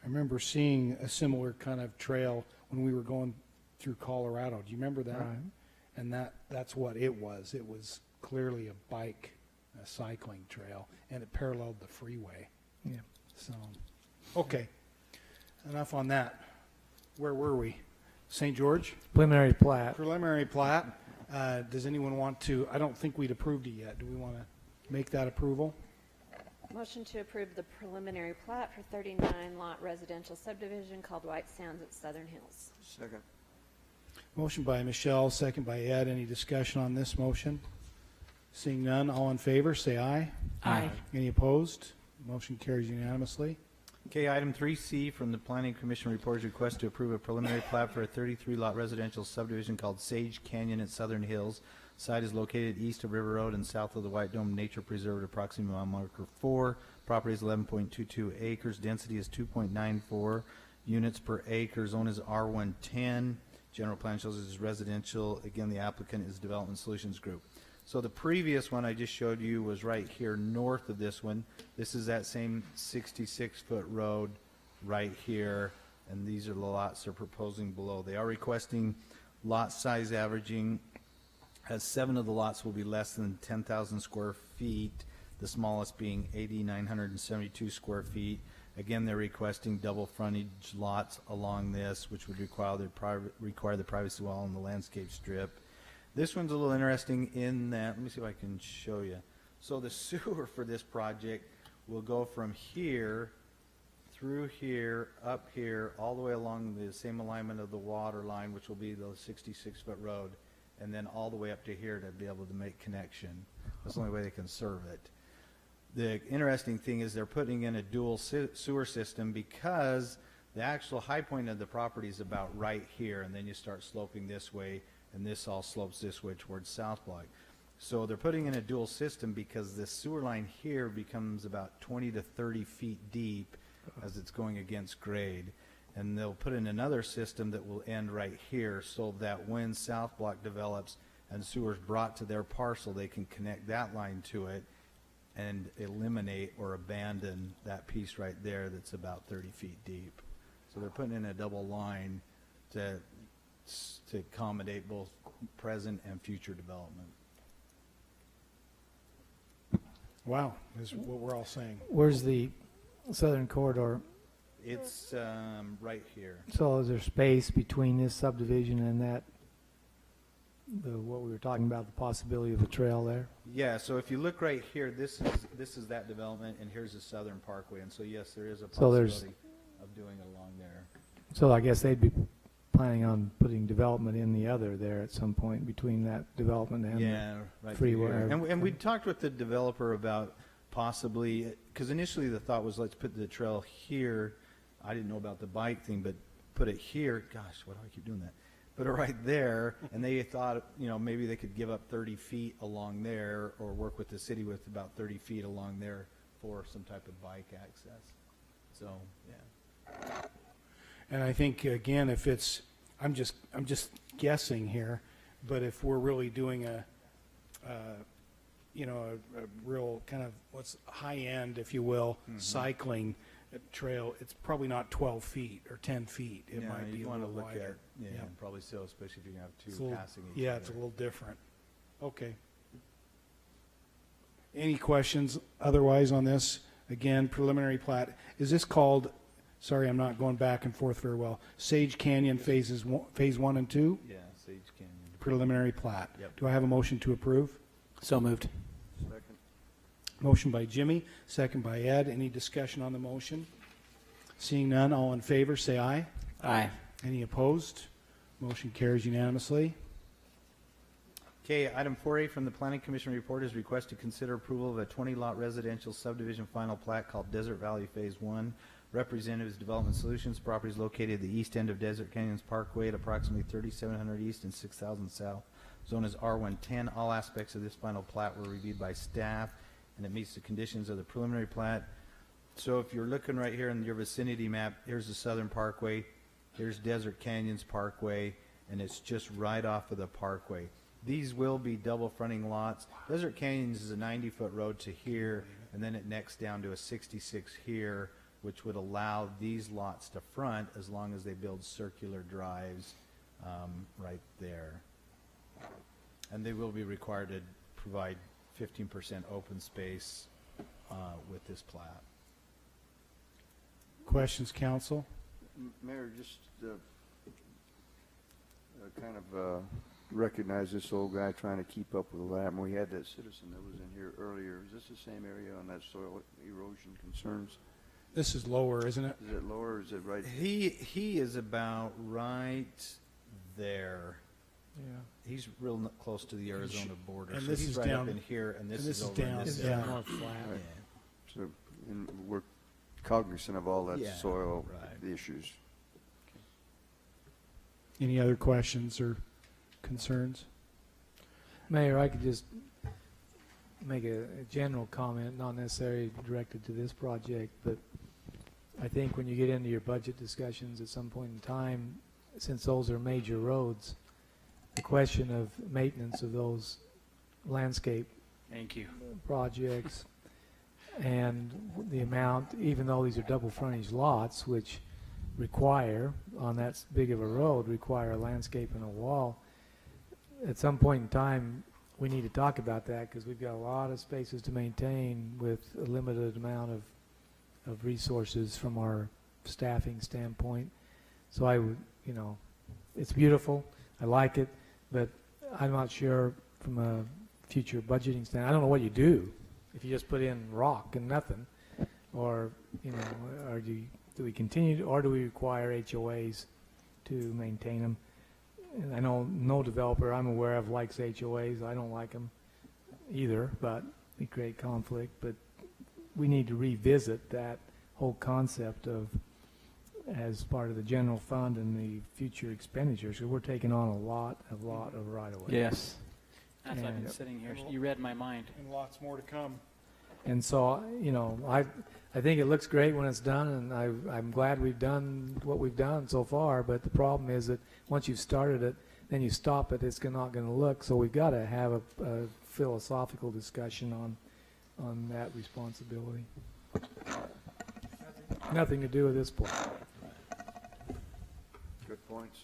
I remember seeing a similar kind of trail when we were going through Colorado. Do you remember that? Right. And that's what it was. It was clearly a cycling trail, and it paralleled the freeway. Yeah. So, okay. Enough on that. Where were we? St. George? Preliminary plat. Preliminary plat. Does anyone want to? I don't think we'd approved it yet. Do we want to make that approval? Motion to approve the preliminary plat for 39-lot residential subdivision called White Sands at Southern Hills. Second. Motion by Michelle, second by Ed. Any discussion on this motion? Seeing none, all in favor, say aye. Aye. Any opposed? Motion carries unanimously. Okay, item 3C from the Planning Commission reports request to approve a preliminary plat for a 33-lot residential subdivision called Sage Canyon at Southern Hills, Site is located east of River Road and south of the White Dome Nature Preserve at approximately mile marker 4. Property is 11.22 acres. Density is 2.94 units per acre. Zone is R110. General plan shows it is residential. Again, the applicant is Development Solutions Group. So the previous one I just showed you was right here north of this one. This is that same 66-foot road right here, and these are the lots they're proposing below. They are requesting lot size averaging, as 7 of the lots will be less than 10,000 square feet, the smallest being 8,972 square feet. Again, they're requesting double frontage lots along this, which would require the privacy wall and the landscape strip. This one's a little interesting in that, let me see if I can show you. So the sewer for this project will go from here through here, up here, all the way along the same alignment of the water line, which will be the 66-foot road, and then all the way up to here to be able to make connection. That's the only way they can serve it. The interesting thing is they're putting in a dual sewer system because the actual high point of the property is about right here, and then you start sloping this way, and this all slopes this way towards South Block. So they're putting in a dual system because this sewer line here becomes about 20 to 30 feet deep as it's going against grade. And they'll put in another system that will end right here so that when South Block develops and sewer's brought to their parcel, they can connect that line to it and eliminate or abandon that piece right there that's about 30 feet deep. So they're putting in a double line to accommodate both present and future development. Wow, is what we're all saying. Where's the southern corridor? It's right here. So is there space between this subdivision and that, what we were talking about, the possibility of a trail there? Yeah, so if you look right here, this is that development, and here's the Southern Parkway, and so yes, there is a So there's- possibility of doing it along there. So I guess they'd be planning on putting development in the other there at some point between that development and Yeah, the right freeway. here. And we talked with the developer about possibly, because initially the thought was let's put the trail here. I didn't know about the bike thing, but put it here. Gosh, why do I keep doing that? Put it right there, and they thought, maybe they could give up 30 feet along there or work with the city with about 30 feet along there for some type of bike access. So, yeah. And I think, again, if it's, I'm just guessing here, but if we're really doing a real kind of what's high end, if you will, cycling trail, it's probably not 12 feet or 10 feet. It might be a want to little look wider. at, probably so, especially if you have It's a two little- passing each yeah, other. it's a little different. Okay. Any questions otherwise on this? Again, preliminary plat. Is this called, sorry, I'm not going back and forth very well, Sage Canyon phase 1 and 2? Yeah, Sage Canyon. Preliminary plat. Yep. Do I have a motion to approve? So moved. Second. Motion by Jimmy, second by Ed. Any discussion on the motion? Seeing none, all in favor, say aye. Aye. Any opposed? Motion carries unanimously. Okay, item 4A from the Planning Commission report is request to consider approval of a 20-lot residential subdivision final plat called Desert Valley Phase 1. Representatives Development Solutions. Property is located at the east end of Desert Canyons Parkway at approximately 3,700 east and 6,000 south. Zone is R110. All aspects of this final plat were reviewed by staff, and it meets the conditions of the preliminary plat. So if you're looking right here in your vicinity map, here's the Southern Parkway, here's Desert Canyons Parkway, and it's just right off of the parkway. These will be double fronting lots. Desert Canyons is a 90-foot road to here, and then it necks down to a 66 here, which would allow these lots to front as long as they build circular drives right there. And they will be required to provide 15% open space with this plat. Questions, council? Mayor, just kind of recognize this old guy trying to keep up with the lab. We had that citizen that was in here earlier. Is this the same area on that soil erosion concerns? This is lower, isn't it? Is it lower or is it right? He is about right there. Yeah. He's real close to the Arizona border. And So this he's is right down- up in here, and this and this is is over. down, and this yeah. is More flat. Yeah. So, and we're cognizant of all that Yeah, soil right. issues. Any other questions or concerns? Mayor, I could just make a general comment, not necessarily directed to this project, but I think when you get into your budget discussions at some point in time, since those are major roads, the question of maintenance of those landscape Thank you. projects and the amount, even though these are double frontage lots, which require, on that big of a road, require a landscape and a wall, at some point in time, we need to talk about that because we've got a lot of spaces to maintain with a limited amount of resources from our staffing standpoint. So I would, you know, it's beautiful. I like it, but I'm not sure from a future budgeting standpoint. I don't know what you do if you just put in rock and nothing, or, you know, or do we continue, or do we require HOAs to maintain them? And I know no developer I'm aware of likes HOAs. I don't like them either, but they create conflict. But we need to revisit that whole concept of, as part of the general fund and the future expenditures, because we're taking on a lot of right-of-way. Yes. As I've been And- sitting here, you read my mind. And lots more to come. And so, you know, I think it looks great when it's done, and I'm glad we've done what we've done so far, but the problem is that once you've started it, then you stop it, it's not going to look. So we've got to have a philosophical discussion on that responsibility. Nothing to do with this point. Good points.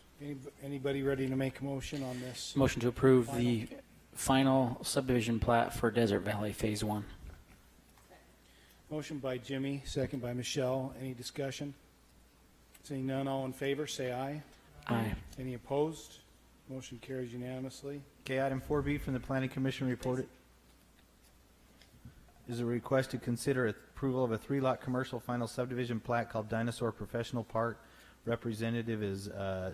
Anybody ready to make a motion on this? Motion to approve the final subdivision plat for Desert Valley Phase 1. Motion by Jimmy, second by Michelle. Any discussion? Seeing none, all in favor, say aye. Aye. Any opposed? Motion carries unanimously. Okay, item 4B from the Planning Commission report is a request to consider approval of a 3-lot commercial final subdivision plat called Dinosaur Professional Park. Representative is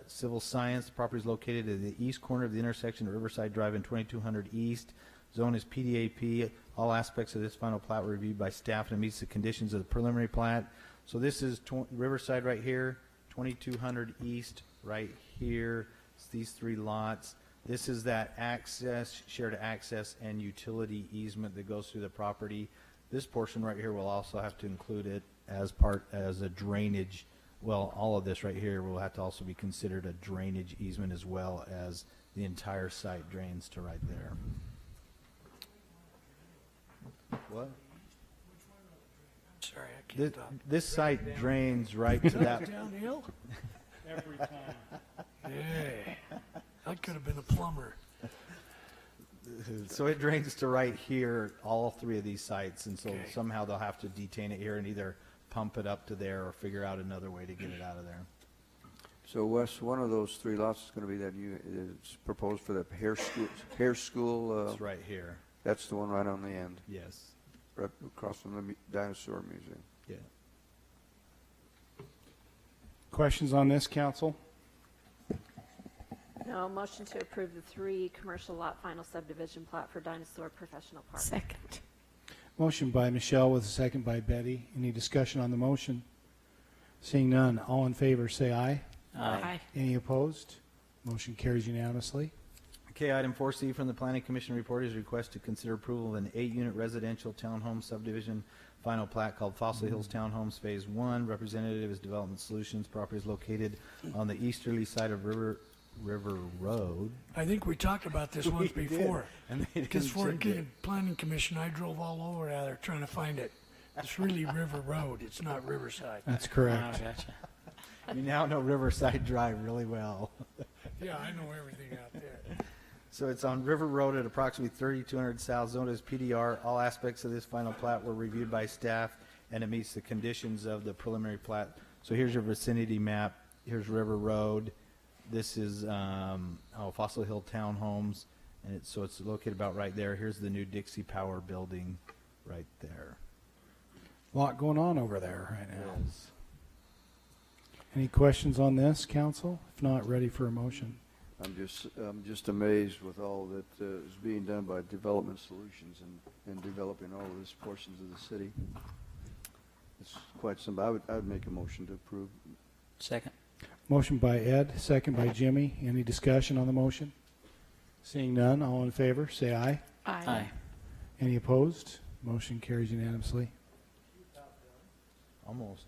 Civil Science. The property is located at the east corner of the intersection of Riverside Drive and 2200 East. Zone is PDAP. All aspects of this final plat were reviewed by staff and it meets the conditions of the preliminary plat. So this is Riverside right here, 2200 East right here. It's these 3 lots. This is that access, shared access and utility easement that goes through the property. This portion right here will also have to include it as a drainage. Well, all of this right here will have to also be considered a drainage easement as well as the entire site drains to right there. What? Sorry, I can't talk. This site drains right to that. Downhill? Every time. Hey, I could have been a plumber. So it drains to right here, all 3 of these sites, and so Okay. somehow they'll have to detain it here and either pump it up to there or figure out another way to get it out of there. So Wes, one of those 3 lots is going to be that it's proposed for the hair school. It's right here. That's the one right on the end, Yes. right across from the Dinosaur Museum. Yeah. Questions on this, council? No, motion to approve the 3 commercial lot final subdivision plat for Dinosaur Professional Park. Second. Motion by Michelle with a second by Betty. Any discussion on the motion? Seeing none, all in favor say aye. Aye. Any opposed? Motion carries unanimously. Okay, item 4C from the Planning Commission report is request to consider approval of an 8-unit residential townhome subdivision final plat called Fossil Hills Townhomes Phase 1. Representative is Development Solutions. Property is located on the easterly side of River Road. I think we talked about this once We did, before. and they Because didn't for change it. Planning Commission, I drove all over out there trying to find it. It's really River Road. It's not Riverside. That's correct. Oh, gotcha. You now know Riverside Drive really well. Yeah, I know everything out there. So it's on River Road at approximately 3200 South, zoned as PDR. All aspects of this final plat were reviewed by staff, and it meets the conditions of the preliminary plat. So here's your vicinity map. Here's River Road. This is Fossil Hill Townhomes, and so it's located about right there. Here's the new Dixie Power building right there. Lot going on over there right now. Yes. Any questions on this, council? If not, ready for a motion. I'm just amazed with all that is being done by Development Solutions and developing all of these portions of the city. It's quite simple. I would make a motion to approve. Second. Motion by Ed, second by Jimmy. Any discussion on the motion? Seeing none, all in favor, say aye. Aye. Any opposed? Motion carries unanimously. Almost.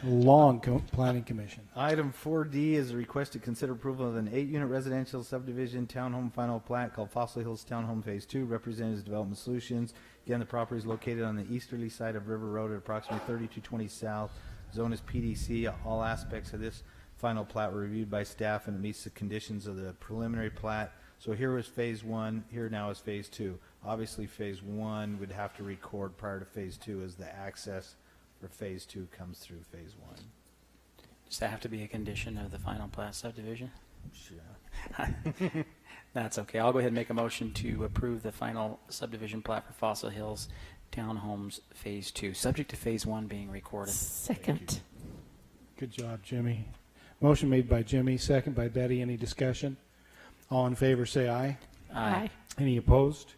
Long planning commission. Item 4D is a request to consider approval of an 8-unit residential subdivision townhome final plat called Fossil Hills Townhome Phase 2, Representatives Development Solutions. Again, the property is located on the easterly side of River Road at approximately 3220 South. Zone is PDC. All aspects of this final plat were reviewed by staff and it meets the conditions of the preliminary plat. So here was Phase 1, here now is Phase 2. Obviously, Phase 1 would have to record prior to Phase 2 as the access for Phase 2 comes through Phase 1. Does that have to be a condition of the final plat subdivision? Sure. That's okay. I'll go ahead and make a motion to approve the final subdivision plat for Fossil Hills Townhomes Phase 2, subject to Phase 1 being recorded. Second. Good job, Jimmy. Motion made by Jimmy, second by Betty. Any discussion? All in favor, say aye. Aye. Any opposed?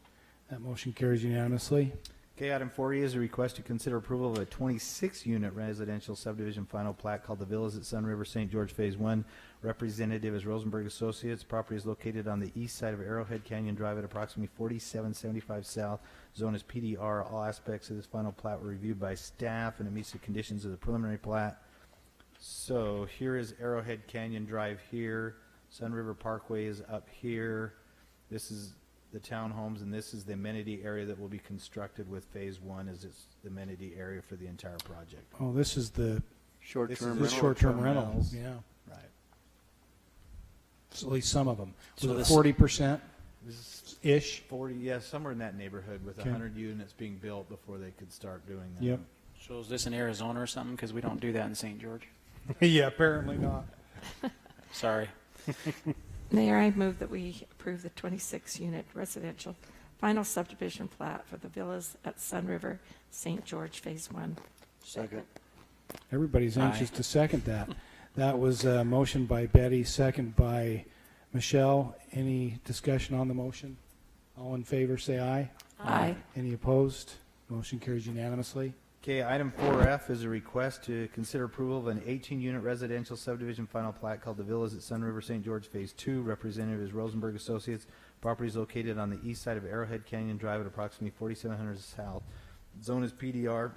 That motion carries unanimously. Okay, item 4E is a request to consider approval of a 26-unit residential subdivision final plat called the Villas at Sun River St. George Phase 1. Representative is Rosenberg Associates. Property is located on the east side of Arrowhead Canyon Drive at approximately 4775 South. Zone is PDR. All aspects of this final plat were reviewed by staff and it meets the conditions of the preliminary plat. So here is Arrowhead Canyon Drive here. Sun River Parkway is up here. This is the townhomes, and this is the amenity area that will be constructed with Phase 1 as its the amenity area for the entire project. Oh, this is the Short-term this rental. short-term rental. rentals. Yeah. Right. So at least some of them. So So this- 40% This is ish. 40, yeah, somewhere in that neighborhood with Okay. 100 units being built before they could start doing that. Yep. So is this in Arizona or something? Because we don't do that in St. George. Yeah, apparently not. Sorry. Mayor, I move that we approve the 26-unit residential final subdivision plat for the Villas at Sun River, St. George, Phase 1. Second. Everybody's anxious Aye. to second that. That was a motion by Betty, second by Michelle. Any discussion on the motion? All in favor, say aye. Aye. Any opposed? Motion carries unanimously. Okay, item 4F is a request to consider approval of an 18-unit residential subdivision final plat called the Villas at Sun River St. George Phase 2. Representative is Rosenberg Associates. Property is located on the east side of Arrowhead Canyon Drive at approximately 4700 South. Zone is PDR.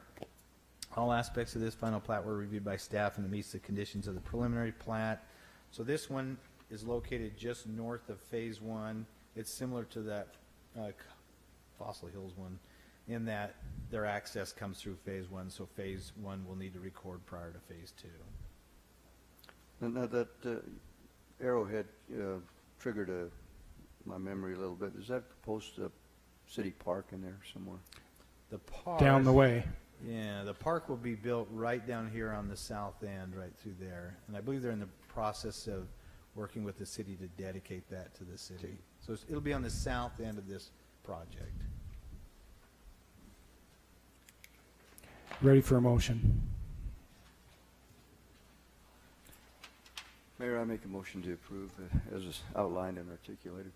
All aspects of this final plat were reviewed by staff and it meets the conditions of the preliminary plat. So this one is located just north of Phase 1. It's similar to that Fossil Hills one in that their access comes through Phase 1, so Phase 1 will need to record prior to Phase 2. Now that Arrowhead triggered my memory a little bit. Is that proposed to city park in there somewhere? The park Down the way. Yeah, the park will be built right down here on the south end, right through there. And I believe they're in the process of working with the city to dedicate that to the city. So it'll be on the south end of this project. Ready for a motion? Mayor, I make a motion to approve as is outlined and articulated.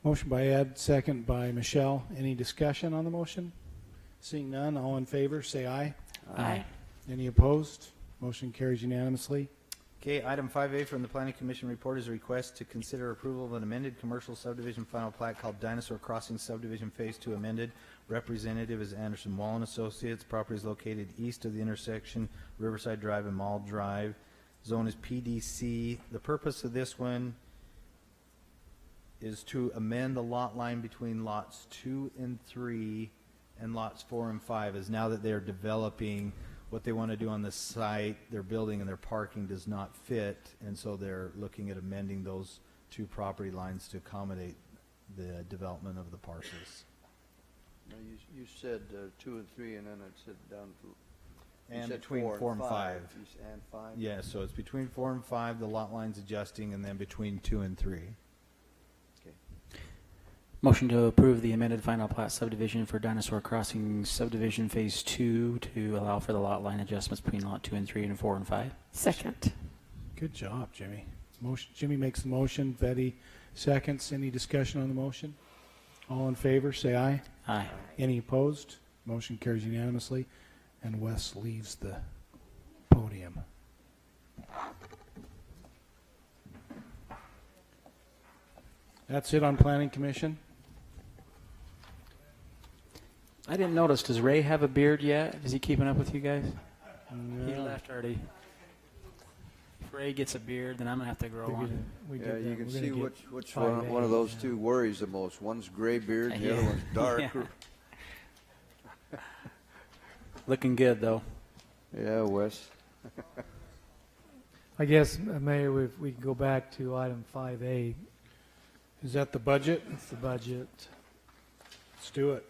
Motion by Ed, second by Michelle. Any discussion on the motion? Seeing none, all in favor, say aye. Aye. Any opposed? Motion carries unanimously. Okay, item 5A from the Planning Commission report is a request to consider approval of an amended commercial subdivision final plat called Dinosaur Crossing Subdivision Phase 2 amended. Representative is Anderson Wallen Associates. Property is located east of the intersection Riverside Drive and Mall Drive. Zone is PDC. The purpose of this one is to amend the lot line between lots 2 and 3 and lots 4 and 5, as now that they're developing what they want to do on the site, their building and their parking does not fit, and so they're looking at amending those two property lines to accommodate the development of the parcels. Now, you said 2 and 3, and then it said down to... you And said between 4 and 5. And 5? Yeah, so it's between 4 and 5, the lot line's adjusting, and then between 2 and 3. Motion to approve the amended final plat subdivision for Dinosaur Crossing Subdivision Phase 2 to allow for the lot line adjustments between Lot 2 and 3 and 4 and 5. Second. Good job, Jimmy. Motion, Jimmy makes the motion. Betty seconds. Any discussion on the motion? All in favor, say aye. Aye. Any opposed? Motion carries unanimously. And Wes leaves the podium. That's it on Planning Commission? I didn't notice. Does Ray have a beard yet? Is he keeping up with you guys? He No. left already. If Ray gets a beard, then I'm gonna have to grow one. Yeah, you can see which one of those two worries the most. One's gray beard, and the other one's dark. Yeah. Looking good though. Yeah, Wes. I guess, Mayor, if we can go back to item 5A. Is that the budget? It's the budget. Let's do it.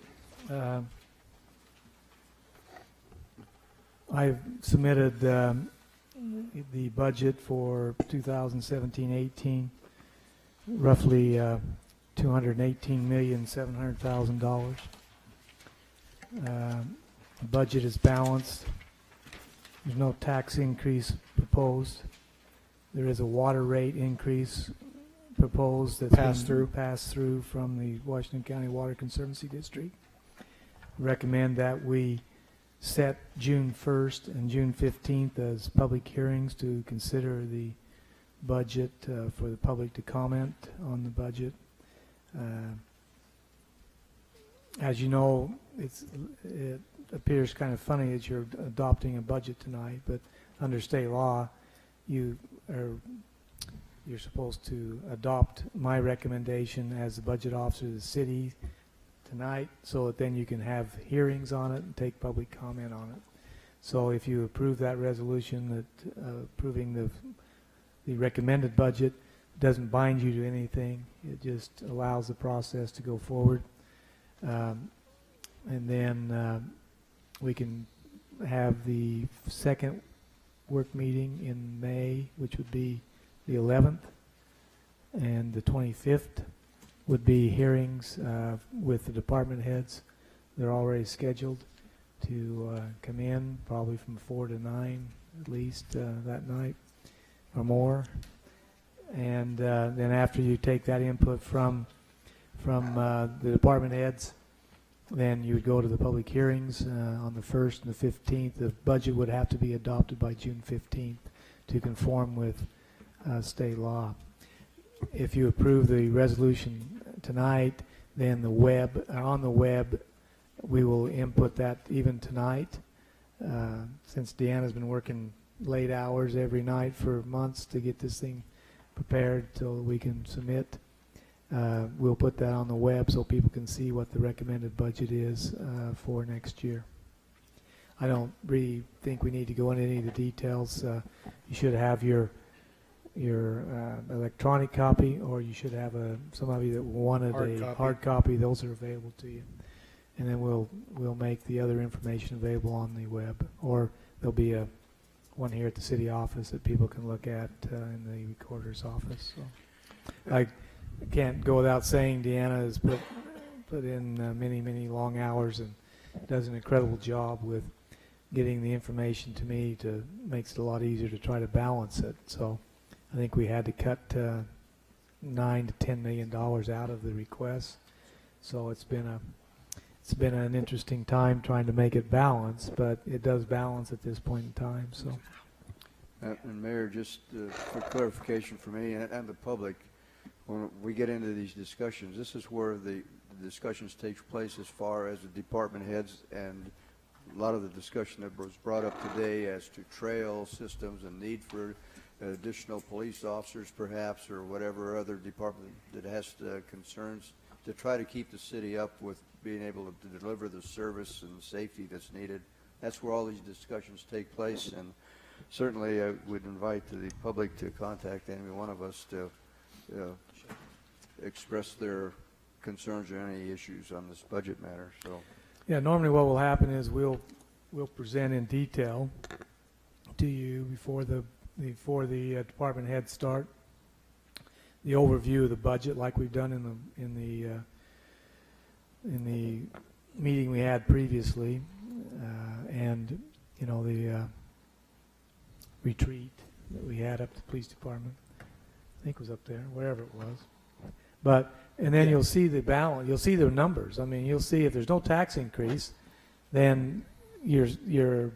I've submitted the budget for 2017-18, roughly $218,700,000. The budget is balanced. There's no tax increase proposed. There is a water rate increase proposed that's passed through from the Washington County Water Conservancy District. Recommend that we set June 1st and June 15th as public hearings to consider the budget, for the public to comment on the budget. As you know, it appears kind of funny that you're adopting a budget tonight, but under state law, you're supposed to adopt my recommendation as the budget officer of the city tonight, so that then you can have hearings on it and take public comment on it. So if you approve that resolution, that approving the recommended budget, doesn't bind you to anything. It just allows the process to go forward. And then we can have the second work meeting in May, which would be the 11th, and the 25th would be hearings with the department heads. They're already scheduled to come in, probably from 4 to 9 at least that night or more. And then after you take that input from the department heads, then you would go to the public hearings on the 1st and the 15th. The budget would have to be adopted by June 15th to conform with state law. If you approve the resolution tonight, then on the web, we will input that even tonight. Since Deanna's been working late hours every night for months to get this thing prepared so we can submit, we'll put that on the web so people can see what the recommended budget is for next year. I don't really think we need to go into any of the details. You should have your electronic copy, or you should have somebody that wanted a hard copy. Those are available to you, and then we'll make the other information available on the web, or there'll be one here at the city office that people can look at in the recorder's office. So I can't go without saying Deanna has put in many long hours and does an incredible job with getting the information to me. Makes it a lot easier to try to balance it. So I think we had to cut $9 to $10 million out of the request. So it's been an interesting time trying to make it balance, but it does balance at this point in time. So, and Mayor, just for clarification for me and the public, when we get into these discussions, this is where the discussions take place as far as the department heads and a lot of the discussion that was brought up today as to trail systems and need for additional police officers perhaps, or whatever other department that has concerns to try to keep the city up with being able to deliver the service and safety that's needed. That's where all these discussions take place, and certainly I would invite the public to contact any one of us to express their concerns or any issues on this budget matter. So, yeah, normally what will happen is we'll present in detail to you before the department heads start the overview of the budget, like we've done in the meeting we had previously, and the retreat that we had up at the police department. I think it was up there, wherever it was. And then you'll see the balance. You'll see the numbers. I mean, you'll see if there's no tax increase, then you're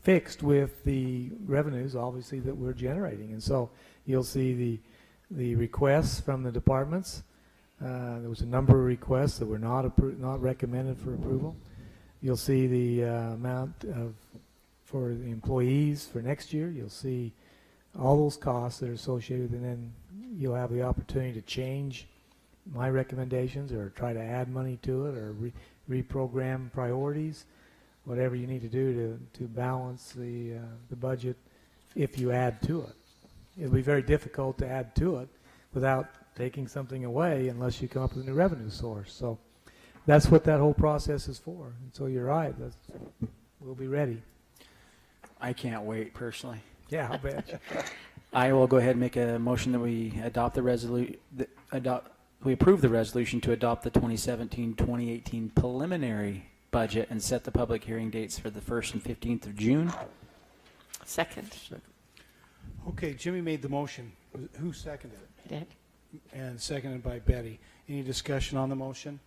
fixed with the revenues, obviously, that we're generating. And so you'll see the requests from the departments There was a number of requests that were not recommended for approval. You'll see the amount for the employees for next year. You'll see all those costs that are associated with it, and then you'll have the opportunity to change my recommendations or try to add money to it or reprogram priorities, whatever you need to do to balance the budget if you add to it. It'll be very difficult to add to it without taking something away unless you come up with a new revenue source. So that's what that whole process is for. And so you're right. We'll be ready. I can't wait personally. Yeah, I'll bet. I will go ahead and make a motion that we adopt we approve the resolution to adopt the 2017-2018 preliminary budget and set the public hearing dates for the 1st and 15th of June. Second. Okay, Jimmy made the motion. Who seconded it? Did. And seconded by Betty. Any discussion on the motion?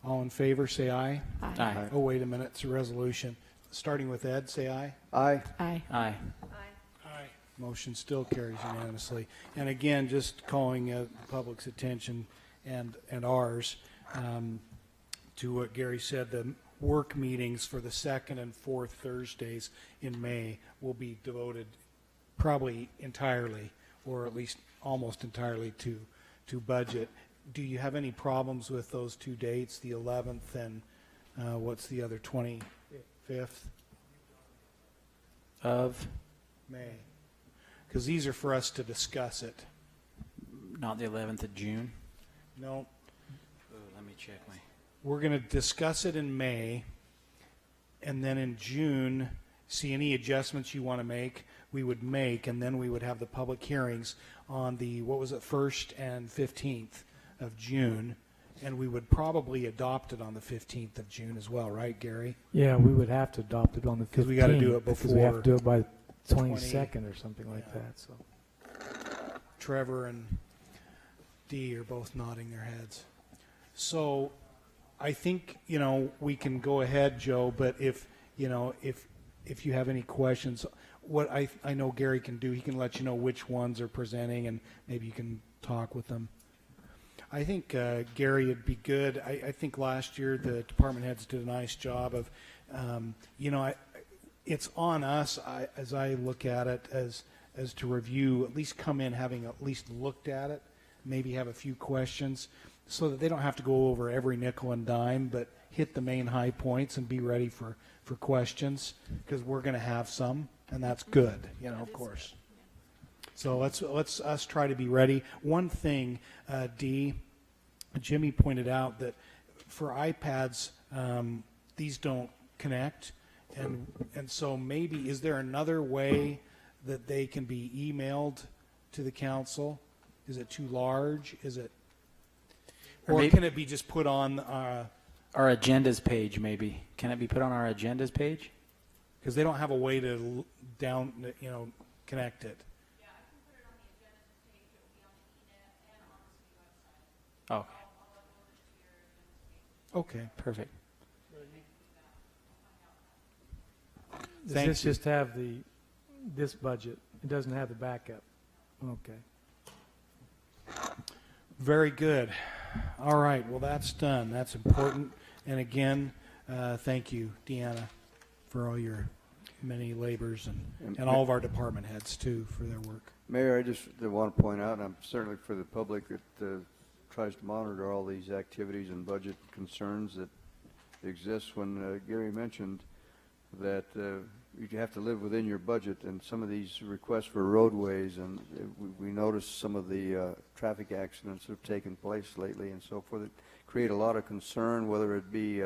All in favor, say aye. Aye. Aye. Oh, wait a minute, it's a resolution. Starting with Ed, say aye. Aye. Aye. Aye. Motion still carries unanimously. And again, just calling the public's attention and ours to what Gary said, the work meetings for the second and fourth Thursdays in May will be devoted probably entirely, or at least almost entirely, to budget. Do you have any problems with those two dates, the 11th and what's the other, 25th Of? May? Because these are for us to discuss it. Not the 11th of June. No, Let me check my. we're going to discuss it in May, and then in June, see any adjustments you want to make, we would make, and then we would have the public hearings on the, 1st and 15th of June, and we would probably adopt it on the 15th of June as well, right, Gary? Yeah, we would have to adopt it on the 15th. 'Cause we gotta do it Because we have to do it by 20 22nd or something like that. So Trevor and Dee are both nodding their heads. So I think, we can go ahead, Joe, but if you have any questions, what I know Gary can do, he can let you know which ones are presenting and maybe you can talk with them. I think, Gary, it'd be good. I think last year the department heads did a nice job of, it's on us, as I look at it, as to review, at least come in having at least looked at it, maybe have a few questions, so that they don't have to go over every nickel and dime, but hit the main high points and be ready for questions, because we're going to have some, and that's good, of course. So let's us try to be ready. One thing, Dee, Jimmy pointed out that for iPads, these don't connect. And so maybe, is there another way that they can be emailed to the council? Is it too large? Or can it be just put on Our agendas page, maybe. Can it be put on our agendas page? because they don't have a way to connect it? Oh, Okay. perfect. does Thank this you. just have this budget? It doesn't have the backup. Okay. Very good. All right. Well, that's done. That's important. And again, thank you, Deanna, for all your many labors and all of our department heads, too, for their work. Mayor, I just want to point out, and I'm certainly for the public that tries to monitor all these activities and budget concerns that exist, when Gary mentioned that you have to live within your budget, and some of these requests for roadways, and we noticed some of the traffic accidents that have taken place lately and so forth that create a lot of concern, whether it be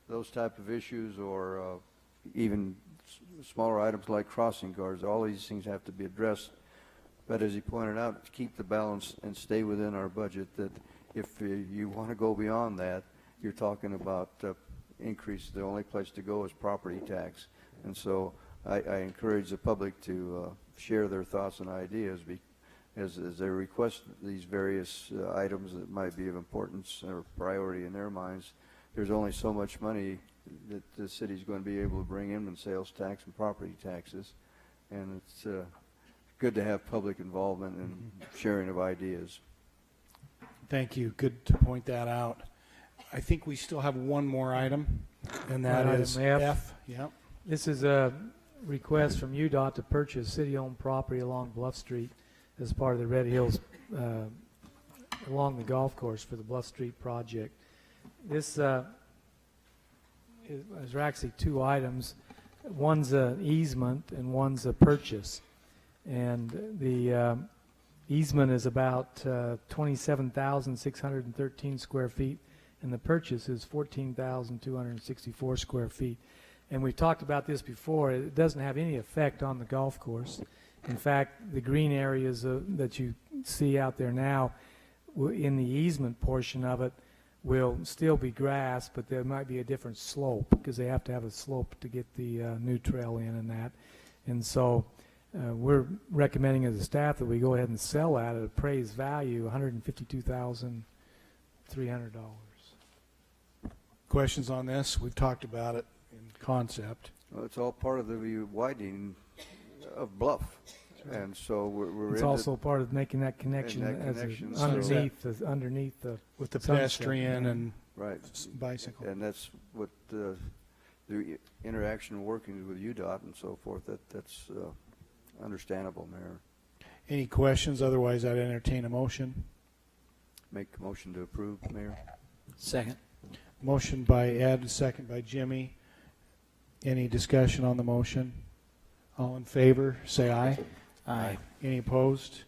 those type of issues or even smaller items like crossing guards. All these things have to be addressed. But as he pointed out, to keep the balance and stay within our budget, that if you want to go beyond that, you're talking about increase. The only place to go is property tax. And so I encourage the public to share their thoughts and ideas as they request these various items that might be of importance or priority in their minds. There's only so much money that the city's going to be able to bring in sales tax and property taxes. And it's good to have public involvement and sharing of ideas. Thank you. Good to point that out. I think we still have one more item, and that Item is F. F. Yep. This is a request from UDOT to purchase city-owned property along Bluff Street as part of the Red Hills, along the golf course for the Bluff Street project. This there's actually two items. One's an easement and one's a purchase. And the easement is about 27,613 square feet, and the purchase is 14,264 square feet. And we've talked about this before. It doesn't have any effect on the golf course. In fact, the green areas that you see out there now, in the easement portion of it, will still be grass, but there might be a different slope because they have to have a slope to get the new trail in and that. And so we're recommending as a staff that we go ahead and sell that at appraised value, $152,300. Questions on this? We've talked about it in concept. Well, it's all part of the widening of Bluff. And so we're It's into also part of making that connection, underneath the with the sunset. pedestrian and right bicycle. And that's what the interaction working with UDOT and so forth. That's understandable, Mayor. Any questions? Otherwise, I'd entertain a motion. Make a motion to approve, Mayor. Second. Motion by Ed, second by Jimmy. Any discussion on the motion? All in favor, say aye. Aye. Any opposed?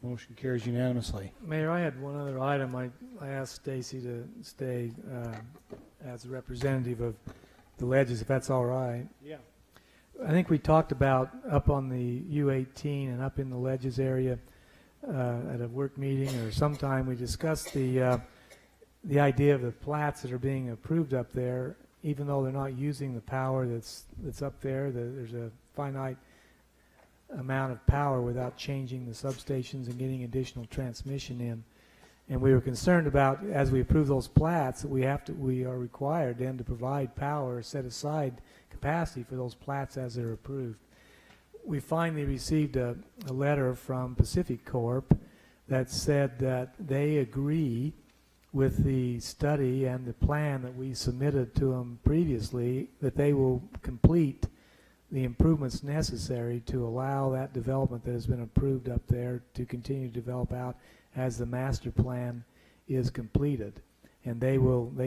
Motion carries unanimously. Mayor, I had one other item. I asked Stacy to stay as a representative of the Ledges, if that's all right. Yeah. I think we talked about up on the U-18 and up in the Ledges area at a work meeting or sometime we discussed the idea of the plats that are being approved up there, even though they're not using the power that's up there. There's a finite amount of power without changing the substations and getting additional transmission in. And we were concerned about, as we approve those plats, that we are required then to provide power, set aside capacity for those plats as they're approved. We finally received a letter from Pacific Corp that said that they agree with the study and the plan that we submitted to them previously, that they will complete the improvements necessary to allow that development that has been approved up there to continue to develop out as the master plan is completed. And they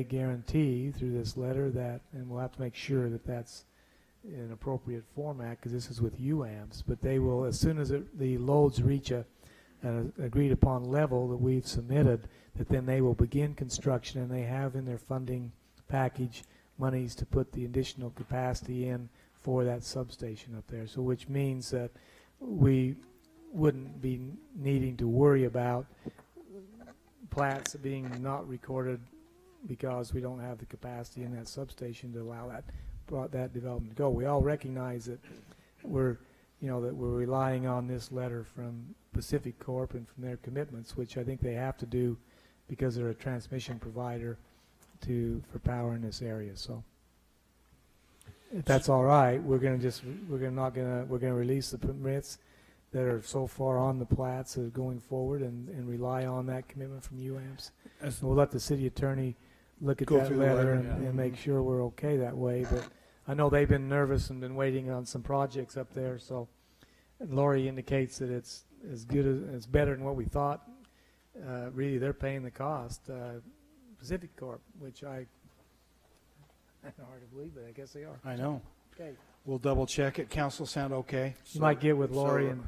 guarantee through this letter that, and we'll have to make sure that that's in an appropriate format because this is with UAMPS, but they will, as soon as the loads reach an agreed upon level that we've submitted, that then they will begin construction, and they have in their funding package monies to put the additional capacity in for that substation up there. So which means that we wouldn't be needing to worry about plats being not recorded because we don't have the capacity in that substation to allow that development to go. We all recognize that we're relying on this letter from Pacific Corp and from their commitments, which I think they have to do because they're a transmission provider for power in this area. So if that's all right, we're going to release the permits that are so far on the plats going forward and rely on that commitment from UAMPS. And we'll let the city attorney look at that letter and make sure we're okay that way. But I know they've been nervous and been waiting on some projects up there. So Lori indicates that it's as good as it's better than what we thought. Really, they're paying the cost. Pacific Corp, which I hard to believe, but I guess they are. I know. Okay. We'll double check it. Council sound okay? You might get with Lori and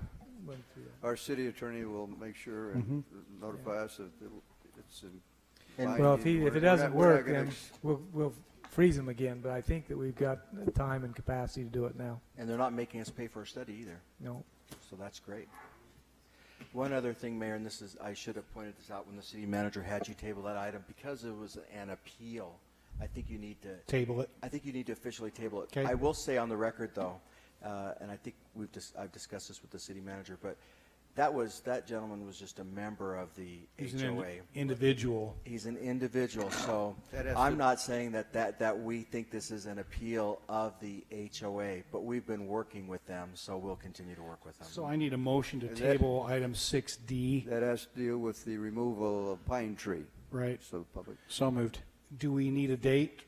run through that. Our city attorney will make sure and notify us that it's in. Well, if it doesn't work, then we'll freeze them again. But I think that we've got the time and capacity to do it now. And they're not making us pay for a study either. No. So that's great. One other thing, Mayor, and I should have pointed this out when the city manager had you table that item, because it was an appeal. I think you need to table it. I think you need to officially table it. Okay. I will say on the record, though, and I think I've discussed this with the city manager, but That gentleman was just a member of the He's HOA. an individual. He's an individual, so That has I'm to- not saying that we think this is an appeal of the HOA, but we've been working with them, so we'll continue to work with them. So I need a motion to And that- table item 6D. That has to deal with the removal of pine tree. Right. So the public. So moved. Do we need a date?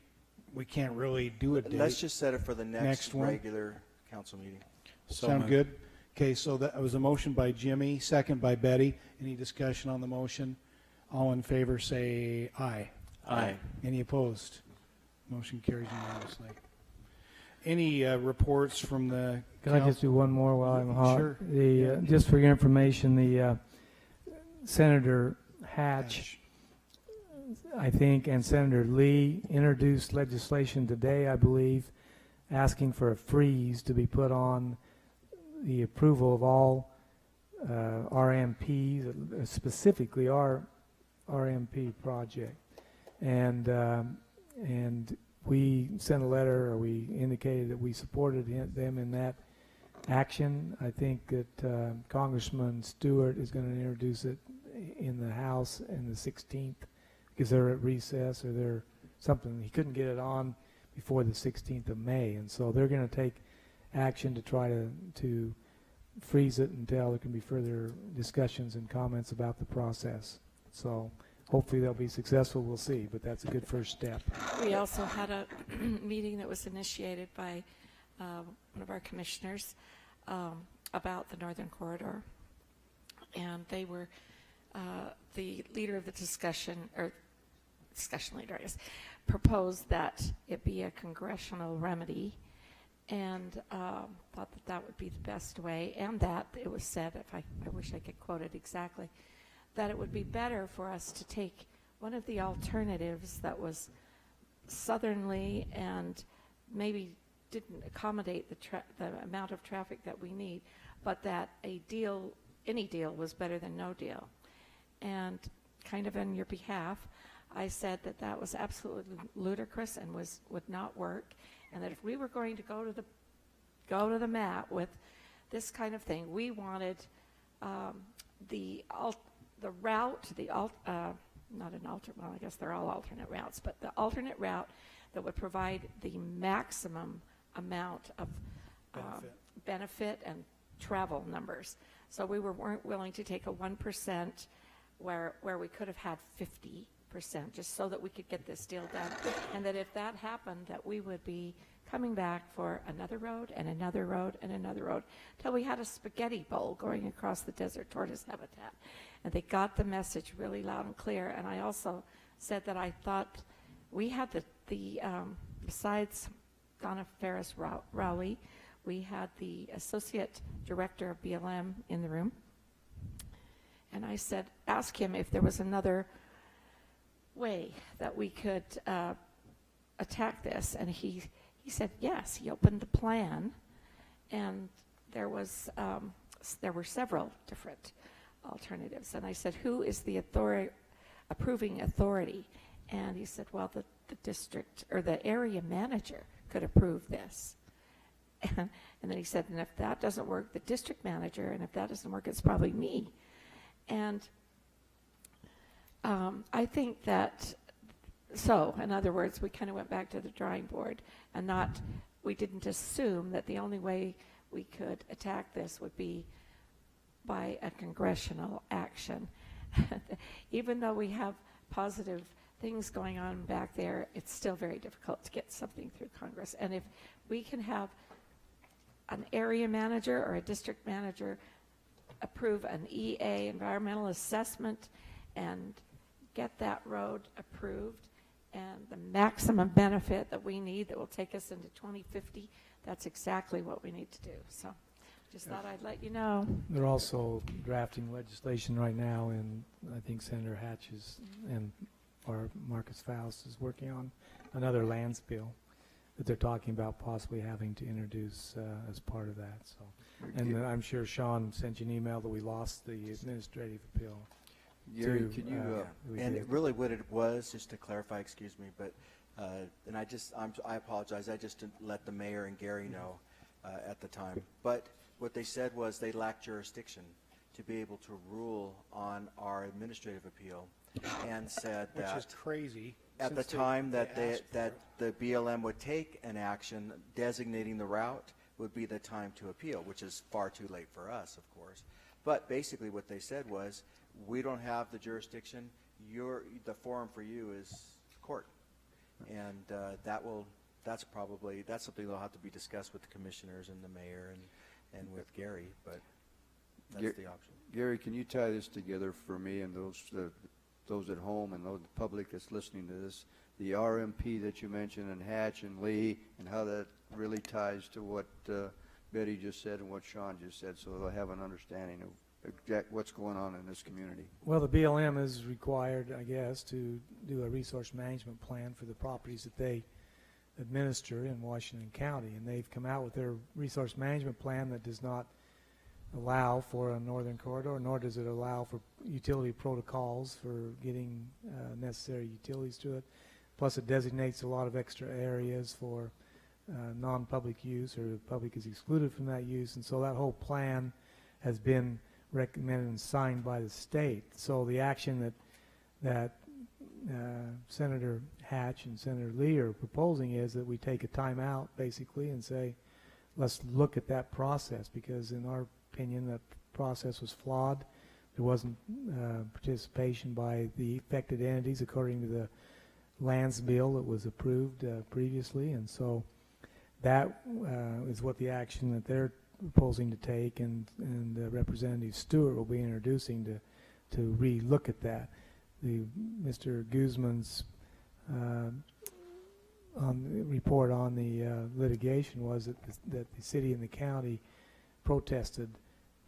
We can't really do a date. Let's just set it for the next Next one. regular council meeting. Sound good? Okay, so that was a motion by Jimmy, second by Betty. Any discussion on the motion? All in favor say aye. Aye. Any opposed? Motion carries unanimously. Any reports from the Can I just do one more while I'm hot? Sure. Just for your information, the Senator Hatch, I think, and Senator Lee introduced legislation today, I believe, asking for a freeze to be put on the approval of all RMPs, specifically our RMP project. And we sent a letter, or we indicated that we supported them in that action. I think that Congressman Stewart is going to introduce it in the House in the 16th because they're at recess or they're something. He couldn't get it on before the 16th of May, and so they're going to take action to try to freeze it until there can be further discussions and comments about the process. So hopefully they'll be successful. We'll see, but that's a good first step. We also had a meeting that was initiated by one of our commissioners about the Northern Corridor. And they were, the leader of the discussion, or discussion leader, I guess, proposed that it be a congressional remedy, and thought that that would be the best way, and that it was said, if I wish I could quote it exactly, that it would be better for us to take one of the alternatives that was southerly and maybe didn't accommodate the amount of traffic that we need, but that a deal, any deal, was better than no deal. And kind of on your behalf, I said that that was absolutely ludicrous and would not work, and that if we were going to go to the mat with this kind of thing, we wanted the route, not an alternate, well, I guess they're all alternate routes, but the alternate route that would provide the maximum amount of benefit and travel numbers. So we weren't willing to take a 1% where we could have had 50%, just so that we could get this deal done. And that if that happened, that we would be coming back for another road and another road and another road till we had a spaghetti bowl going across the desert tortoise habitat. And they got the message really loud and clear. And I also said that I thought we had the besides Donna Ferris Rowley, we had the associate director of BLM in the room. And I said, ask him if there was another way that we could attack this. And he said yes. He opened the plan, and there were several different alternatives. And I said, who is the approving authority? And he said, well, the district or the area manager could approve this. And then he said, and if that doesn't work, the district manager, and if that doesn't work, it's probably me. And I think that, so in other words, we kind of went back to the drawing board, and we didn't assume that the only way we could attack this would be by a congressional action. Even though we have positive things going on back there, it's still very difficult to get something through Congress. And if we can have an area manager or a district manager approve an EA, environmental assessment, and get that road approved, and the maximum benefit that we need that will take us into 2050, that's exactly what we need to do. So just thought I'd let you know. They're also drafting legislation right now, and I think Senator Hatch or Marcus Faust is working on another lands bill that they're talking about possibly having to introduce as part of that. So, and I'm sure Sean sent you an email that we lost the administrative appeal. Gary, could you, and really what it was, just to clarify, excuse me, but, and I apologize, I just didn't let the mayor and Gary know at the time. But what they said was they lacked jurisdiction to be able to rule on our administrative appeal, and said that Which is crazy. at the since time that asked for that it. the BLM would take an action designating the route would be the time to appeal, which is far too late for us, of course. But basically what they said was, we don't have the jurisdiction, the forum for you is court. And that's something that'll have to be discussed with the commissioners and the mayor and with Gary, but that's the option. Gary, can you tie this together for me and those at home and the public that's listening to this? The RMP that you mentioned, and Hatch and Lee, and how that really ties to what Betty just said and what Sean just said, so they'll have an understanding of what's going on in this community. Well, the BLM is required, I guess, to do a resource management plan for the properties that they administer in Washington County, and they've come out with their resource management plan that does not allow for a northern corridor, nor does it allow for utility protocols for getting necessary utilities to it. Plus, it designates a lot of extra areas for non-public use, or the public is excluded from that use, and so that whole plan has been recommended and signed by the state. So the action that Senator Hatch and Senator Lee are proposing is that we take a time out, basically, and say, let's look at that process, because in our opinion, that process was flawed. There wasn't participation by the affected entities according to the lands bill that was approved previously, and so that is what the action that they're proposing to take, and Representative Stewart will be introducing to re-look at that. Mr. Guzman's report on the litigation was that the city and the county protested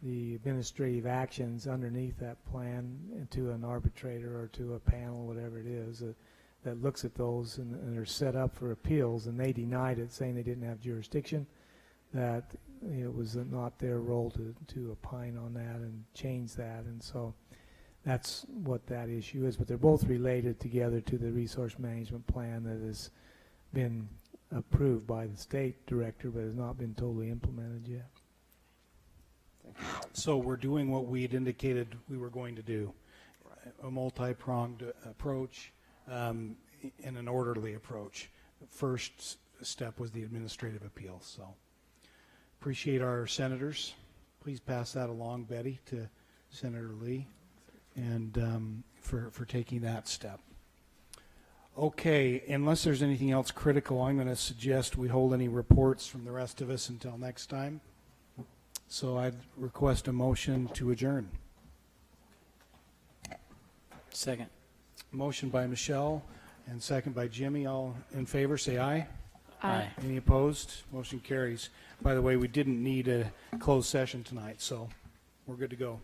the administrative actions underneath that plan to an arbitrator or to a panel, whatever it is, that looks at those and are set up for appeals, and they denied it, saying they didn't have jurisdiction, that it was not their role to opine on that and change that, and so that's what that issue is. But they're both related together to the resource management plan that has been approved by the state director but has not been totally implemented yet. So we're doing what we had indicated we were going to do, a multi-pronged approach and an orderly approach. The first step was the administrative appeal. So appreciate our senators. Please pass that along, Betty, to Senator Lee, and for taking that step. Okay, unless there's anything else critical, I'm going to suggest we hold any reports from the rest of us until next time. So I'd request a motion to adjourn. Second. Motion by Michelle and second by Jimmy. All in favor, say aye. Aye. Any opposed? Motion carries. By the way, we didn't need a closed session tonight, so we're good to go.